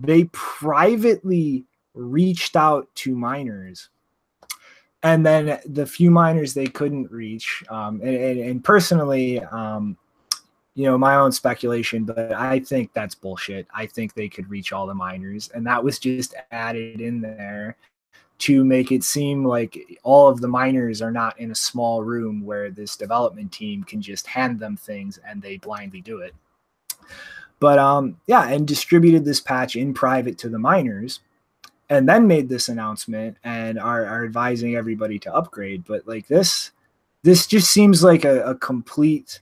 They privately reached out to miners. And then the few miners they couldn't reach, and personally, my own speculation, but I think that's bullshit. I think they could reach all the miners, and that was just added in there to make it seem like all of the miners are not in a small room where this development team can just hand them things and they blindly do it. But and distributed this patch in private to the miners, and then made this announcement and are advising everybody to upgrade. But like this just seems like a complete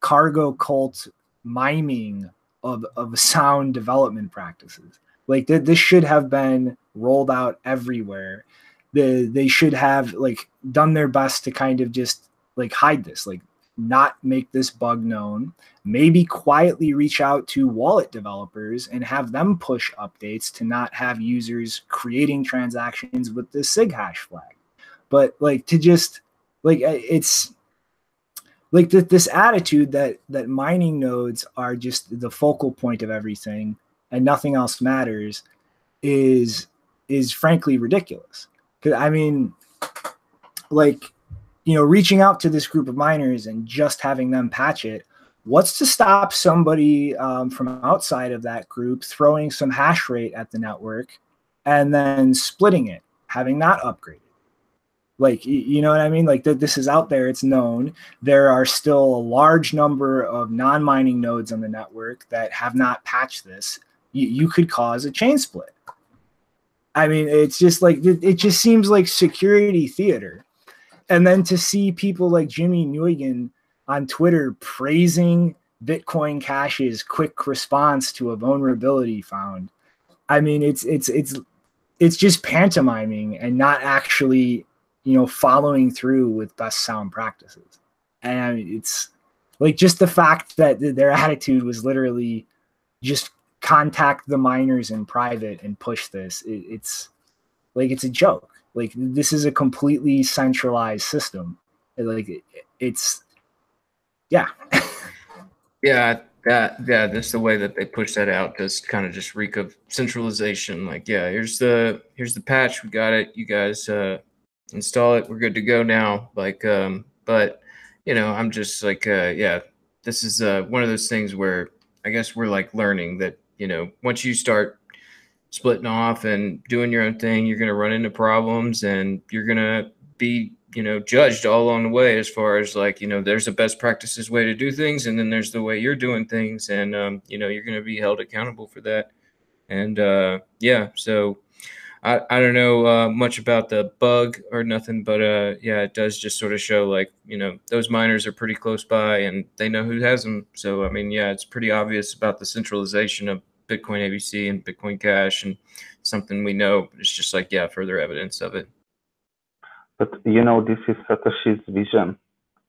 cargo cult miming of sound development practices. Like this should have been rolled out everywhere. They should have like done their best to kind of just like hide this. Like not make this bug known, maybe quietly reach out to wallet developers and have them push updates to not have users creating transactions with the SIG hash flag. But like to just like it's like this attitude that mining nodes are just the focal point of everything and nothing else matters is frankly ridiculous. Because I mean, like, you know, reaching out to this group of miners and just having them patch it, what's to stop somebody from outside of that group throwing some hash rate at the network and then splitting it, having that upgraded? Like, you know what I mean? Like this is out there, it's known. There are still a large number of non-mining nodes on the network that have not patched this. You could cause a chain split. I mean, it's just like, it just seems like security theater. And then to see people like Jimmy Nguyen on Twitter praising Bitcoin Cash's quick response to a vulnerability found. I mean, it's just pantomiming and not actually, you know, following through with best sound practices. And I mean, it's like just the fact that their attitude was literally just contact the miners in private and push this. It's like, it's a joke. Like, this is a completely centralized system. Like, it's, yeah. Yeah, that's the way that they push that out. Does kind of just reek of centralization. Like, yeah, here's the patch, we got it. You guys install it. We're good to go now. Like, but you know, I'm just like, yeah, this is one of those things where I guess we're like learning that, you know, once you start splitting off and doing your own thing, you're going to run into problems and you're going to be, you know, judged all along the way as far as like, you know, there's a best practices way to do things. And then there's the way you're doing things. And, you know, you're going to be held accountable for that. And, yeah, so I don't know much about the bug or nothing, but, yeah, it does just sort of show like, you know, those miners are pretty close by and they know who has them. So, I mean, yeah, it's pretty obvious about the centralization of Bitcoin ABC and Bitcoin Cash and something we know. It's just like, yeah, further evidence of it. But you know, this is Satoshi's vision.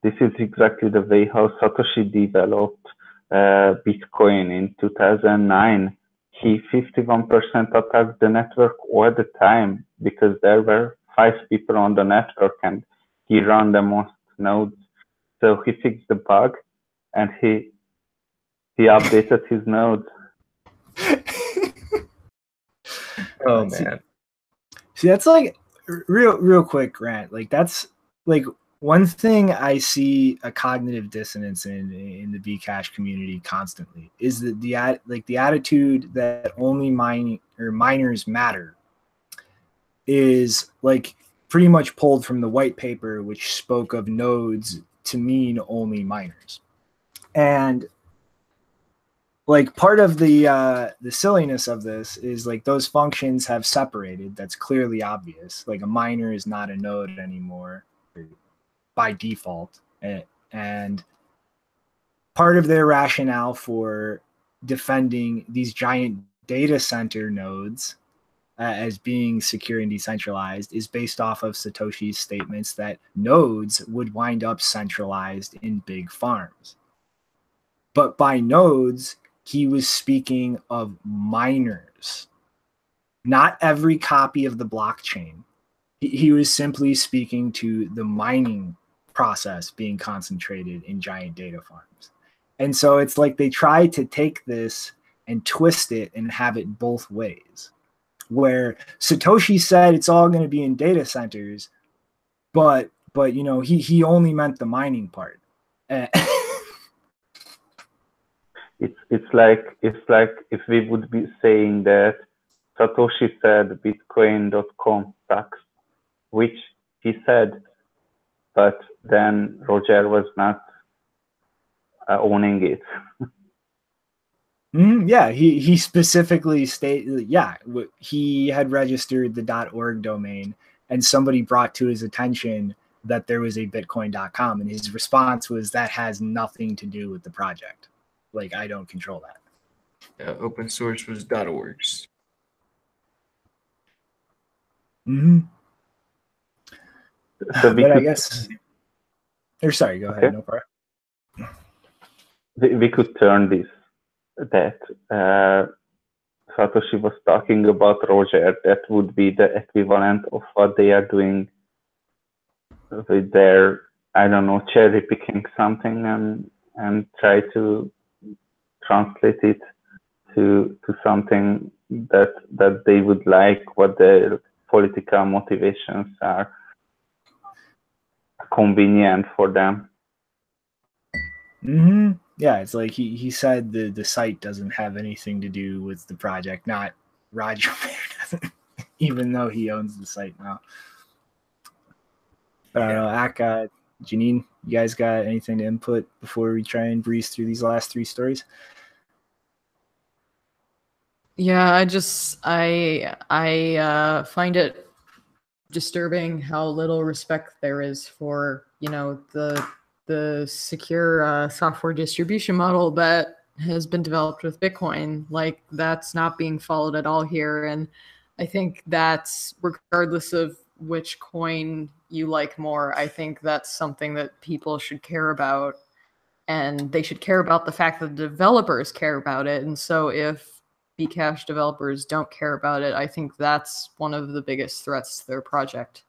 This is exactly the way how Satoshi developed Bitcoin in 2009. He 51% attacked the network all the time because there were 5 people on the network and he ran the most nodes. So he fixed the bug and he updated his nodes. Oh man. See, that's like real quick, Grant. Like that's like one thing I see a cognitive dissonance in the Bcash community constantly is that the attitude that only miners matter is like pretty much pulled from the white paper, which spoke of nodes to mean only miners. And like part of the silliness of this is like those functions have separated. That's clearly obvious. Like a miner is not a node anymore by default. And part of their rationale for defending these giant data center nodes as being secure and decentralized is based off of Satoshi's statements that nodes would wind up centralized in big farms. But by nodes, he was speaking of miners, not every copy of the blockchain. He was simply speaking to the mining process being concentrated in giant data farms. And so it's like they try to take this and twist it and have it both ways, where Satoshi said it's all going to be in data centers, but you know, he only meant the mining part. It's like if we would be saying that Satoshi said Bitcoin.com sucks, which he said, but then Roger was not owning it. Yeah, he specifically stated, yeah, he had registered the .org domain, and somebody brought to his attention that there was a Bitcoin.com, and his response was that has nothing to do with the project. Like, I don't control that. Yeah, open source was .orgs. So but I guess, or sorry, go ahead. No problem. we could turn this, that Satoshi was talking about, Roger, that would be the equivalent of what they are doing with their, I don't know, cherry picking something and try to translate it to something that they would like, what their political motivations are convenient for them. Mm-hmm. Yeah, it's like he said the site doesn't have anything to do with the project, not Roger Ver, even though he owns the site now. But I don't know, Ak, Janine, you guys got anything to input before we try and breeze through these last three stories? Yeah, I find it disturbing how little respect there is for, you know, the secure software distribution model that has been developed with Bitcoin. Like, that's not being followed at all here. And I think that's, regardless of which coin you like more, I think that's something that people should care about. And they should care about the fact that the developers care about it. And so if Bcash developers don't care about it, I think that's one of the biggest threats to their project.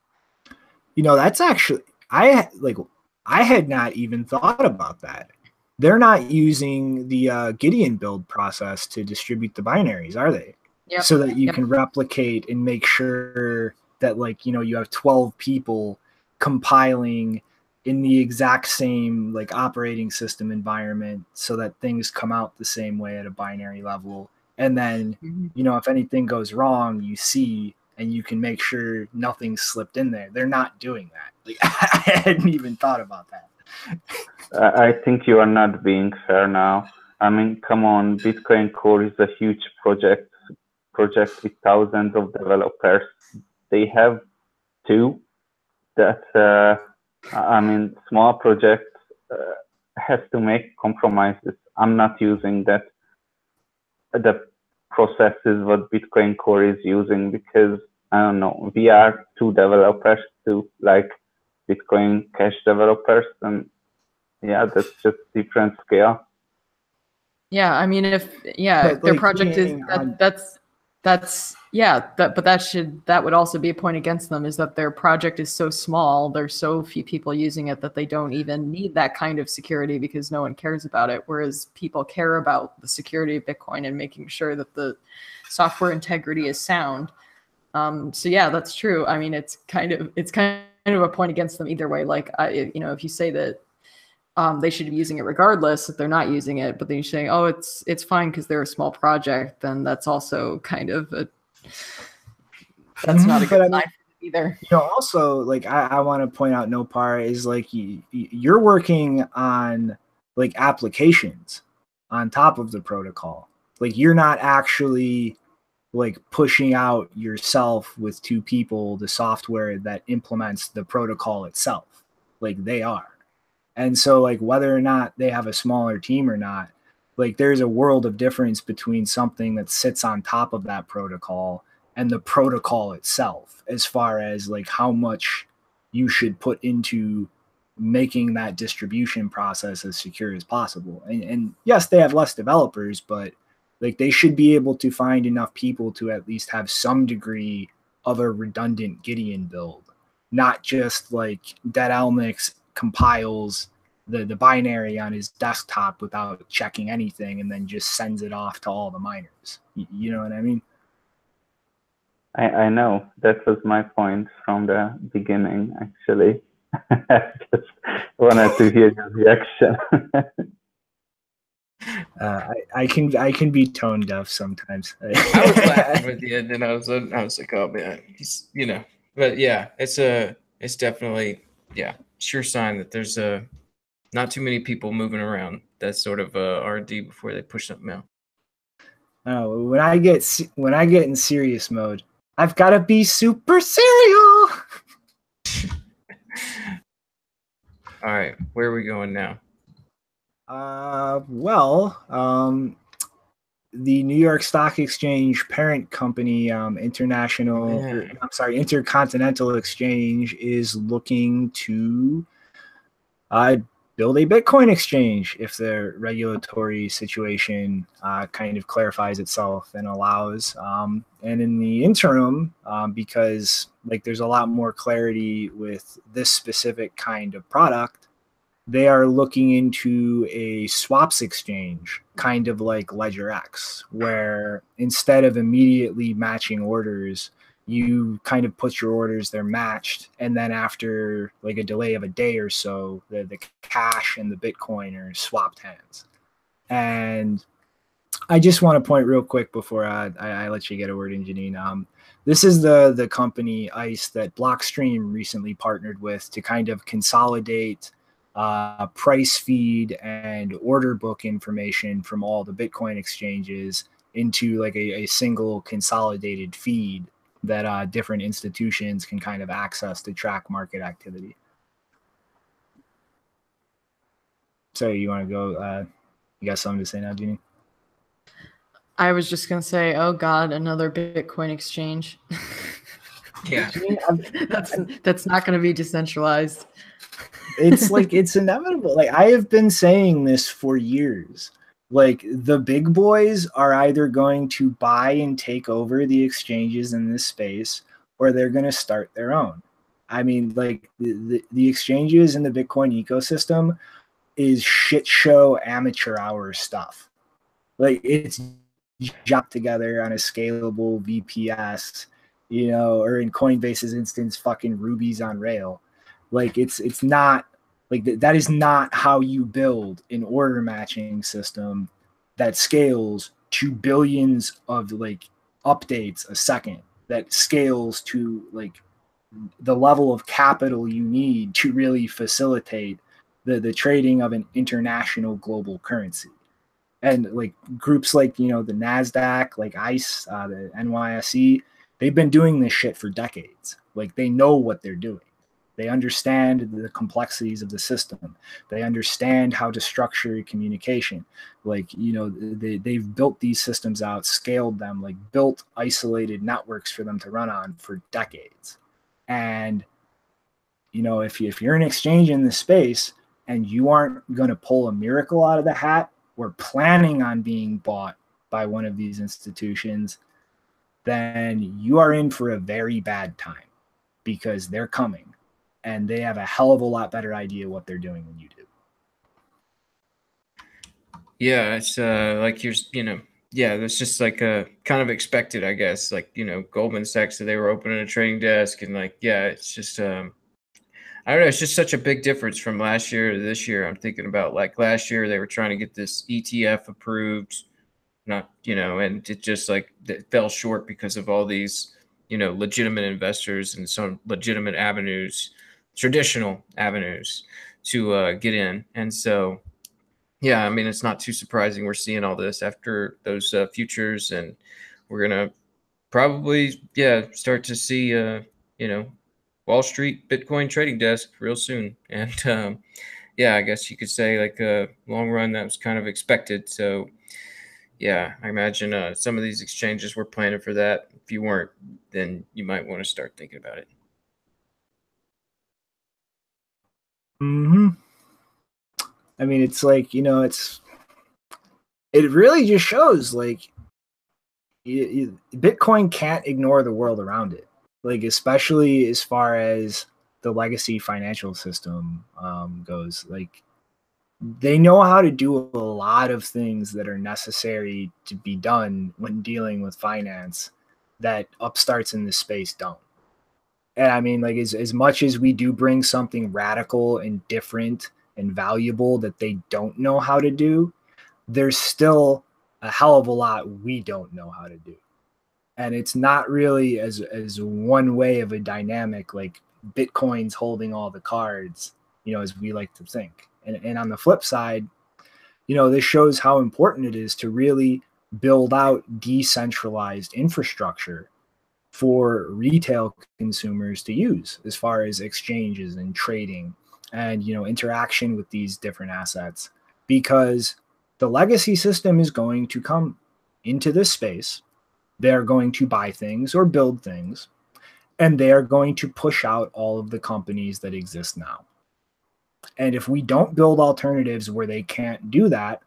You know, that's actually, I had not even thought about that. They're not using the Gideon build process to distribute the binaries, are they? Yep. So that you can replicate and make sure that, like, you know, you have 12 people compiling in the exact same, like, operating system environment so that things come out the same way at a binary level. And then, you know, if anything goes wrong, you see, and you can make sure nothing slipped in there. They're not doing that. Like, I hadn't even thought about that. I think you are not being fair now. I mean, come on, Bitcoin Core is a huge project with thousands of developers. They have two that, I mean, small projects have to make compromises. I'm not using that. The process is what Bitcoin Core is using because, I don't know, we are two developers, two like Bitcoin Cash developers, and yeah, that's just different scale. Yeah, I mean, if their like, project is that would also be a point against them, is that their project is so small, there's so few people using it that they don't even need that kind of security because no one cares about it, whereas people care about the security of Bitcoin and making sure that the software integrity is sound. So yeah, that's true. I mean, it's kind of a point against them either way. Like, you know, if you say that they should be using it regardless if they're not using it, but then you're saying, oh, it's fine because they're a small project, then that's also kind of that's not a good sign either. You know, also, like, I want to point out, Nopar, is like you're working on like applications on top of the protocol. Like, you're not actually like pushing out yourself with two people the software that implements the protocol itself. Like, they are. And so, like, whether or not they have a smaller team or not, like, there's a world of difference between something that sits on top of that protocol and the protocol itself, as far as like how much you should put into making that distribution process as secure as possible. And yes, they have less developers, but like, they should be able to find enough people to at least have some degree of a redundant Gideon build, not just like Dead Elnix compiles the binary on his desktop without checking anything and then just sends it off to all the miners. You know what I mean? I know. That was my point from the beginning, actually. I just wanted to hear your reaction. I can be tone deaf sometimes. I was laughing with you, and then I was like, oh man, he's, you know. But yeah, it's definitely, yeah, sure sign that there's not too many people moving around that sort of R&D before they push something out. Oh, when I get in serious mode, I've got to be super serial. All right, where are we going now? The New York Stock Exchange parent company, Intercontinental Exchange, is looking to build a Bitcoin exchange if the regulatory situation kind of clarifies itself and allows. And in the interim, because like there's a lot more clarity with this specific kind of product, they are looking into a swaps exchange, kind of like LedgerX, where instead of immediately matching orders, you kind of put your orders, they're matched, and then after like a delay of a day or so, the cash and the Bitcoin are swapped hands. And I just want to point real quick before I let you get a word in, Janine. This is the company ICE that Blockstream recently partnered with to kind of consolidate price feed and order book information from all the Bitcoin exchanges into like a single consolidated feed that different institutions can kind of access to track market activity. So you want to go, you got something to say now, Jeannie? I was just going to say, oh God, another Bitcoin exchange. Yeah. That's not going to be decentralized. It's like, it's inevitable. Like I have been saying this for years. Like the big boys are either going to buy and take over the exchanges in this space, or they're going to start their own. I mean, like the exchanges in the Bitcoin ecosystem is shit show amateur hour stuff. Like it's jopped together on a scalable VPS, you know, or in Coinbase's instance, fucking rubies on rail. Like it's not like that is not how you build an order matching system that scales to billions of like updates a second, that scales to like the level of capital you need to really facilitate the trading of an international global currency. And like groups like, you know, the NASDAQ, like ICE, the NYSE, they've been doing this shit for decades. Like they know what they're doing. They understand the complexities of the system. They understand how to structure communication. Like, you know, they've built these systems out, scaled them, like built isolated networks for them to run on for decades. And, you know, if you're an exchange in this space and you aren't going to pull a miracle out of the hat or planning on being bought by one of these institutions, then you are in for a very bad time, because they're coming. And they have a hell of a lot better idea what they're doing than you do. Yeah, it's like you know, yeah, that's just like kind of expected, I guess. Like, you know, Goldman Sachs, they were opening a trading desk, and like, yeah, it's just I don't know, it's just such a big difference from last year to this year. I'm thinking about like last year they were trying to get this ETF approved, not, you know, and it just like it fell short because of all these, you know, legitimate investors and some legitimate avenues, traditional avenues to get in. And so, yeah, I mean, it's not too surprising we're seeing all this after those futures, and we're going to probably, yeah, start to see, you know, Wall Street Bitcoin trading desk real soon. And yeah, I guess you could say like a long run that was kind of expected. So yeah, I imagine some of these exchanges were planning for that. If you weren't, then you might want to start thinking about it. Mm-hmm. I mean, it's like, you know, it really just shows like Bitcoin can't ignore the world around it. Like, especially as far as the legacy financial system goes, like they know how to do a lot of things that are necessary to be done when dealing with finance that upstarts in this space don't. And I mean, like as much as we do bring something radical and different and valuable that they don't know how to do, there's still a hell of a lot we don't know how to do. And it's not really as one way of a dynamic, like Bitcoin's holding all the cards, you know, as we like to think. And on the flip side, you know, this shows how important it is to really build out decentralized infrastructure for retail consumers to use as far as exchanges and trading and, you know, interaction with these different assets, because the legacy system is going to come into this space. They're going to buy things or build things, and they are going to push out all of the companies that exist now. And if we don't build alternatives where they can't do that,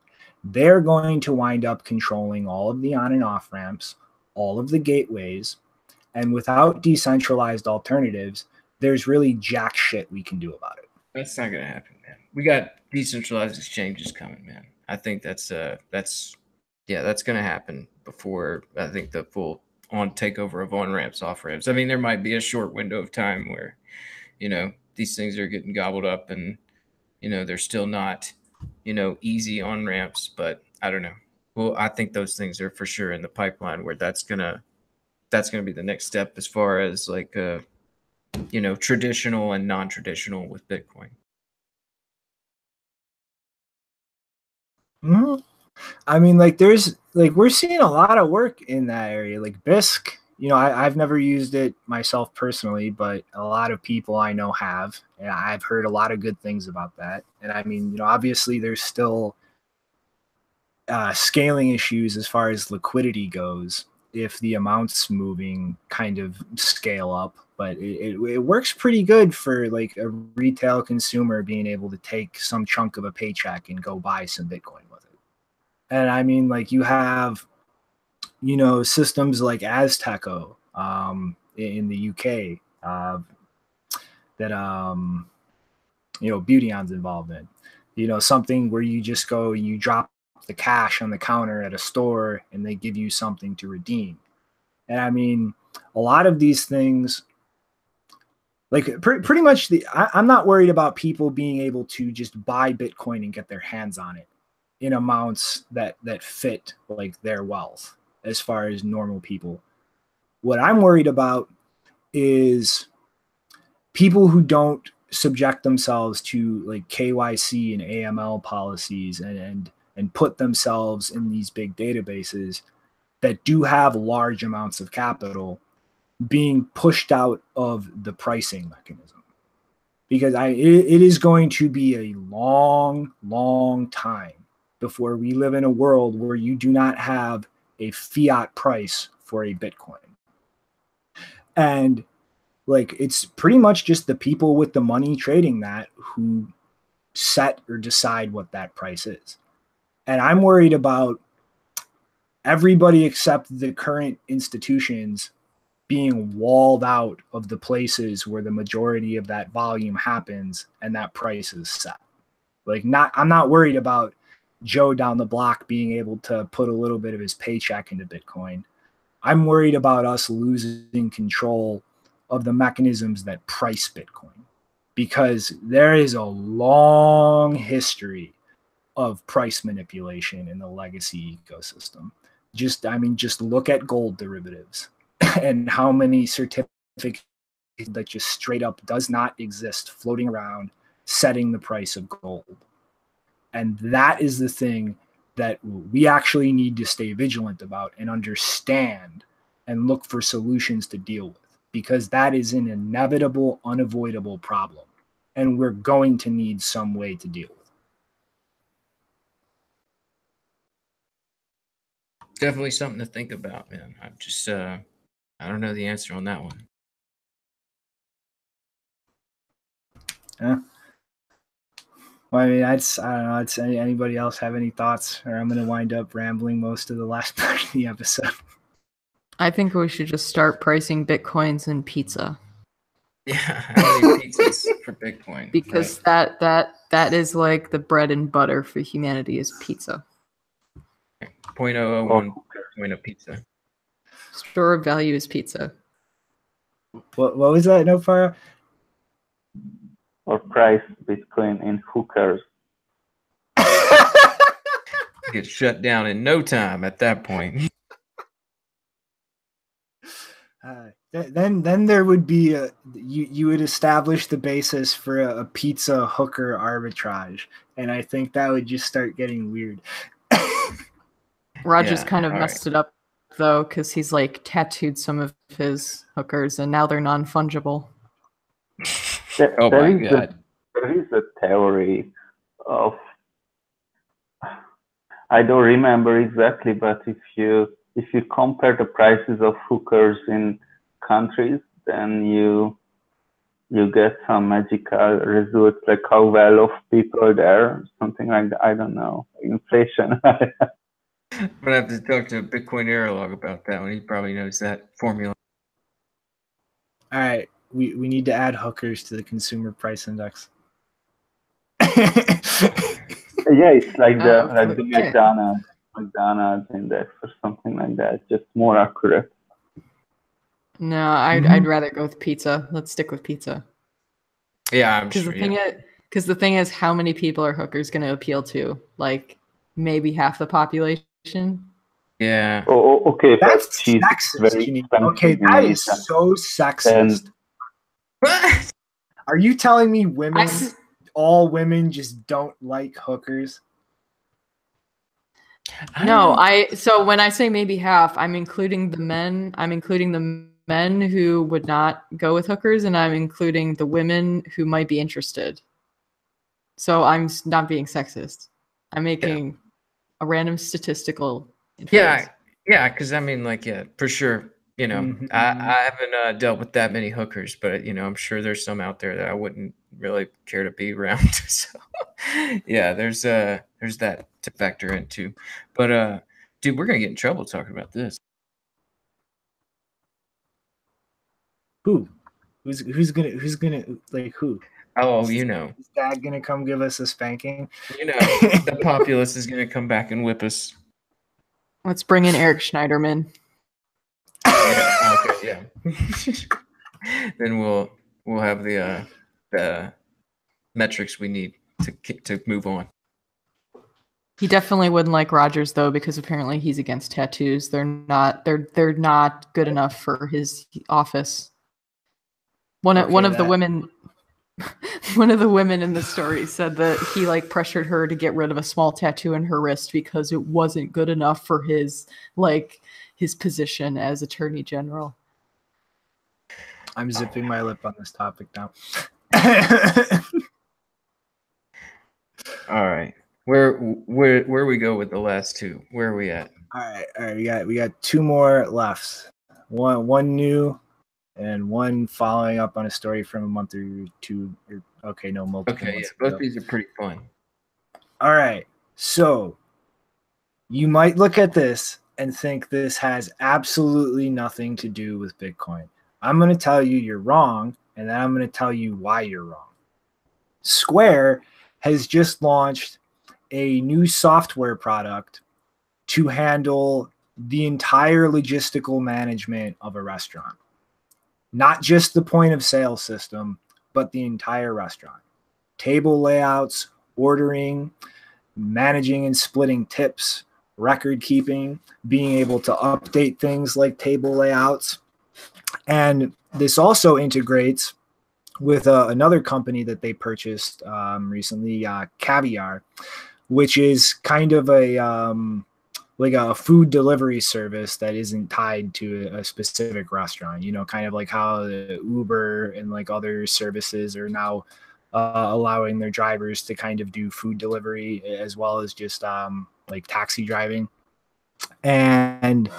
they're going to wind up controlling all of the on and off ramps, all of the gateways. And without decentralized alternatives, there's really jack shit we can do about it. That's not gonna happen, man. We got decentralized exchanges coming, man. I think that's gonna happen before I think the full on takeover of on ramps, off ramps. I mean, there might be a short window of time where, you know, these things are getting gobbled up and, you know, they're still not, you know, easy on ramps, but I don't know. Well, I think those things are for sure in the pipeline where that's gonna be the next step as far as like you know, traditional and non-traditional with Bitcoin. Mm-hmm. I mean, like we're seeing a lot of work in that area. Like Bisq, you know, I've never used it myself personally, but a lot of people I know have, and I've heard a lot of good things about that. And I mean, you know, obviously there's still scaling issues as far as liquidity goes if the amounts moving kind of scale up, but it works pretty good for like a retail consumer being able to take some chunk of a paycheck and go buy some Bitcoin with it. And I mean, like you have, you know, systems like Azteco in the UK that you know, Beautyon's involved in, you know, something where you just go, you drop the cash on the counter at a store and they give you something to redeem. And I mean, a lot of these things, like pretty much I'm not worried about people being able to just buy Bitcoin and get their hands on it in amounts that fit like their wealth as far as normal people. What I'm worried about is people who don't subject themselves to like KYC and AML policies and put themselves in these big databases that do have large amounts of capital being pushed out of the pricing mechanism. Because it is going to be a long, long time before we live in a world where you do not have a fiat price for a Bitcoin. And like, it's pretty much just the people with the money trading that who set or decide what that price is. And I'm worried about everybody except the current institutions being walled out of the places where the majority of that volume happens and that price is set. Like, I'm not worried about Joe down the block being able to put a little bit of his paycheck into Bitcoin. I'm worried about us losing control of the mechanisms that price Bitcoin, because there is a long history of price manipulation in the legacy ecosystem. Just look at gold derivatives and how many certificates that just straight up does not exist floating around setting the price of gold. And that is the thing that we actually need to stay vigilant about and understand and look for solutions to deal with, because that is an inevitable, unavoidable problem. And we're going to need some way to deal with it. Definitely something to think about, man. I'm just, I don't know the answer on that one. Yeah. Well, I mean, I don't know. Anybody else have any thoughts? Or I'm going to wind up rambling most of the last part of the episode. I think we should just start pricing Bitcoins in pizza. Yeah, how many pizzas for Bitcoin? Because that is like the bread and butter for humanity is pizza. 0.001 point of pizza. Store of value is pizza. What was that, Nofara? Or price Bitcoin in hookers. Get shut down in no time at that point. Then there would be you would establish the basis for a pizza hooker arbitrage, and I think that would just start getting weird. Roger's kind of messed it up though, because he's like tattooed some of his hookers, and now they're non-fungible. Oh my God! There is a theory of, I don't remember exactly, but if you compare the prices of hookers in countries, then you you get some magical results, like how well off people there, something like that. I don't know. Inflation. I'm gonna have to talk to Bitcoin Aerolog about that one. He probably knows that formula. All right, we need to add hookers to the consumer price index. Yeah, it's like the Okay. McDonald's index or something like that, just more accurate. No, I'd rather go with pizza. Let's stick with pizza. Yeah, I'm Because sure. the thing is, how many people are hookers going to appeal to? Like maybe half the population. Yeah. Oh, okay. But That's cheese is sexist. very Janine. expensive Okay, in that is Asia. so sexist. What? Are you telling me women, I- all women, just don't like hookers? No, so when I say maybe half, I'm including the men. I'm including the men who would not go with hookers, and I'm including the women who might be interested. So I'm not being sexist. I'm making a random statistical inference. Yeah, because I mean, like, yeah, for sure. You know, Mhm. I haven't dealt with that many hookers, but you know, I'm sure there's some out there that I wouldn't really care to be around. So, yeah, there's that to factor into. But dude, we're gonna get in trouble talking about this. Who's gonna like who? Oh, you know, Is Dad gonna come give us a spanking? the populace is gonna come back and whip us. Let's bring in Eric Schneiderman. Yeah, okay, yeah. Then we'll have the metrics we need to move on. He definitely wouldn't like Rogers though, because apparently he's against tattoos. They're not good enough for his office. One of the women one of the women in the story said that he like pressured her to get rid of a small tattoo in her wrist because it wasn't good enough for his position as attorney general. I'm zipping my lip on this topic now. All right. Where we go with the last two? Where are we at? All right. We got two more left. One new, and one following up on a story from a month or two. Multiple Okay, months yeah, both ago. these are pretty fun. All right. So you might look at this and think this has absolutely nothing to do with Bitcoin. I'm going to tell you you're wrong, and then I'm going to tell you why you're wrong. Square has just launched a new software product to handle the entire logistical management of a restaurant. Not just the point of sale system, but the entire restaurant. Table layouts, ordering, managing and splitting tips, record keeping, being able to update things like table layouts. And this also integrates with another company that they purchased recently, Caviar, which is kind of like a food delivery service that isn't tied to a specific restaurant, kind of like how Uber and like other services are now allowing their drivers to kind of do food delivery as well as just like taxi driving. And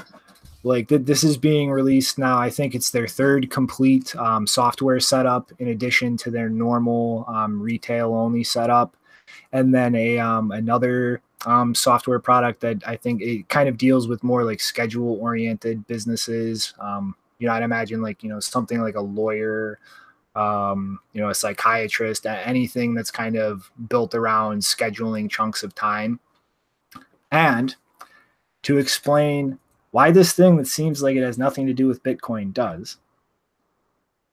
like this is being released now. I think it's their third complete software setup in addition to their normal retail only setup. And then another software product that I think it kind of deals with more like schedule oriented businesses. I'd imagine like, something like a lawyer, a psychiatrist, anything that's kind of built around scheduling chunks of time. And to explain why this thing that seems like it has nothing to do with Bitcoin does,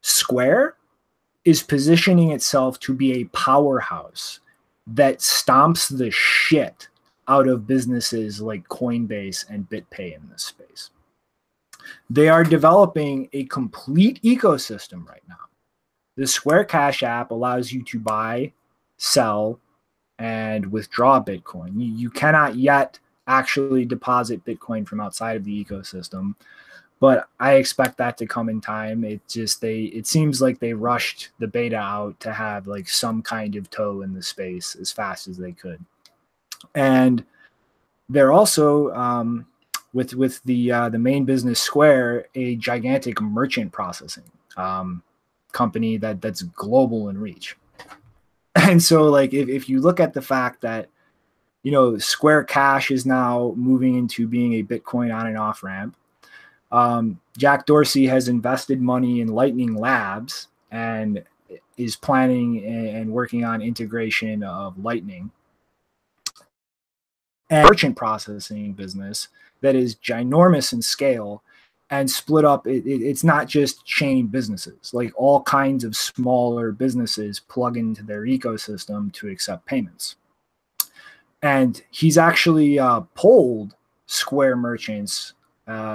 Square is positioning itself to be a powerhouse that stomps the shit out of businesses like Coinbase and BitPay in this space. They are developing a complete ecosystem right now. The Square Cash app allows you to buy, sell, and withdraw Bitcoin. You cannot yet actually deposit Bitcoin from outside of the ecosystem, but I expect that to come in time. It seems like they rushed the beta out to have like some kind of toe in the space as fast as they could. And they're also with the main business Square, a gigantic merchant processing company that's global in reach. And so like if you look at the fact that, you know, Square Cash is now moving into being a Bitcoin on and off ramp. Jack Dorsey has invested money in Lightning Labs and is planning and working on integration of Lightning. And merchant processing business that is ginormous in scale and split up. It's not just chain businesses, like all kinds of smaller businesses plug into their ecosystem to accept payments. And he's actually polled Square merchants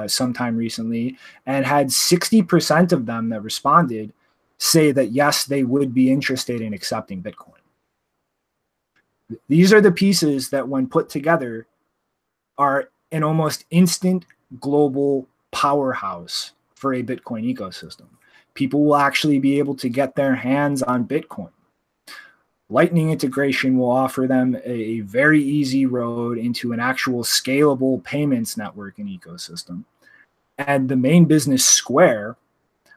sometime recently and had 60% of them that responded say that yes, they would be interested in accepting Bitcoin. These are the pieces that, when put together, are an almost instant global powerhouse for a Bitcoin ecosystem. People will actually be able to get their hands on Bitcoin. Lightning integration will offer them a very easy road into an actual scalable payments network and ecosystem. And the main business, Square,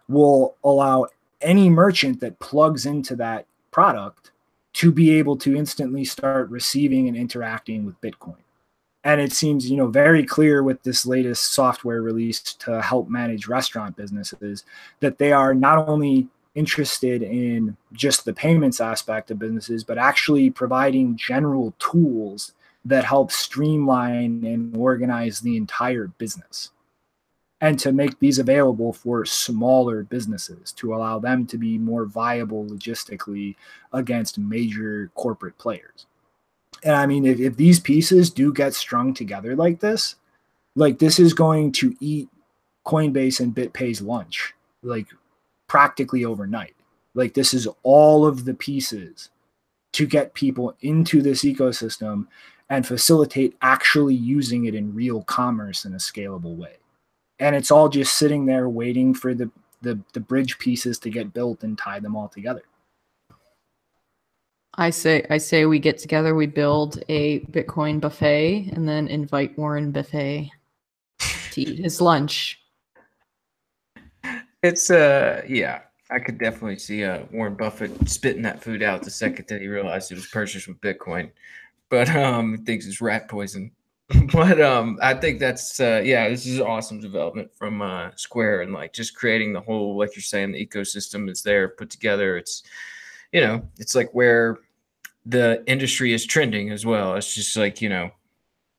will allow any merchant that plugs into that product to be able to instantly start receiving and interacting with Bitcoin. And it seems, you know, very clear with this latest software release to help manage restaurant businesses that they are not only interested in just the payments aspect of businesses, but actually providing general tools that help streamline and organize the entire business, and to make these available for smaller businesses to allow them to be more viable logistically against major corporate players. And I mean, if these pieces do get strung together like this is going to eat Coinbase and BitPay's lunch, like practically overnight. Like, this is all of the pieces to get people into this ecosystem and facilitate actually using it in real commerce in a scalable way. And it's all just sitting there waiting for the bridge pieces to get built and tie them all together. I say we get together, we build a Bitcoin buffet, and then invite Warren Buffett to eat his lunch. It's yeah, I could definitely see Warren Buffett spitting that food out the second that he realized it was purchased with Bitcoin, but thinks it's rat poison. But I think that's yeah, this is awesome development from Square, and like just creating the whole, like you're saying, the ecosystem is there put together. It's, you know, it's like where the industry is trending as well. It's just like, you know,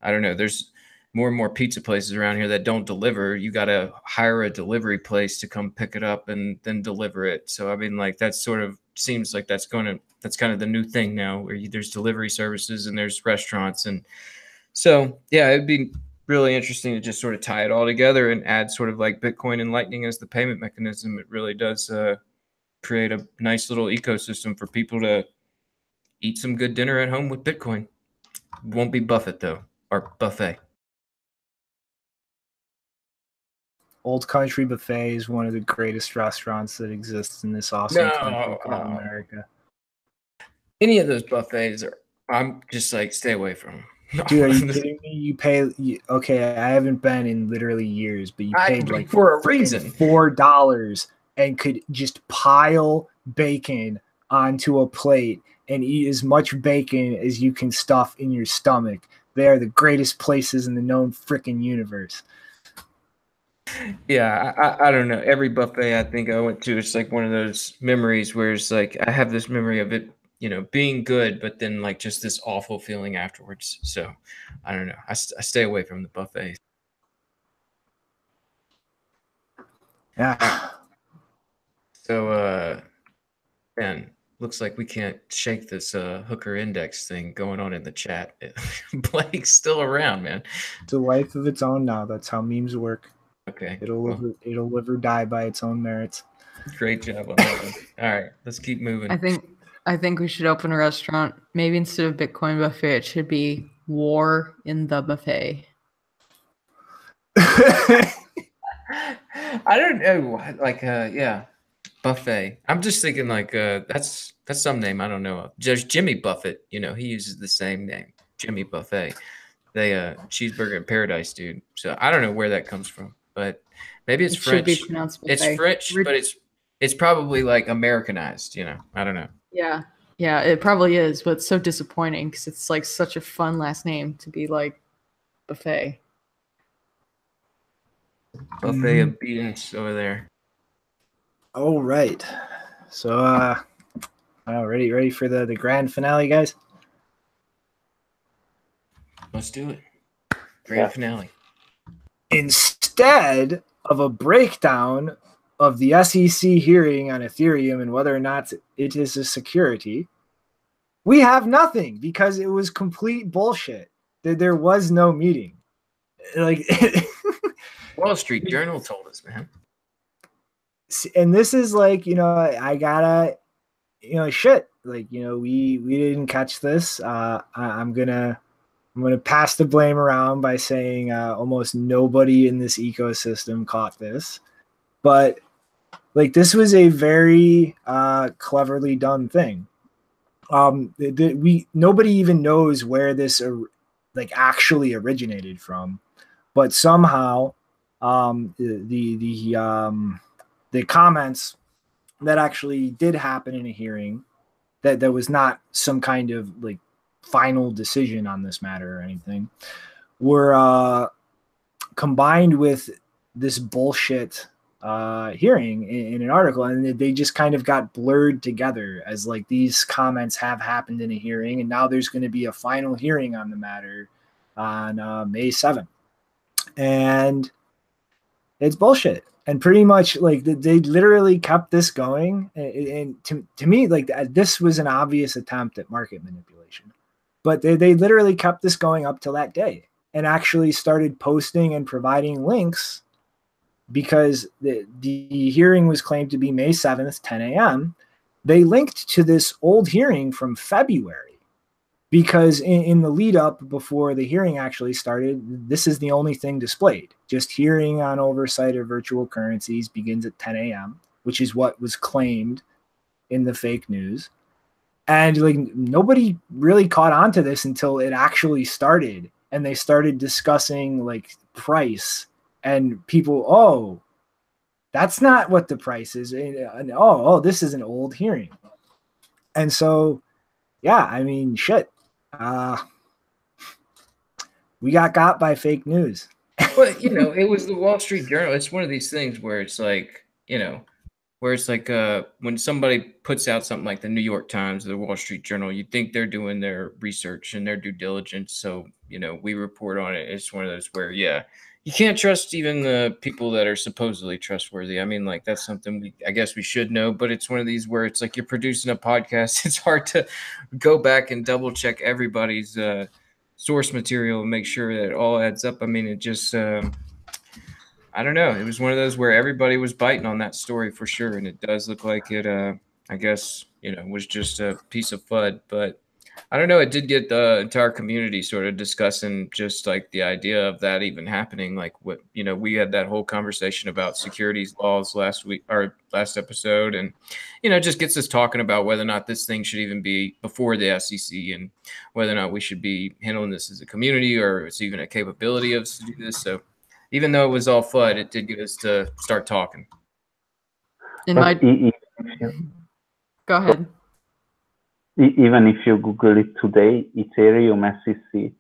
I don't know, there's more and more pizza places around here that don't deliver. You got to hire a delivery place to come pick it up and then deliver it. So I mean, like, that sort of seems like that's kind of the new thing now, where there's delivery services and there's restaurants. And so, yeah, it'd be really interesting to just sort of tie it all together and add sort of like Bitcoin and Lightning as the payment mechanism. It really does create a nice little ecosystem for people to eat some good dinner at home with Bitcoin. Won't be Buffett though, or buffet. Old Country Buffet is one of the greatest restaurants that exists in this awesome country called America. Any of those buffets I'm just like, stay away from them. Dude, are you kidding me? Okay, I haven't been in literally years, but you paid like for a reason $4 and could just pile bacon onto a plate and eat as much bacon as you can stuff in your stomach. They are the greatest places in the known freaking universe. Yeah, I don't know. Every buffet I think I went to, it's like one of those memories where it's like I have this memory of it, you know, being good, but then like just this awful feeling afterwards. So I don't know. I stay away from the buffets. Yeah. So, man, looks like we can't shake this hooker index thing going on in the chat. Blake's still around, man. It's a life of its own now. That's how memes work. Okay. It'll live or die by its own merits. Great job on that one. All right, let's keep moving. I think we should open a restaurant. Maybe instead of Bitcoin buffet, it should be War in the Buffet. I don't know, like yeah, buffet. I'm just thinking like that's some name I don't know of. There's Jimmy Buffett, you know, he uses the same name, Jimmy Buffet. They cheeseburger in paradise, dude. So I don't know where that comes from, but maybe it's French. Should be pronounced buffet. It's French, but it's probably like Americanized, you know. I don't know. Yeah. Yeah, it probably is, but it's so disappointing because it's like such a fun last name to be like Buffet. Buffet of BS over there. All right. So ready for the grand finale, guys? Let's do it. Grand finale. Instead of a breakdown of the SEC hearing on Ethereum and whether or not it is a security, we have nothing because it was complete bullshit. There was no meeting. Like Wall Street Journal told us, man. And this is like, you know, I gotta, you know, shit. Like, you know, we didn't catch this. I'm gonna pass the blame around by saying almost nobody in this ecosystem caught this. But like, this was a very cleverly done thing. Nobody even knows where this like actually originated from, but somehow the comments that actually did happen in a hearing, that there was not some kind of like final decision on this matter or anything, were combined with this bullshit hearing in an article, and they just kind of got blurred together as like these comments have happened in a hearing, and now there's going to be a final hearing on the matter on May 7th, and it's bullshit. And pretty much like they literally kept this going, and to me, like this was an obvious attempt at market manipulation, but they literally kept this going up till that day and actually started posting and providing links, because the hearing was claimed to be May 7th, 10 a.m. They linked to this old hearing from February, because in the lead up before the hearing actually started, this is the only thing displayed. Just hearing on oversight of virtual currencies begins at 10 a.m., which is what was claimed in the fake news. And like nobody really caught on to this until it actually started, and they started discussing like price, and people, oh, that's not what the price is. And, oh, this is an old hearing. And so, yeah, I mean, shit. We got by fake news. But, you know, it was the Wall Street Journal. It's one of these things where it's like, you know, where it's like when somebody puts out something like the New York Times or the Wall Street Journal, you think they're doing their research and their due diligence. So, you know, we report on it. It's one of those where, yeah, you can't trust even the people that are supposedly trustworthy. I mean, like that's something I guess we should know, but it's one of these where it's like you're producing a podcast. It's hard to go back and double check everybody's source material and make sure that it all adds up. I mean, it just, I don't know. It was one of those where everybody was biting on that story for sure. And it does look like it, I guess, you know, was just a piece of FUD, but I don't know. It did get the entire community sort of discussing just like the idea of that even happening. Like what, you know, we had that whole conversation about securities laws last week or last episode. And, you know, it just gets us talking about whether or not this thing should even be before the SEC and whether or not we should be handling this as a community or it's even a capability of us to do this. So even though it was all FUD, it did get us to start talking. Go ahead. Even if you Google it today, Ethereum SEC,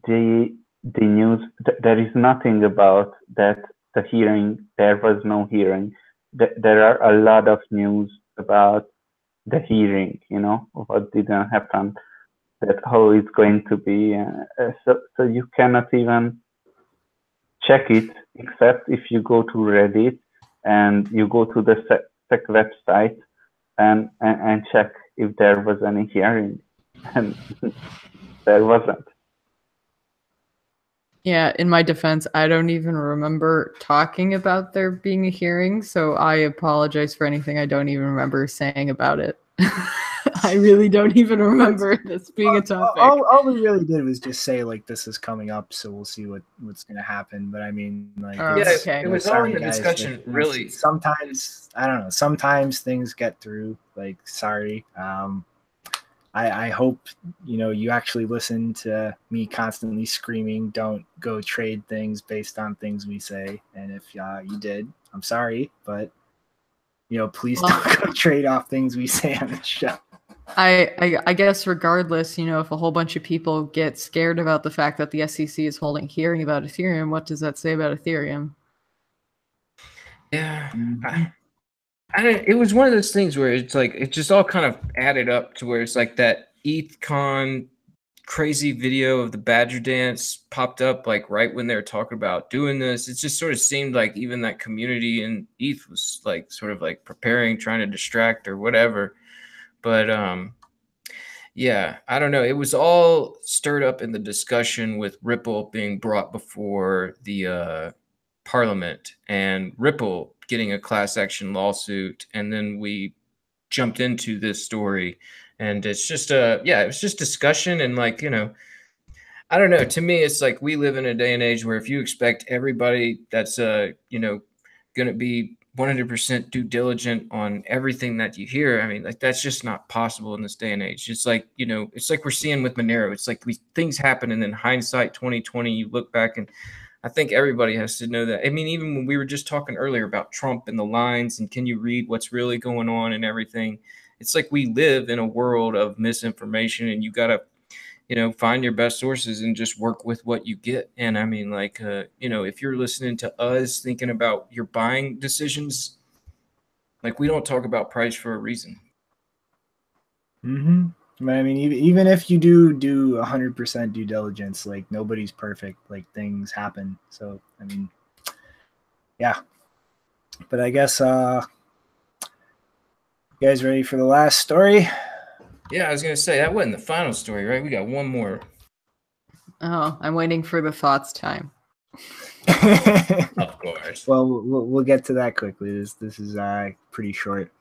the news, there is nothing about that, the hearing, there was no hearing. There are a lot of news about the hearing, you know, what didn't happen, that how it's going to be. So you cannot even check it, except if you go to Reddit and you go to the SEC website and check if there was any hearing, and there wasn't. Yeah, in my defense, I don't even remember talking about there being a hearing, so I apologize for anything I don't even remember saying about it. I really don't even remember this being a topic. All we really did was just say like this is coming up, so we'll see what's going to happen. But I mean, like, it was all in the discussion. Like, really, sometimes I don't know. Sometimes things get through. Like, sorry. I hope you know you actually listen to me constantly screaming, "Don't go trade things based on things we say." And if you did, I'm sorry, but please don't go trade off things we say on the show. I guess regardless, if a whole bunch of people get scared about the fact that the SEC is holding a hearing about Ethereum, what does that say about Ethereum? Yeah. It was one of those things where it's like it just all kind of added up to where it's like that ETHCon crazy video of the Badger dance popped up like right when they were talking about doing this. It just sort of seemed like even that community in ETH was like sort of like preparing, trying to distract or whatever. But yeah, I don't know. It was all stirred up in the discussion with Ripple being brought before the Parliament and Ripple getting a class action lawsuit, and then we jumped into this story, and it's just it was just discussion, and like, I don't know, to me it's like we live in a day and age where if you expect everybody that's going to be 100% due diligent on everything that you hear, I mean, like that's just not possible in this day and age. It's like, it's like we're seeing with Monero. It's like things happen, and then hindsight 2020, you look back, and I think everybody has to know that. I mean, even when we were just talking earlier about Trump and the lines and can you read what's really going on and everything, it's like we live in a world of misinformation, and you got to, find your best sources and just work with what you get. And I mean, like, if you're listening to us thinking about your buying decisions, like we don't talk about price for a reason. Mm-hmm. I mean, even if you do 100% due diligence, like nobody's perfect, like things happen. So, I mean, yeah. But I guess, you guys ready for the last story? Yeah, I was going to say that wasn't the final story, right? We got one more. Oh, I'm waiting for the thoughts time. Of course. Well, we'll get to that quickly. This is pretty short.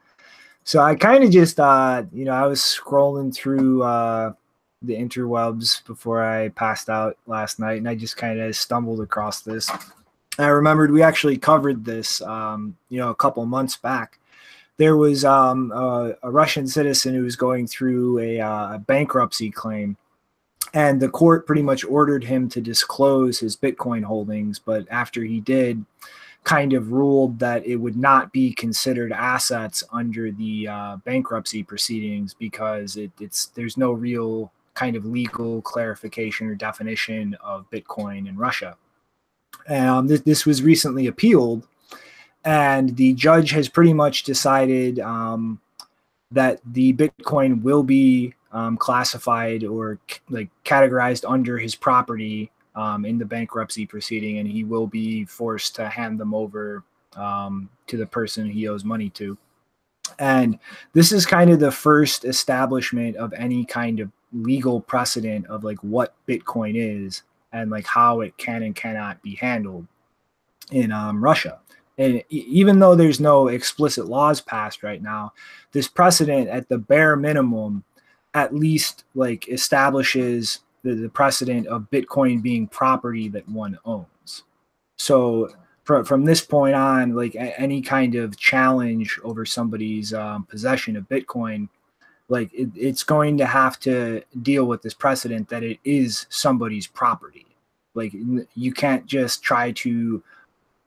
So I kind of just, I was scrolling through the interwebs before I passed out last night, and I just kind of stumbled across this. I remembered we actually covered this, a couple months back. There was a Russian citizen who was going through a bankruptcy claim, and the court pretty much ordered him to disclose his Bitcoin holdings, but after he did, kind of ruled that it would not be considered assets under the bankruptcy proceedings because there's no real kind of legal clarification or definition of Bitcoin in Russia. This was recently appealed, and the judge has pretty much decided that the Bitcoin will be classified or like categorized under his property in the bankruptcy proceeding, and he will be forced to hand them over to the person he owes money to. And this is kind of the first establishment of any kind of legal precedent of like what Bitcoin is and like how it can and cannot be handled in Russia. And even though there's no explicit laws passed right now, this precedent at the bare minimum at least like establishes the precedent of Bitcoin being property that one owns. So from this point on, like any kind of challenge over somebody's possession of Bitcoin, like it's going to have to deal with this precedent that it is somebody's property. Like you can't just try to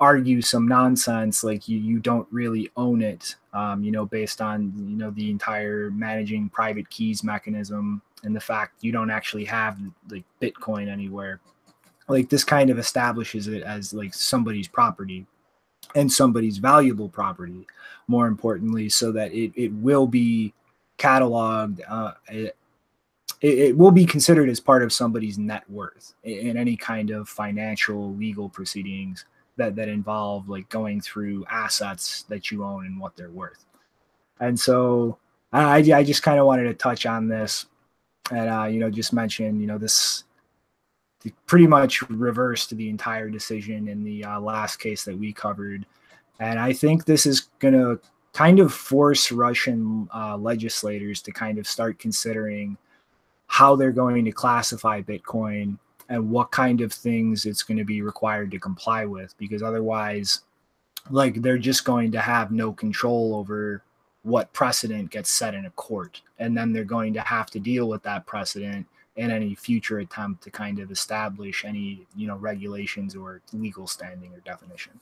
argue some nonsense like you don't really own it, based on the entire managing private keys mechanism and the fact you don't actually have like Bitcoin anywhere. Like this kind of establishes it as like somebody's property and somebody's valuable property, more importantly, so that it will be cataloged. It will be considered as part of somebody's net worth in any kind of financial legal proceedings that involve like going through assets that you own and what they're worth. And so I just kind of wanted to touch on this and, just mention, this pretty much reversed the entire decision in the last case that we covered. And I think this is going to kind of force Russian legislators to kind of start considering how they're going to classify Bitcoin and what kind of things it's going to be required to comply with, because otherwise, like, they're just going to have no control over what precedent gets set in a court. And then they're going to have to deal with that precedent in any future attempt to kind of establish any, regulations or legal standing or definition.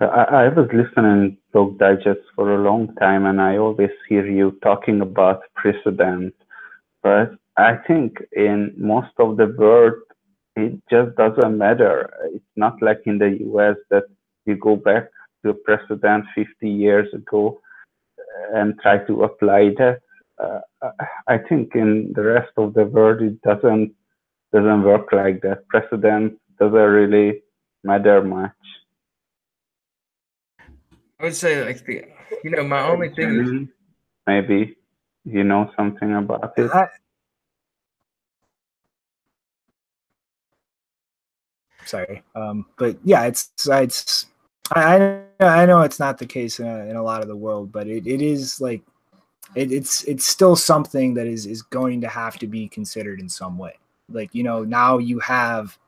I was listening to Blog Digest for a long time, and I always hear you talking about precedent. But I think in most of the world, it just doesn't matter. It's not like in the US that you go back to a precedent 50 years ago and try to apply that. I think in the rest of the world, it doesn't work like that. Precedent doesn't really matter much. I would say like my only thing is maybe you know something about it. Sorry, but yeah, I know it's not the case in a lot of the world, but it is like it's still something that is going to have to be considered in some way. Like, now you have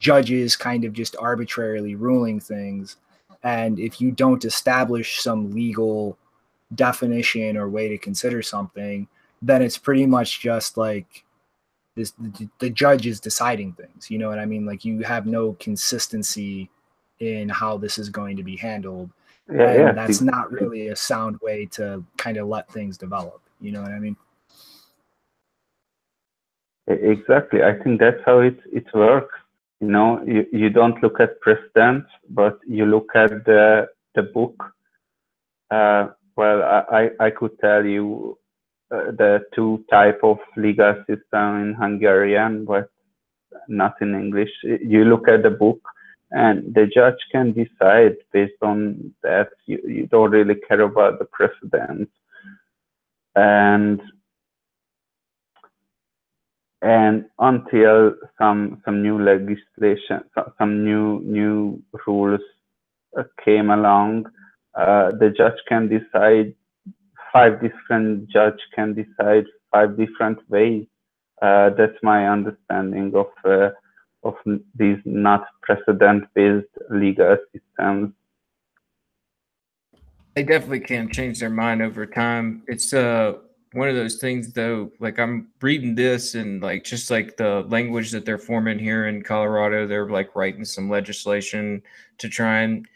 judges kind of just arbitrarily ruling things, and if you don't establish some legal definition or way to consider something, then it's pretty much just like the judge is deciding things. You know what I mean? Like, you have no consistency in how this is going to be handled. And that's not really a sound way to kind of let things develop. You know what I mean? Exactly. I think that's how it works. You don't look at precedents, but you look at the book. Well, I could tell you the two type of legal system in Hungarian, but not in English. You look at the book, and the judge can decide based on that. You don't really care about the precedents, and until some new legislation, some new rules came along, the judge can decide. 5 different judges can decide 5 different ways. That's my understanding of these not precedent-based legal systems. They definitely can change their mind over time. It's one of those things, though. Like, I'm reading this, and like just like the language that they're forming here in Colorado, they're like writing some legislation to try and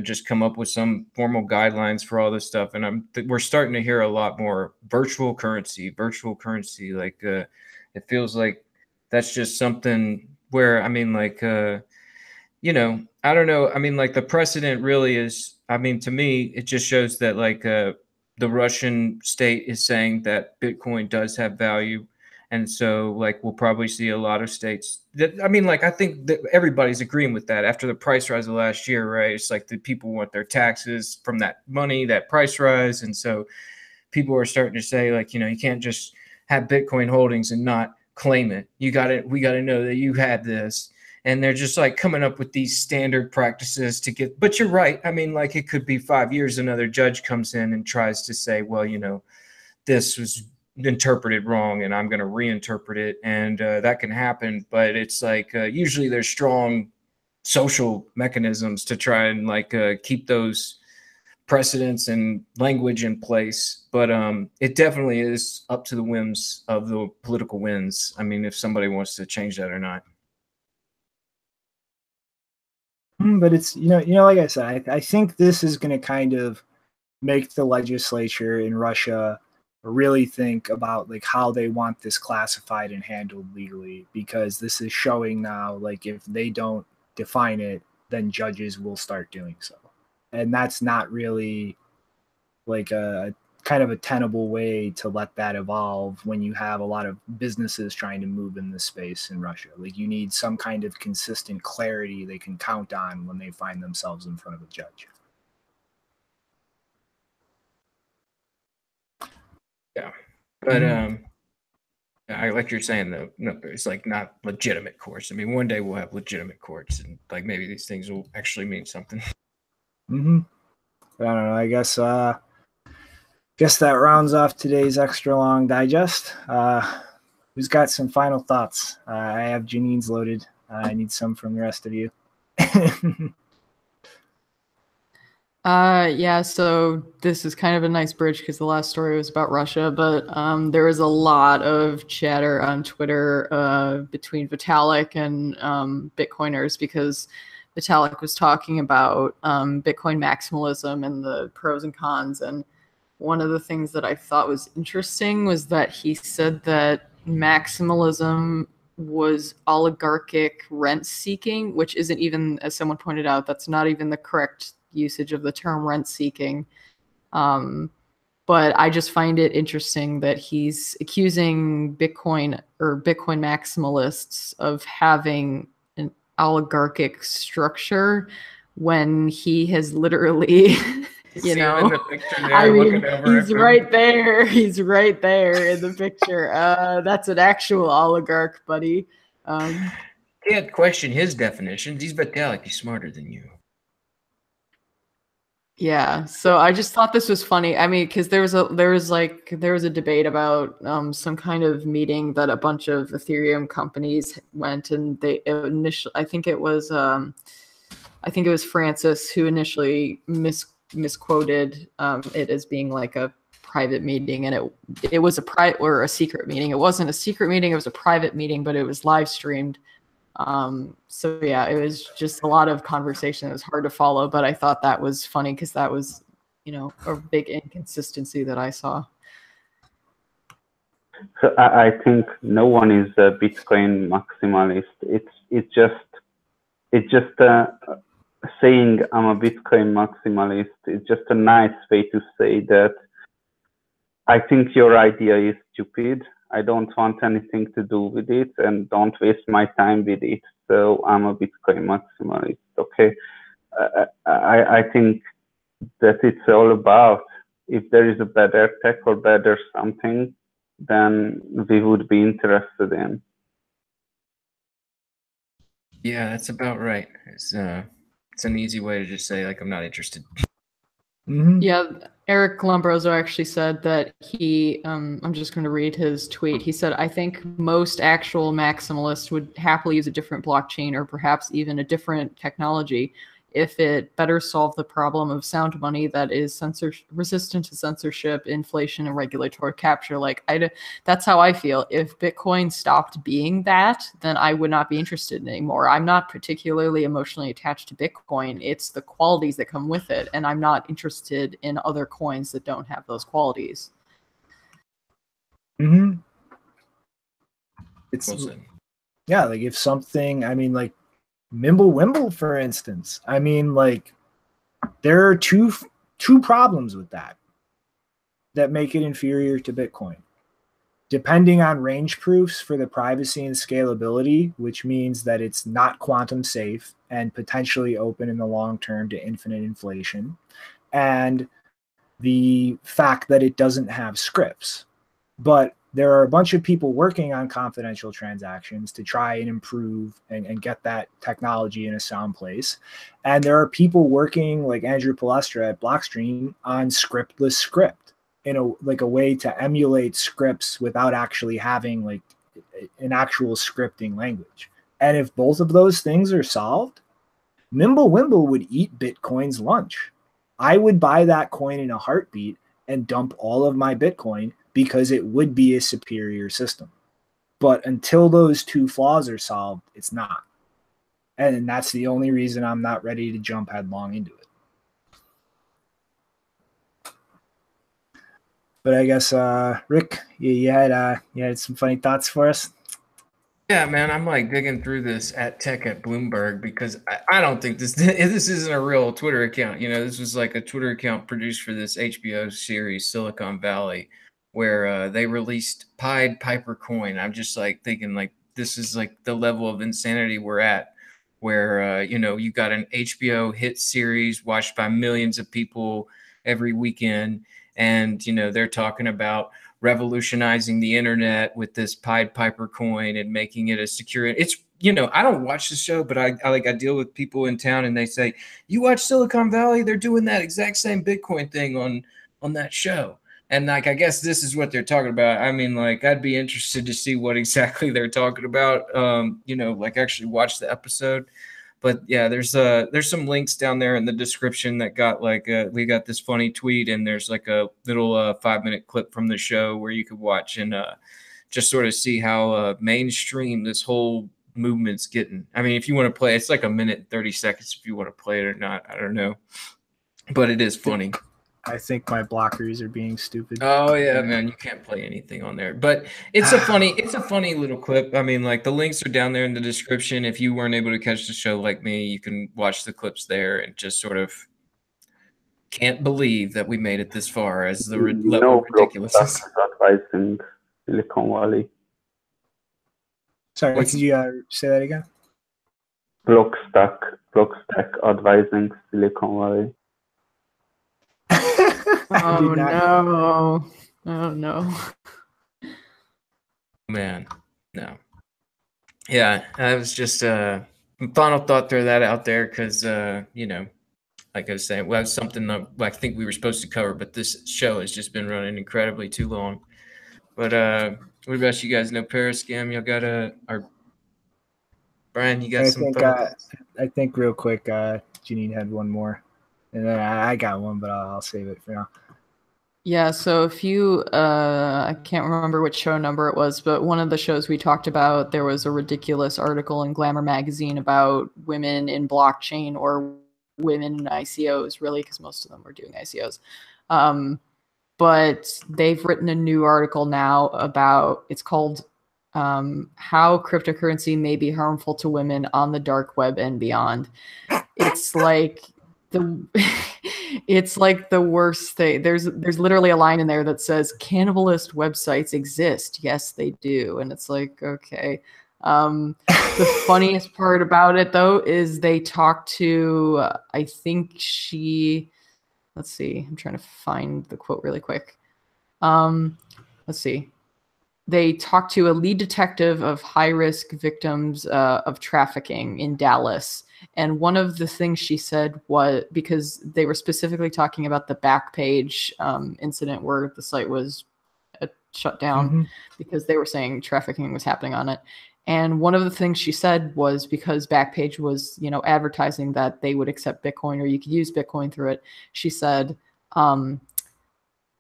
just come up with some formal guidelines for all this stuff. And we're starting to hear a lot more virtual currency. Like, it feels like that's just something where, I mean, like, I don't know. I mean, like, the precedent really is, I mean, to me, it just shows that like, the Russian state is saying that Bitcoin does have value. And so, like, we'll probably see a lot of states that, I mean, like, I think that everybody's agreeing with that after the price rise of last year, right? It's like the people want their taxes from that money, that price rise. And so people are starting to say, like, you can't just have Bitcoin holdings and not claim it. We got to know that you had this. And they're just like coming up with these standard practices to get, but you're right. I mean, like, it could be 5 years, another judge comes in and tries to say, well, this was interpreted wrong and I'm going to reinterpret it. And that can happen, but it's like, usually there's strong social mechanisms to try and like keep those precedents and language in place. But it definitely is up to the whims of the political winds. I mean, if somebody wants to change that or not. But it's, like I said, I think this is going to kind of make the legislature in Russia really think about like how they want this classified and handled legally, because this is showing now, like, if they don't define it, then judges will start doing so. And that's not really like a kind of a tenable way to let that evolve when you have a lot of businesses trying to move in this space in Russia. Like, you need some kind of consistent clarity they can count on when they find themselves in front of a judge. Yeah. But I like you're saying, though, no, it's like not legitimate courts. I mean, one day we'll have legitimate courts, and like maybe these things will actually mean something. Mm-hmm. I don't know. I guess that rounds off today's extra long digest. Who's got some final thoughts? I have Janine's loaded. I need some from the rest of you. Yeah, so this is kind of a nice bridge because the last story was about Russia, but there was a lot of chatter on Twitter between Vitalik and Bitcoiners, because Vitalik was talking about Bitcoin maximalism and the pros and cons. And one of the things that I thought was interesting was that he said that maximalism was oligarchic rent seeking, which isn't even, as someone pointed out, that's not even the correct usage of the term rent seeking. But I just find it interesting that he's accusing Bitcoin or Bitcoin maximalists of having an oligarchic structure when he has literally, you know, I mean, he's right there. He's right there in the picture. That's an actual oligarch, buddy. Can't question his definitions. He's Vitalik. He's smarter than you. Yeah, so I just thought this was funny. I mean, because there was a debate about some kind of meeting that a bunch of Ethereum companies went, and they initially, I think it was Francis who initially misquoted it as being like a private meeting, and it was a secret meeting. It wasn't a secret meeting; it was a private meeting, but it was live streamed. So yeah, it was just a lot of conversation. It was hard to follow, but I thought that was funny because that was, you know, a big inconsistency that I saw. So I think no one is a Bitcoin maximalist. It's just saying I'm a Bitcoin maximalist. It's just a nice way to say that I think your idea is stupid. I don't want anything to do with it, and don't waste my time with it. So I'm a Bitcoin maximalist. Okay, I think that it's all about, if there is a better tech or better something, then we would be interested in. Yeah, that's about right. It's an easy way to just say, like, I'm not interested. Mm-hmm. Yeah, Eric Lombroso actually said that he, I'm just going to read his tweet. He said, I think most actual maximalists would happily use a different blockchain or perhaps even a different technology if it better solved the problem of sound money that is resistant to censorship, inflation, and regulatory capture. Like, that's how I feel. If Bitcoin stopped being that, then I would not be interested anymore. I'm not particularly emotionally attached to Bitcoin. It's the qualities that come with it, and I'm not interested in other coins that don't have those qualities. Mm-hmm. It's yeah, like if something, I mean, like Mimblewimble, for instance. I mean, like, there are two problems with that make it inferior to Bitcoin. Depending on range proofs for the privacy and scalability, which means that it's not quantum safe and potentially open in the long term to infinite inflation, and the fact that it doesn't have scripts. But there are a bunch of people working on confidential transactions to try and improve and get that technology in a sound place. And there are people working, like Andrew Palestra at Blockstream, on scriptless script in a way to emulate scripts without actually having like an actual scripting language. And if both of those things are solved, Mimblewimble would eat Bitcoin's lunch. I would buy that coin in a heartbeat and dump all of my Bitcoin because it would be a superior system. But until those two flaws are solved, it's not. And that's the only reason I'm not ready to jump headlong into it. But I guess, Rick, you had some funny thoughts for us? Yeah, man, I'm like digging through this at Tech at Bloomberg because I don't think this isn't a real Twitter account. You know, this was like a Twitter account produced for this HBO series, Silicon Valley, where they released PiedPiperCoin. I'm just like thinking like this is like the level of insanity we're at, where you know, you got an HBO hit series watched by millions of people every weekend, and you know, they're talking about revolutionizing the internet with this PiedPiperCoin and making it a secure. It's, you know, I don't watch the show, but I deal with people in town and they say, you watch Silicon Valley? They're doing that exact same Bitcoin thing on that show. And like, I guess this is what they're talking about. I mean, like, I'd be interested to see what exactly they're talking about. You know, like actually watch the episode. But yeah, there's some links down there in the description that got like we got this funny tweet, and there's like a little 5-minute clip from the show where you could watch and just sort of see how mainstream this whole movement's getting. I mean, if you want to play, it's like a minute and 30 seconds if you want to play it or not. I don't know, but it is funny. I think my blockers are being stupid. Oh yeah, man, you can't play anything on there. But it's a funny little clip. I mean, like the links are down there in the description. If you weren't able to catch the show like me, you can watch the clips there and just sort of can't believe that we made it this far as the level of ridiculousness. Advising Silicon Valley. Sorry, could you say that again? Blockstack advising Silicon Valley. Oh no. Oh no. Man, no. Yeah, I was just final thought, throw that out there because you know, like I was saying, well, that's something that I think we were supposed to cover, but this show has just been running incredibly too long. But what about you guys? No Periscam? Y'all got our Brian? You got some? I think real quick, Janine had one more, and then I got one, but I'll save it for now. Yeah, so if you, I can't remember which show number it was, but one of the shows we talked about, there was a ridiculous article in Glamour magazine about women in blockchain or women in ICOs, really, because most of them were doing ICOs. But they've written a new article now about, it's called How Cryptocurrency May Be Harmful to Women on the Dark Web and Beyond. It's like it's like the worst thing. There's literally a line in there that says cannibalist websites exist. Yes, they do. And it's like, okay. The funniest part about it though is they talk to I think let's see, I'm trying to find the quote really quick. Let's see. They talked to a lead detective of high-risk victims of trafficking in Dallas. And one of the things she said was, because they were specifically talking about the Backpage incident where the site was shut down because they were saying trafficking was happening on it. And one of the things she said was because Backpage was, you know, advertising that they would accept Bitcoin or you could use Bitcoin through it. She said,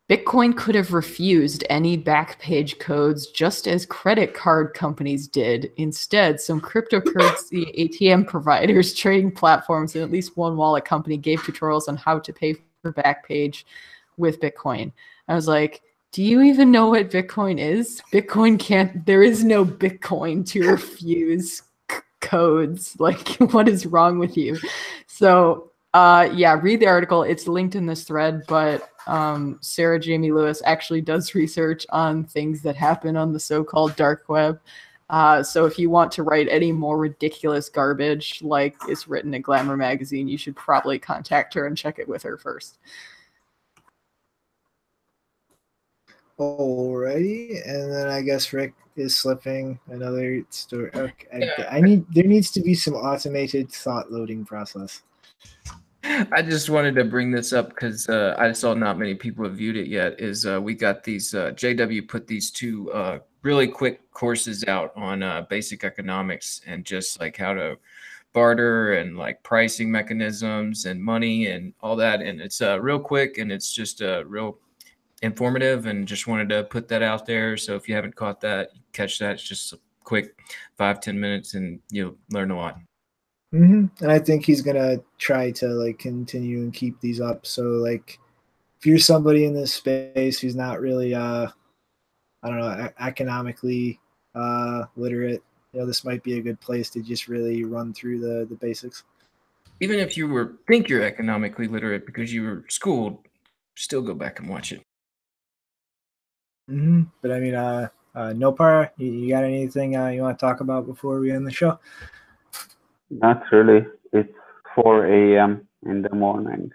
Bitcoin could have refused any Backpage codes just as credit card companies did. Instead, some cryptocurrency ATM providers, trading platforms, and at least one wallet company gave tutorials on how to pay for Backpage with Bitcoin. I was like, do you even know what Bitcoin is? Bitcoin can't, there is no Bitcoin to refuse codes. Like, what is wrong with you? So, yeah, read the article. It's linked in this thread, but Sarah Jamie Lewis actually does research on things that happen on the so-called dark web. So if you want to write any more ridiculous garbage like is written in Glamour magazine, you should probably contact her and check it with her first. Alrighty, and then I guess Rick is slipping another story. Okay, Yeah. there needs to be some automated thought loading process. I just wanted to bring this up because I saw not many people have viewed it yet. We got these JW put these two really quick courses out on basic economics and just like how to barter and like pricing mechanisms and money and all that. And it's real quick and it's just real informative, and just wanted to put that out there. So if you haven't caught that, catch that. It's just a quick 5-10 minutes and you'll learn a lot. And I think he's gonna try to like continue and keep these up. So like, if you're somebody in this space who's not really, I don't know, economically literate, you know, this might be a good place to just really run through the basics. Even if you think you're economically literate because you were schooled, still go back and watch it. But I mean, Nopar, you got anything you want to talk about before we end the show? Not really. It's 4 a.m. in the morning.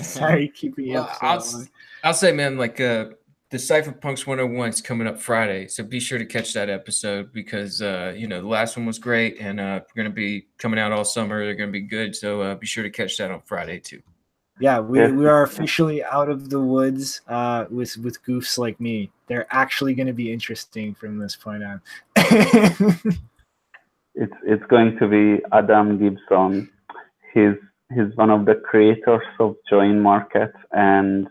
Sorry, keeping you up so long. I'll say, man, like the Cypherpunks 101 is coming up Friday, so be sure to catch that episode because you know, the last one was great, and we're going to be coming out all summer. They're going to be good, so be sure to catch that on Friday too. Yeah, we are officially out of the woods with goofs like me. They're actually going to be interesting from this point on. It's going to be Adam Gibson. He's one of the creators of Join Market, and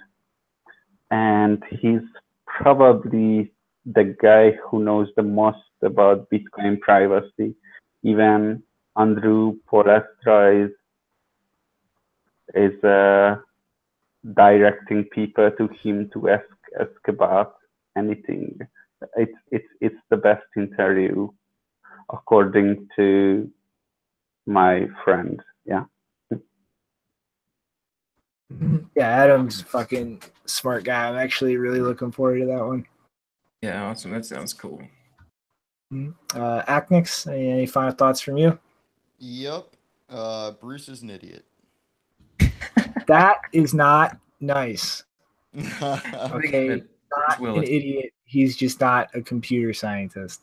he's probably the guy who knows the most about Bitcoin privacy. Even Andrew Polestra is directing people to him to ask about anything. It's the best interview, according to my friend. Yeah. Yeah, Adam's fucking smart guy. I'm actually really looking forward to that one. Yeah, awesome. That sounds cool. Acnix, any final thoughts from you? Yep. Bruce is an idiot. That is not nice. Okay, not an idiot. He's just not a computer scientist.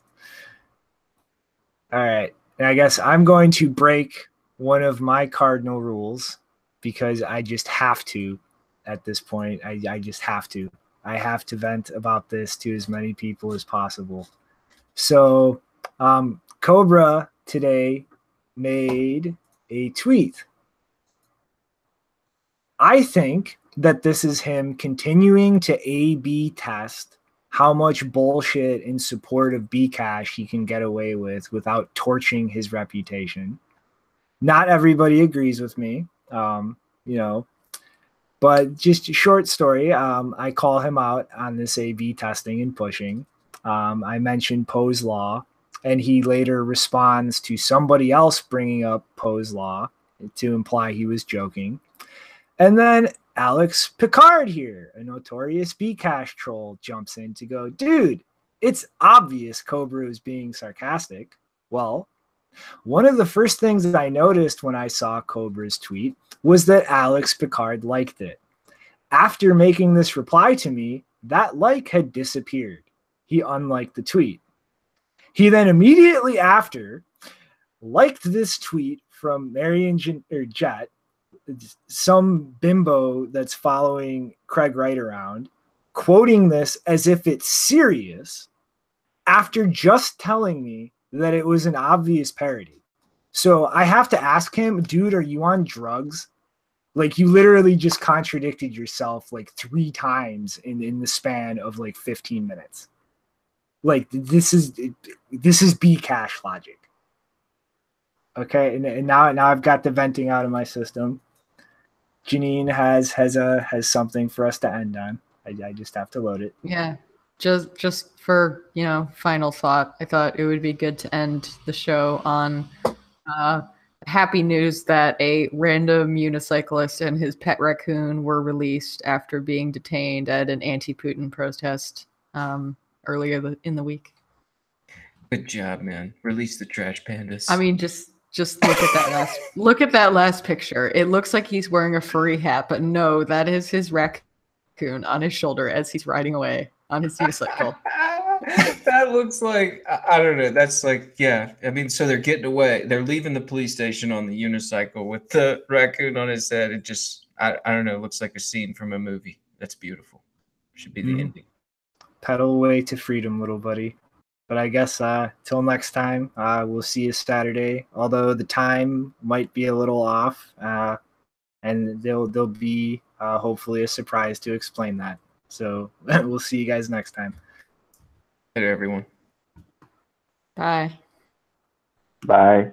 All right. And I guess I'm going to break one of my cardinal rules because I just have to at this point. I just have to. I have to vent about this to as many people as possible. So Cobra today made a tweet. I think that this is him continuing to A/B test how much bullshit in support of Bcash he can get away with without torching his reputation. Not everybody agrees with me, but just a short story. I call him out on this A/B testing and pushing. I mentioned Poe's Law, and he later responds to somebody else bringing up Poe's Law to imply he was joking. And then Alex Picard here, a notorious Bcash troll, jumps in to go, dude, it's obvious Cobra is being sarcastic. Well, one of the first things that I noticed when I saw Cobra's tweet was that Alex Picard liked it. After making this reply to me, that like had disappeared. He unliked the tweet. He then immediately after liked this tweet from Marion Jet, some bimbo that's following Craig Wright around, quoting this as if it's serious after just telling me that it was an obvious parody. So I have to ask him, dude, are you on drugs? Like, you literally just contradicted yourself like 3 times in the span of like 15 minutes. Like, this is Bcash logic. Okay, and now I've got the venting out of my system. Janine has something for us to end on. I just have to load it. Yeah, just for final thought, I thought it would be good to end the show on happy news that a random unicyclist and his pet raccoon were released after being detained at an anti-Putin protest earlier in the week. Good job, man. Release the trash pandas. I mean, just look at that last picture. It looks like he's wearing a furry hat, but no, that is his raccoon on his shoulder as he's riding away on his unicycle. That looks like, I don't know. That's like, yeah. I mean, so they're getting away. They're leaving the police station on the unicycle with the raccoon on his head. It just, I don't know. It looks like a scene from a movie. That's beautiful. Should be the ending. Pedal away to freedom, little buddy. But I guess till next time, we'll see you Saturday. Although the time might be a little off, and there'll be hopefully a surprise to explain that. So we'll see you guys next time. Later, everyone. Bye. Bye.